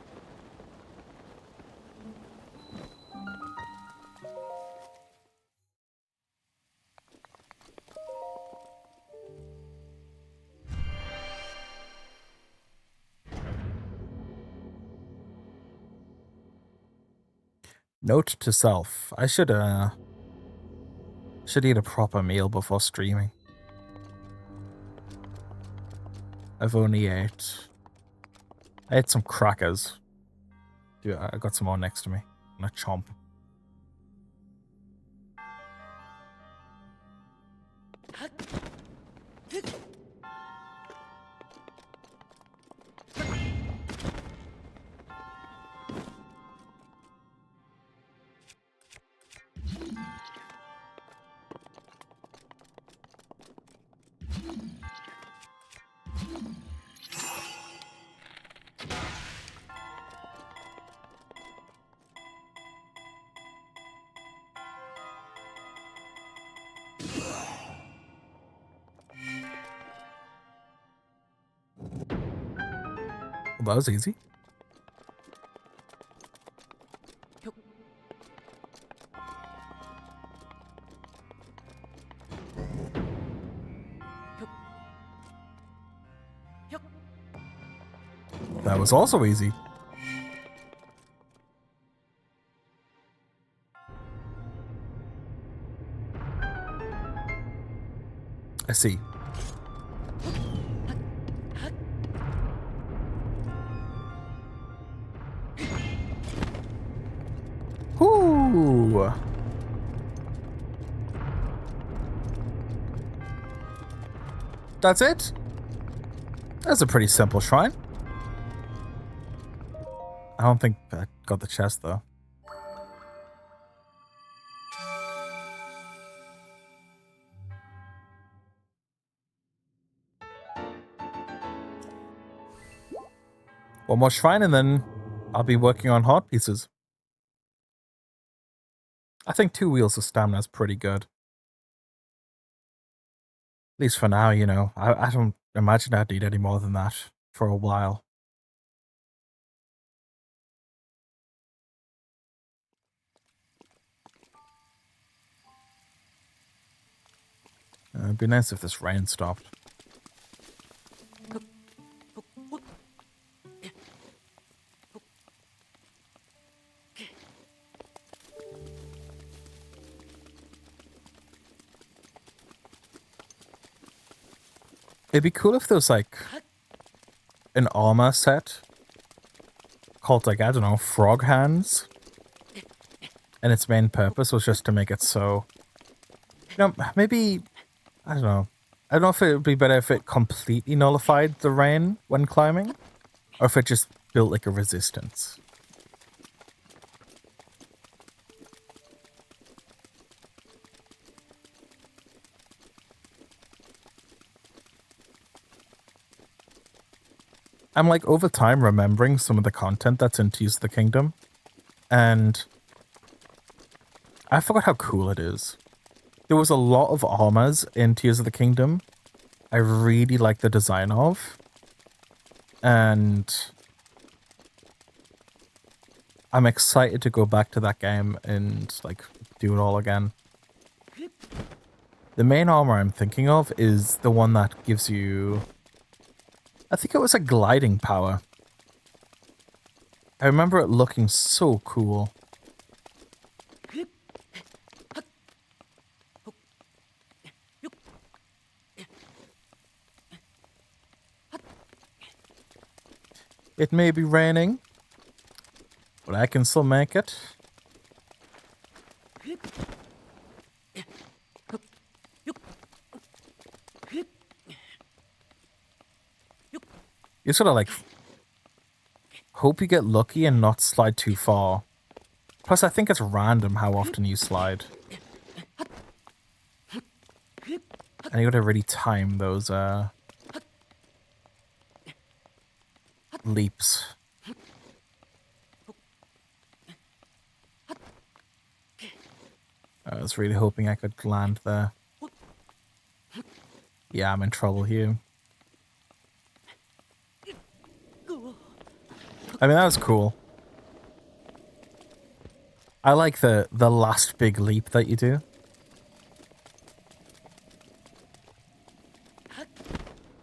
Note to self. I should eat a proper meal before streaming. I've only I ate some crackers. Dude, I got some more next to me. I'm gonna chomp. Well, that was easy. That was also easy. I see. Ooh. That's it? That's a pretty simple shrine. I don't think I got the chest, though. One more shrine and then I'll be working on heart pieces. I think 2 wheels of stamina is pretty good. At least for now, you know. I don't imagine I'd need any more than that for a while. It'd be nice if this rain stopped. It'd be cool if there was like an armor set called like, I don't know, frog hands. And its main purpose was just to make it so, you know, maybe, I don't know. I don't know if it would be better if it completely nullified the rain when climbing, or if it just built like a resistance. I'm like over time remembering some of the content that's in Tears of the Kingdom, and I forgot how cool it is. There was a lot of armors in Tears of the Kingdom I really like the design of, and I'm excited to go back to that game and like do it all again. The main armor I'm thinking of is the one that gives you, I think it was a gliding power. I remember it looking so cool. It may be raining, but I can still make it. You sort of like hope you get lucky and not slide too far. Plus, I think it's random how often you slide. And you gotta really time those leaps. I was really hoping I could land there. Yeah, I'm in trouble here. I mean, that was cool. I like the last big leap that you do.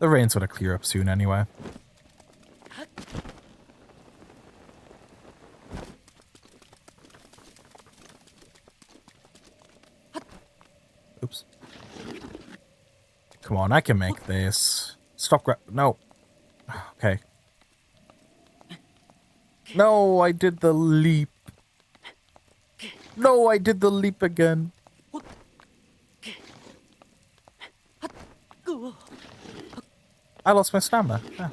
The rain's gonna clear up soon anyway. Oops. Come on, I can make this. Stop no. Okay. No, I did the leap. No, I did the leap again. I lost my stamina. Ah.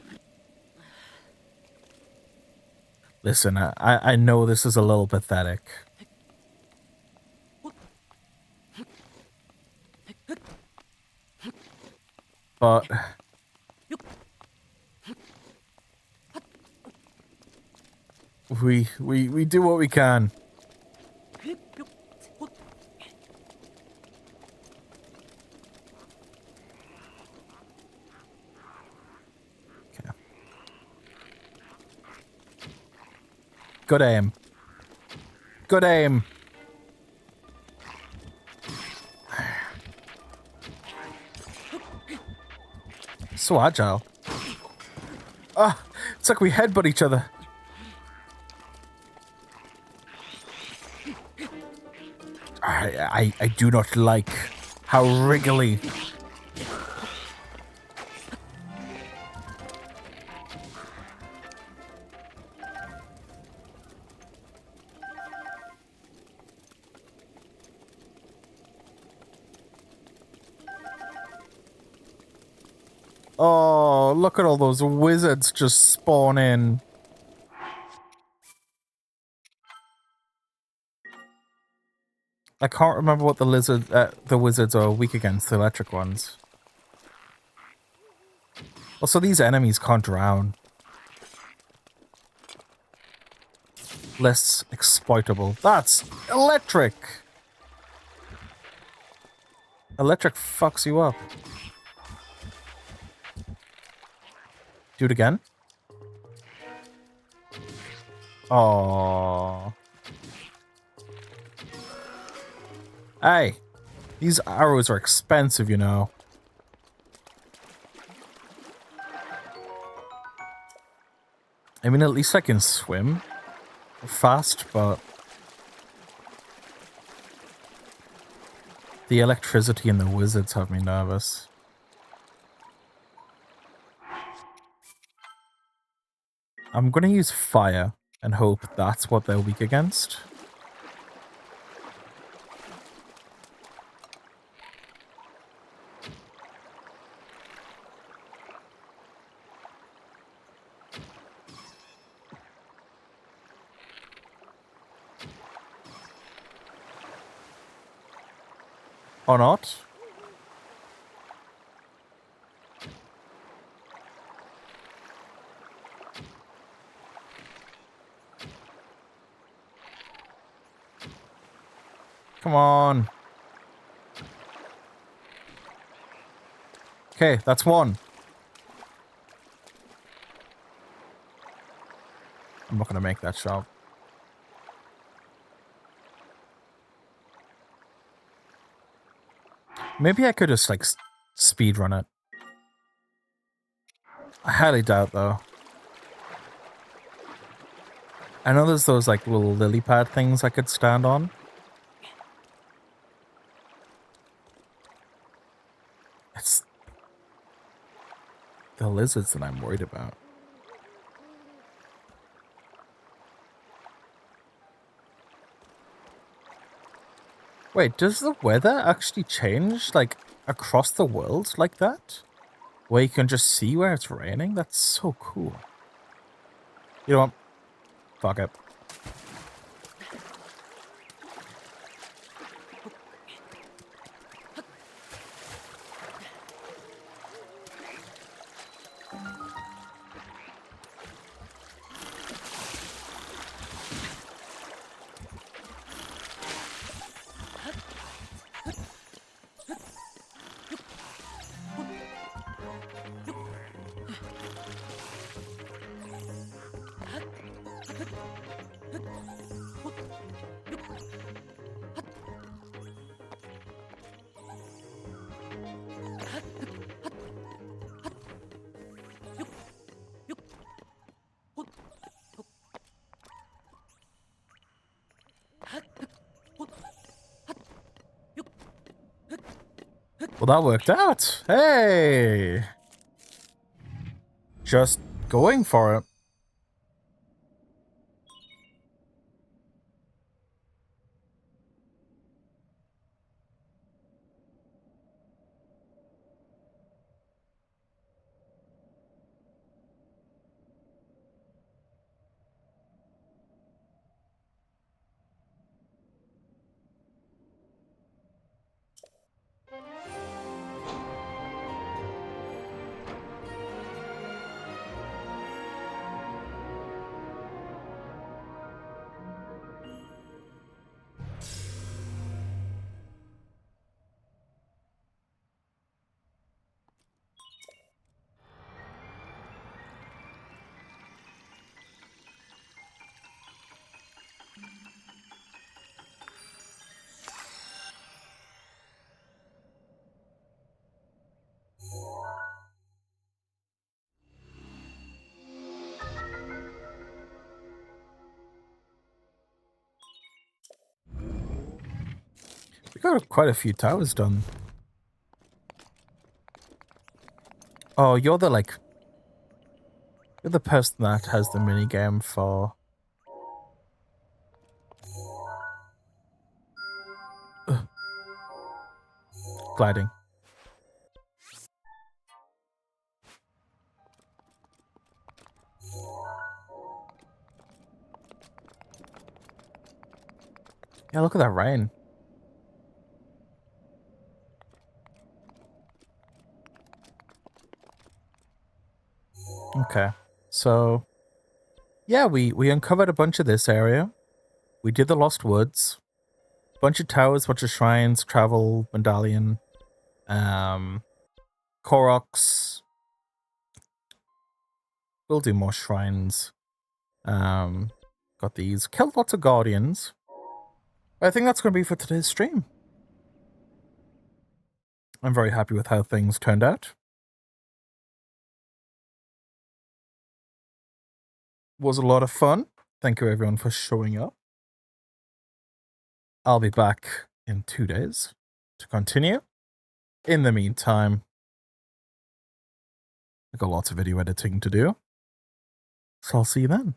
Listen, I know this is a little pathetic. But we do what we can. Okay. Good aim. Good aim. So agile. Ah, it's like we headbutt each other. I do not like how wriggly. Oh, look at all those wizards just spawn in. I can't remember what the wizards are weak against, the electric ones. Also, these enemies can't drown. Less exploitable. That's electric! Electric fucks you up. Do it again? Oh. Hey. These arrows are expensive, you know. I mean, at least I can swim fast, but the electricity and the wizards have me nervous. I'm gonna use fire and hope that's what they're weak against. Or not. Come on. Okay, that's one. I'm not gonna make that shot. Maybe I could just, like, speed run it. I highly doubt, though. I know there's those, like, little lily pad things I could stand on. It's the lizards that I'm worried about. Wait, does the weather actually change, like, across the world like that? Where you can just see where it's raining? That's so cool. You know what? Fuck it. Well, that worked out. Hey! Just going for it. We got quite a few towers done. Oh, you're the, like... You're the person that has the minigame for... Ugh. Gliding. Yeah, look at that rain. Okay. So... Yeah, we uncovered a bunch of this area. We did the Lost Woods. Bunch of towers, bunch of shrines, travel, medallion, Koroks. We'll do more shrines. Got these. Killed lots of guardians. I think that's going to be for today's stream. I'm very happy with how things turned out. Was a lot of fun. Thank you everyone for showing up. I'll be back in 2 days to continue. In the meantime, I got lots of video editing to do. So I'll see you then.